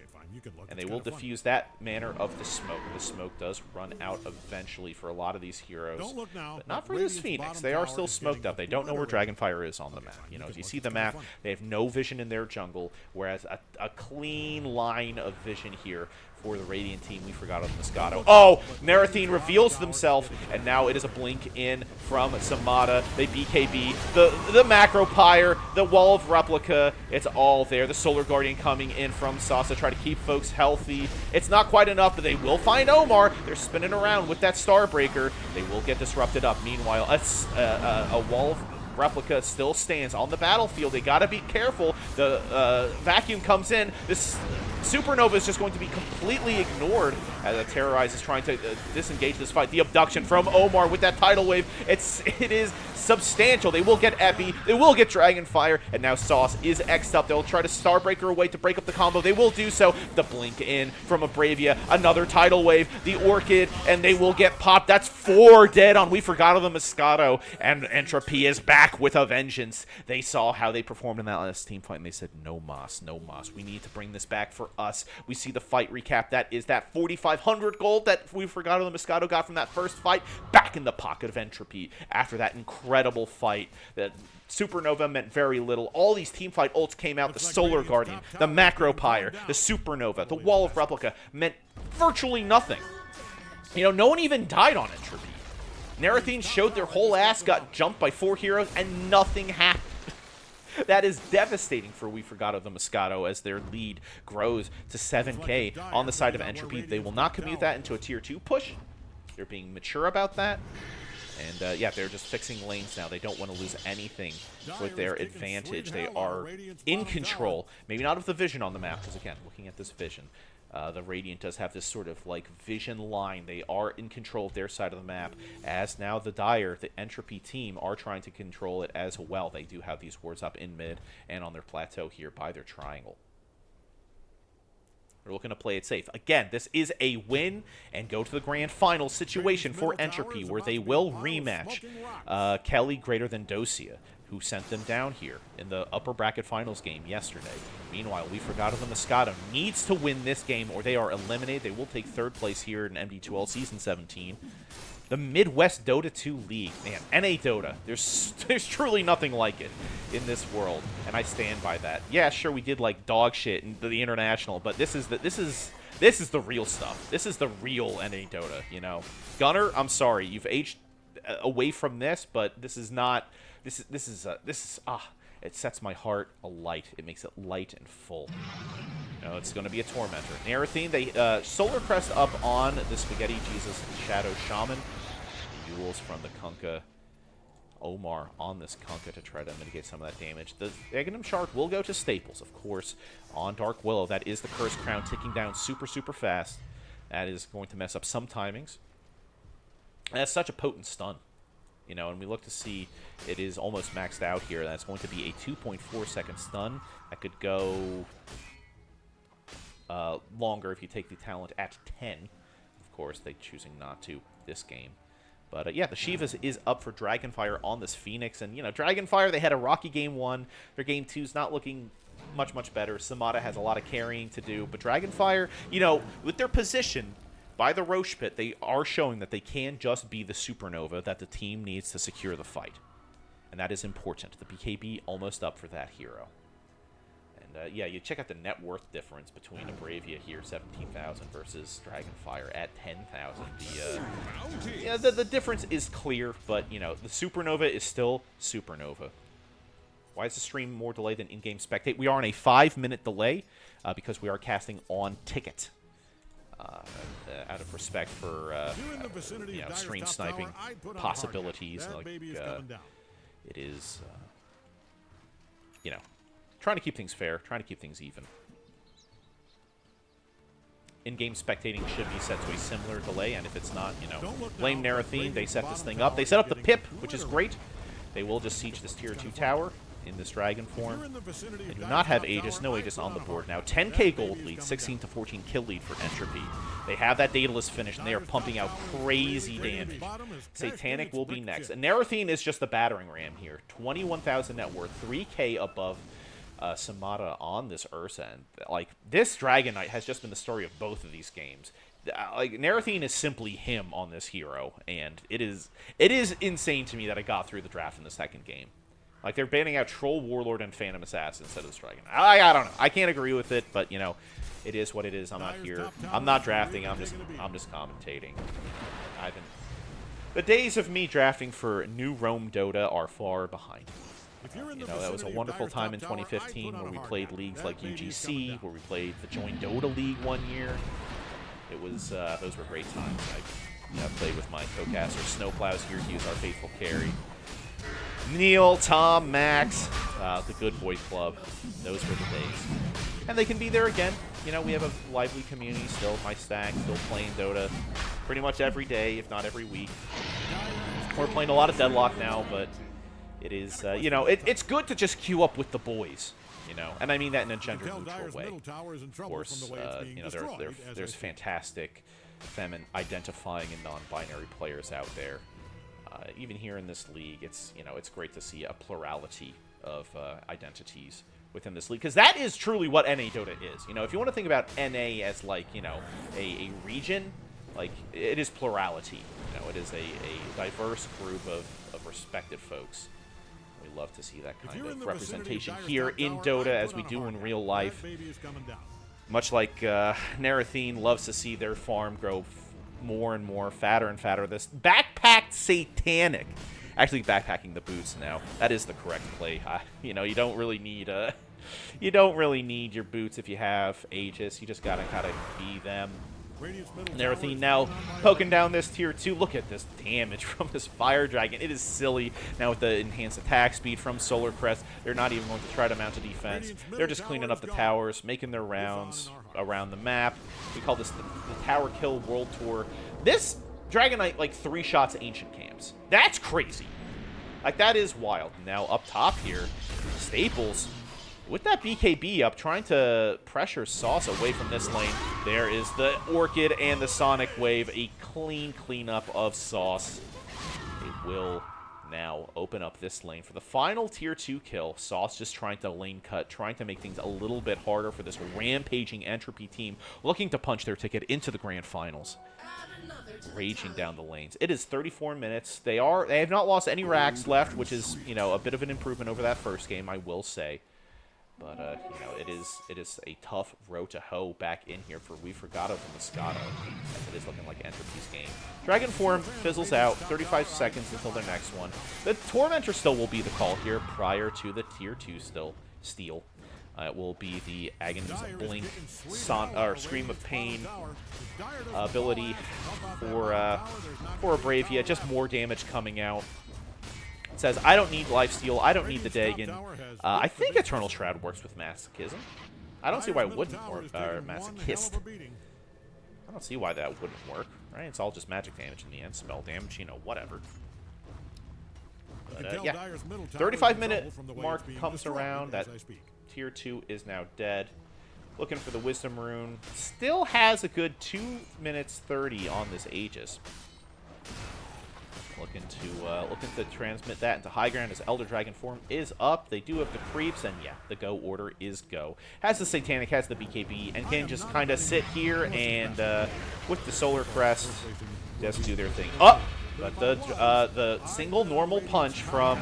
and they will diffuse that manner of the smoke. The smoke does run out eventually for a lot of these heroes, but not for this Phoenix. They are still smoked up. They don't know where Dragonfire is on the map. You know, as you see the map, they have no vision in their jungle, whereas a clean line of vision here for the Radiant team. We forgot of Moscato. Oh, Narathine reveals themselves, and now it is a blink in from Samada. They BKB. The Macropyre, the Wall of Replica, it's all there. The Solar Guardian coming in from Sauce to try to keep folks healthy. It's not quite enough, but they will find Omar. They're spinning around with that Starbreaker. They will get disrupted up. Meanwhile, a Wall of Replica still stands on the battlefield. They gotta be careful. The vacuum comes in. This Supernova is just going to be completely ignored as Terrorize is trying to disengage this fight. The abduction from Omar with that tidal wave. It is substantial. They will get Epi. They will get Dragonfire. And now Sauce is X'd up. They'll try to Starbreaker away to break up the combo. They will do so. The blink in from a Bravia. Another tidal wave. The Orchid. And they will get popped. That's 4 dead on We Forgot the Moscato. And Entropy is back with a vengeance. They saw how they performed in that last team fight, and they said, no mas, no mas. We need to bring this back for us. We see the fight recap. That is that 4,500 gold that We Forgot the Moscato got from that first fight back in the pocket of Entropy after that incredible fight. That Supernova meant very little. All these teamfight ults came out. The Solar Guardian, the Macropyre, the Supernova, the Wall of Replica meant virtually nothing. You know, no one even died on Entropy. Narathine showed their whole ass, got jumped by 4 heroes, and nothing happened. That is devastating for We Forgot the Moscato as their lead grows to 7k on the side of Entropy. They will not commute that into a tier 2 push. They're being mature about that. And, yeah, they're just fixing lanes now. They don't want to lose anything with their advantage. They are in control. Maybe not of the vision on the map, because, again, looking at this vision, The Radiant does have this sort of like vision line. They are in control of their side of the map, as now the Dire, the Entropy team, are trying to control it as well. They do have these wards up in mid and on their plateau here by their triangle. They're looking to play it safe. Again, this is a win and go to the grand final situation for Entropy, where they will rematch Kelly greater than Dosia, who sent them down here in the upper bracket finals game yesterday. Meanwhile, we forgot the Moscato needs to win this game or they are eliminated. They will take third place here in MD2L Season 17. The Midwest Dota 2 League. Man, NA Dota. There's truly nothing like it in this world, and I stand by that. Yeah, sure, we did like dog shit in the international, but this is the real stuff. This is the real NA Dota, you know. Gunner, I'm sorry, you've aged away from this, but this is not. This is it sets my heart alight. It makes it light and full. You know, it's going to be a tormentor. Narrathine, they Solar Crest up on the Spaghetti Jesus Shadow Shaman. Duels from the Kunkka. Omar on this Kunkka to try to mitigate some of that damage. The Aghanim Shark will go to Staples, of course, on Dark Willow. That is the Curse Crown ticking down super, super fast. That is going to mess up some timings. And that's such a potent stun. You know, and we look to see it is almost maxed out here. That's going to be a 2.4-second stun. That could go longer if you take the talent at 10. Of course, they choosing not to this game. But, yeah, the Shivas is up for Dragonfire on this Phoenix. And, you know, Dragonfire, they had a rocky game 1. Their game 2's not looking much, much better. Samata has a lot of carrying to do. But Dragonfire, you know, with their position by the Roche Pit, they are showing that they can just be the supernova that the team needs to secure the fight. And that is important. The BKB almost up for that hero. And, yeah, you check out the net worth difference between Abravia here, 17,000, versus Dragonfire at 10,000. Yeah, the difference is clear, but, you know, the supernova is still supernova. Why is the stream more delayed than in-game spectate? We are on a 5-minute delay because we are casting on Ticket. Out of respect for you know, stream sniping possibilities, like it is, you know, trying to keep things fair, trying to keep things even. In-game spectating should be set to a similar delay, and if it's not, you know, blame Narrathine. They set this thing up. They set up the pip, which is great. They will just siege this tier 2 tower in this dragon form. They do not have Aegis, no Aegis on the board now. 10k gold lead, 16 to 14 kill lead for Entropy. They have that Daedalus finish, and they are pumping out crazy damage. Satanic will be next. And Narrathine is just the battering ram here. 21,000 net worth, 3k above Samata on this Ursa. And, like, this Dragon Knight has just been the story of both of these games. Like, Narrathine is simply him on this hero, and it is insane to me that I got through the draft in the second game. Like, they're banning out Troll, Warlord, and Phantom Assassin instead of this Dragon. I don't know. I can't agree with it, but, you know, it is what it is. I'm not here. I'm not drafting. I'm just commentating. The days of me drafting for New Rome Dota are far behind. You know, that was a wonderful time in 2015 where we played leagues like UGC, where we played the Joint Dota League one year. It was, those were great times. I played with my co-caster, Snoe, Plaus, here. He was our faithful carry. Neil, Tom, Max, the Good Boy Club. Those were the days. And they can be there again. You know, we have a lively community still. My stack, still playing Dota pretty much every day, if not every week. We're playing a lot of Deadlock now, but it is, you know, it's good to just queue up with the boys, you know. And I mean that in a gender-neutral way. Of course, you know, there's fantastic feminine-identifying and non-binary players out there. Even here in this league, it's, you know, it's great to see a plurality of identities within this league, because that is truly what NA Dota is. You know, if you want to think about NA as, like, you know, a region, like, it is plurality. You know, it is a diverse group of respected folks. We love to see that kind of representation here in Dota as we do in real life. Much like Narrathine loves to see their farm grow more and more, fatter and fatter. This backpacked Satanic, actually backpacking the boots now. That is the correct play. You know, you don't really need your boots if you have Aegis. You just gotta kind of be them. Narrathine now poking down this tier 2. Look at this damage from this Fire Dragon. It is silly. Now with the enhanced attack speed from Solar Crest, they're not even going to try to mount a defense. They're just cleaning up the towers, making their rounds. around the map. We call this the Tower Kill World Tour. This Dragon Knight, like, 3 shots Ancient Camps. That's crazy. Like, that is wild. Now, up top here, Staples, with that BKB up, trying to pressure Sauce away from this lane. There is the Orchid and the Sonic Wave. A clean cleanup of Sauce. They will now open up this lane for the final tier 2 kill. Sauce just trying to lane cut, trying to make things a little bit harder for this rampaging Entropy team, looking to punch their ticket into the grand finals. Raging down the lanes. It is 34 minutes. They have not lost any racks left, which is, you know, a bit of an improvement over that first game, I will say. But you know, it is a tough road to hoe back in here for Forgotto and Moscato. As it is looking like Entropy's game. Dragon form fizzles out. 35 seconds until their next one. The Tormentor still will be the call here prior to the tier 2 steal. It will be the Aghanim Blink, Scream of Pain ability for Bravia. Just more damage coming out. It says, I don't need Lifesteal. I don't need the Dagon. I think Eternal Shroud works with Masochism. I don't see why it wouldn't work. Or Masochist. I don't see why that wouldn't work. Right? It's all just magic damage in the end. Spell damage, you know, whatever. But, yeah. 35-minute mark comes around. That tier 2 is now dead. Looking for the Wisdom Rune. Still has a good 2 minutes 30 on this Aegis. Looking to transmit that into high ground as Elder Dragon form is up. They do have the creeps, and yeah, the go order is go. Has the Satanic, has the BKB, and can just kind of sit here and with the Solar Crest just do their thing. But the single normal punch from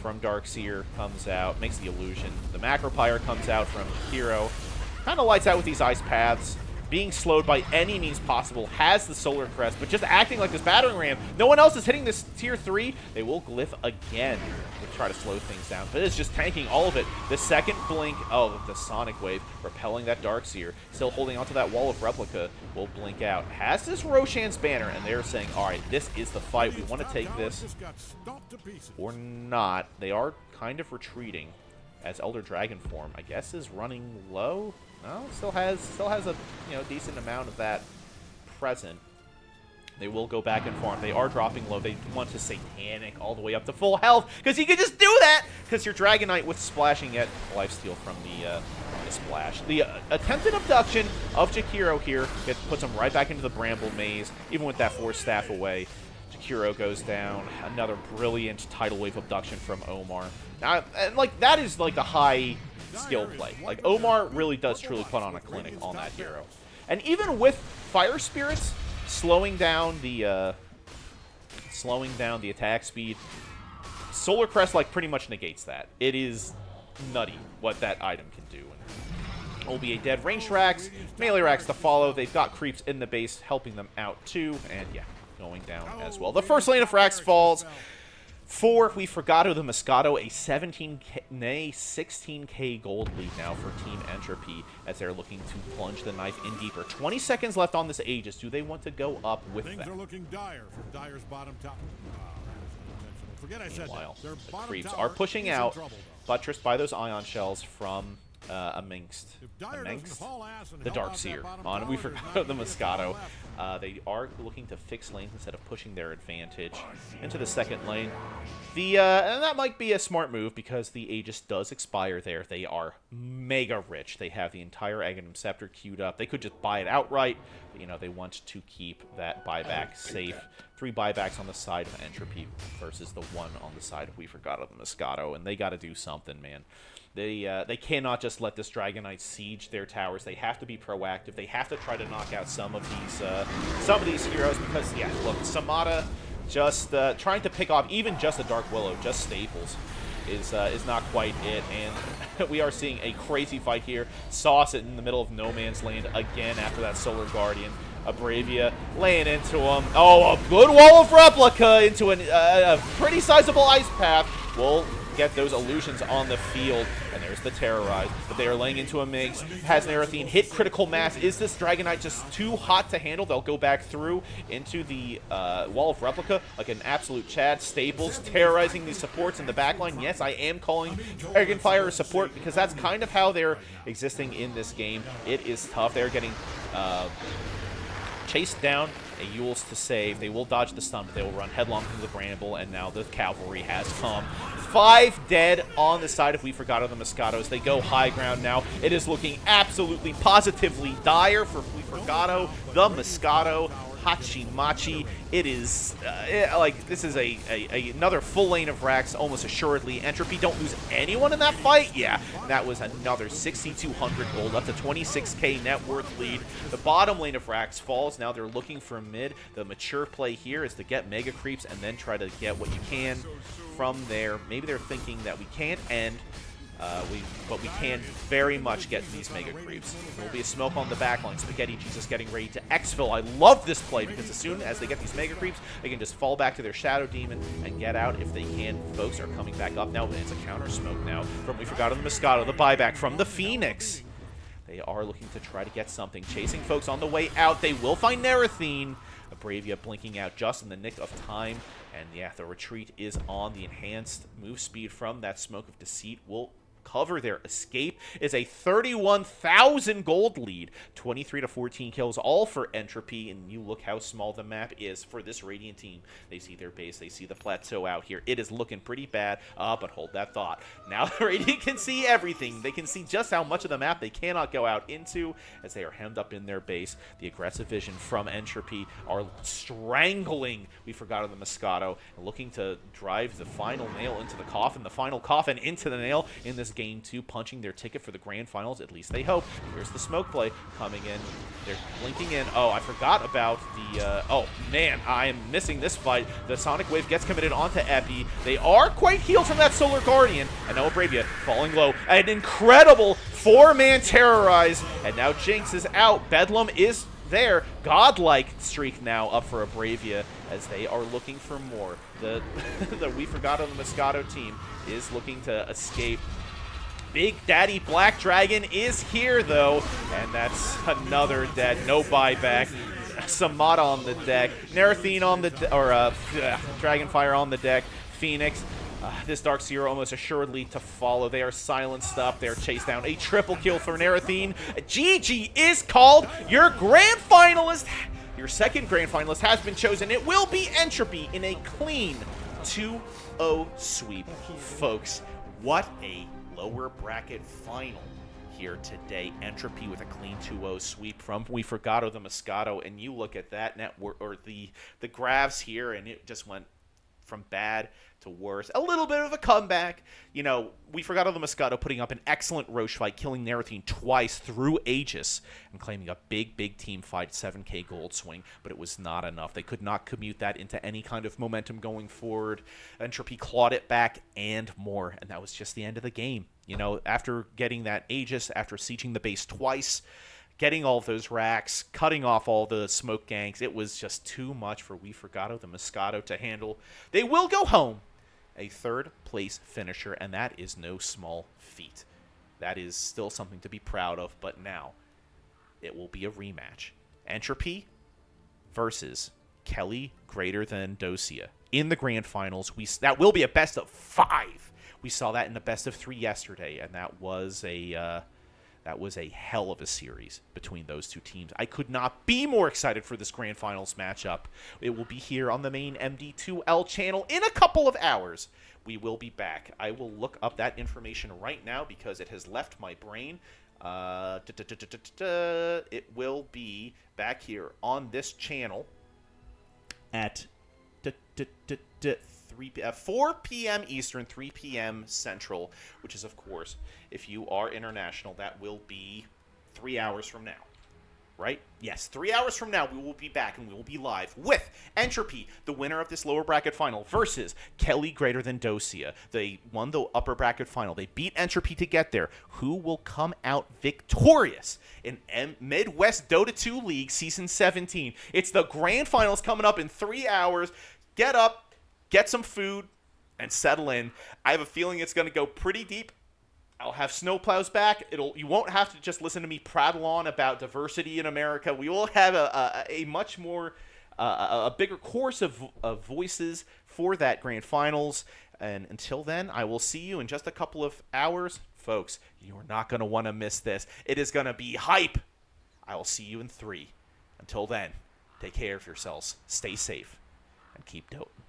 Darkseer comes out, makes the illusion. The Macropyre comes out from Hero. Kind of lights out with these ice paths. Being slowed by any means possible, has the Solar Crest, but just acting like this battering ram. No one else is hitting this tier 3. They will glyph again to try to slow things down, but it's just tanking all of it. The second blink of the Sonic Wave, repelling that Darkseer, still holding onto that wall of Replica, will blink out. Has this Roshan's banner, and they're saying, all right, this is the fight. We want to take this or not. They are kind of retreating as Elder Dragon form, I guess, is running low. No, still has a decent amount of that present. They will go back and farm. They are dropping low. They want to Satanic all the way up to full health because you can just do that because your Dragon Knight with splashing at lifesteal from the splash. The attempted abduction of Jakiro here puts him right back into the Bramble Maze, even with that Force Staff away. Jakiro goes down. Another brilliant tidal wave abduction from Omar. Now, like, that is like a high skill play. Like, Omar really does truly put on a clinic on that hero. And even with Fire Spirits slowing down the attack speed, Solar Crest like pretty much negates that. It is nutty what that item can do. And will be a dead ranged racks, melee racks to follow. They've got creeps in the base helping them out too, and yeah, going down as well. The first lane of racks falls. Forgotto the Moscato, a 16k gold lead now for Team Entropy as they're looking to plunge the knife in deeper. 20 seconds left on this Aegis. Do they want to go up with that? Things are looking dire for Dire's bottom top. Meanwhile, the creeps are pushing out, buttressed by those ion shells from amongst the Darkseer on Forgotto the Moscato. They are looking to fix lanes instead of pushing their advantage into the second lane. And that might be a smart move because the Aegis does expire there. They are mega rich. They have the entire Aghanim Scepter queued up. They could just buy it outright, but, you know, they want to keep that buyback safe. 3 buybacks on the side of Entropy versus the 1 on the side of Forgotto the Moscato, and they got to do something, man. They cannot just let this Dragon Knight siege their towers. They have to be proactive. They have to try to knock out some of these heroes because, yeah, look, Samada just trying to pick off even just a Dark Willow, just Staples, is not quite it. And we are seeing a crazy fight here. Sauce in the middle of no man's land again after that Solar Guardian. Bravia laying into him. Oh, a good wall of Replica into a pretty sizable ice path. Will get those illusions on the field. And there's the Terrorize, but they are laying into a mix. Has Narathene hit critical mass? Is this Dragonite just too hot to handle? They'll go back through into the Wall of Replica like an absolute Chad. Staples terrorizing these supports in the backline. Yes, I am calling Dragonfire a support because that's kind of how they're existing in this game. It is tough. They're getting chased down. A Yules to save. They will dodge the stun, but they will run headlong through the Bramble, and now the Cavalry has come. 5 dead on the side of We Forgotto the Moscatos. They go high ground now. It is looking absolutely, positively dire for We Forgotto the Moscato. Hachimachi. It is, like, this is another full lane of racks, almost assuredly. Entropy don't lose anyone in that fight? Yeah, that was another 6,200 gold, up to 26k net worth lead. The bottom lane of racks falls. Now they're looking for mid. The mature play here is to get mega creeps and then try to get what you can from there. Maybe they're thinking that we can't end, but we can very much get these mega creeps. There will be a smoke on the backline. Spaghetti Jesus getting ready to exfil. I love this play because as soon as they get these mega creeps, they can just fall back to their Shadow Demon and get out if they can. Folks are coming back up now. It's a counter smoke now from We Forgotto the Moscato. The buyback from the Phoenix. They are looking to try to get something. Chasing folks on the way out. They will find Narathene. Bravia blinking out just in the nick of time. And yeah, the retreat is on. The enhanced move speed from that Smoke of Deceit will cover their escape. Is a 31,000 gold lead, 23 to 14 kills, all for Entropy. And you look how small the map is for this Radiant team. They see their base, they see the plateau out here. It is looking pretty bad, but hold that thought. Now the Radiant can see everything. They can see just how much of the map they cannot go out into as they are hemmed up in their base. The aggressive vision from Entropy are strangling We Forgotto the Moscato and looking to drive the final nail into the coffin, the final coffin into the nail in this game 2, punching their ticket for the grand finals. At least they hope. Here's the smoke play coming in. They're blinking in. Oh, I forgot about the oh man, I am missing this fight. The Sonic Wave gets committed onto Epi. They are quite healed from that Solar Guardian, and now Bravia falling low. An incredible 4-man Terrorize, and now Jinx is out. Bedlam is there. Godlike streak now up for a Bravia as they are looking for more. The We Forgotto the Moscato team is looking to escape. Big Daddy Black Dragon is here, though, and that's another dead. No buyback. Samada on the deck. Narathene on the Dragonfire on the deck. Phoenix. This Dark Seer almost assuredly to follow. They are silenced up. They are chased down. A triple kill for Narathene. GG is called. Your grand finalist, your second grand finalist has been chosen. It will be Entropy in a clean 2-0 sweep. Folks, what a lower bracket final here today. Entropy with a clean 2-0 sweep from We Forgotto the Moscato, and you look at that network or the graphs here, and it just went from bad to worse. A little bit of a comeback. You know, We Forgotto the Moscato putting up an excellent Roche fight, killing Narathene twice through Aegis and claiming a big team fight, 7k gold swing, but it was not enough. They could not commute that into any kind of momentum going forward. Entropy clawed it back and more, and that was just the end of the game. You know, after getting that Aegis, after sieging the base twice, getting all of those racks, cutting off all the smoke gangs, it was just too much for We Forgotto the Moscato to handle. They will go home a 3rd place finisher, and that is no small feat. That is still something to be proud of, but now it will be a rematch. Entropy versus Kelly greater than Dosia in the grand finals. That will be a best of 5. We saw that in the best of 3 yesterday, and that was a hell of a series between those two teams. I could not be more excited for this grand finals matchup. It will be here on the main MD2L channel in a couple of hours. We will be back. I will look up that information right now because it has left my brain. It will be back here on this channel at 4 p.m. Eastern, 3 p.m. Central, which is, of course, if you are international, that will be 3 hours from now, right? Yes, 3 hours from now, we will be back and we will be live with Entropy, the winner of this lower bracket final, versus Kelly greater than Dosia. They won the upper bracket final. They beat Entropy to get there. Who will come out victorious in Midwest Dota 2 League Season 17? It's the grand finals coming up in 3 hours. Get up, get some food, and settle in. I have a feeling it's going to go pretty deep. I'll have Snoe Plaus back. You won't have to just listen to me prattle on about diversity in America. We will have a much more a bigger course of voices for that grand finals. And until then, I will see you in just a couple of hours. Folks, you are not going to want to miss this. It is going to be hype. I will see you in 3. Until then, take care of yourselves, stay safe, and keep doting.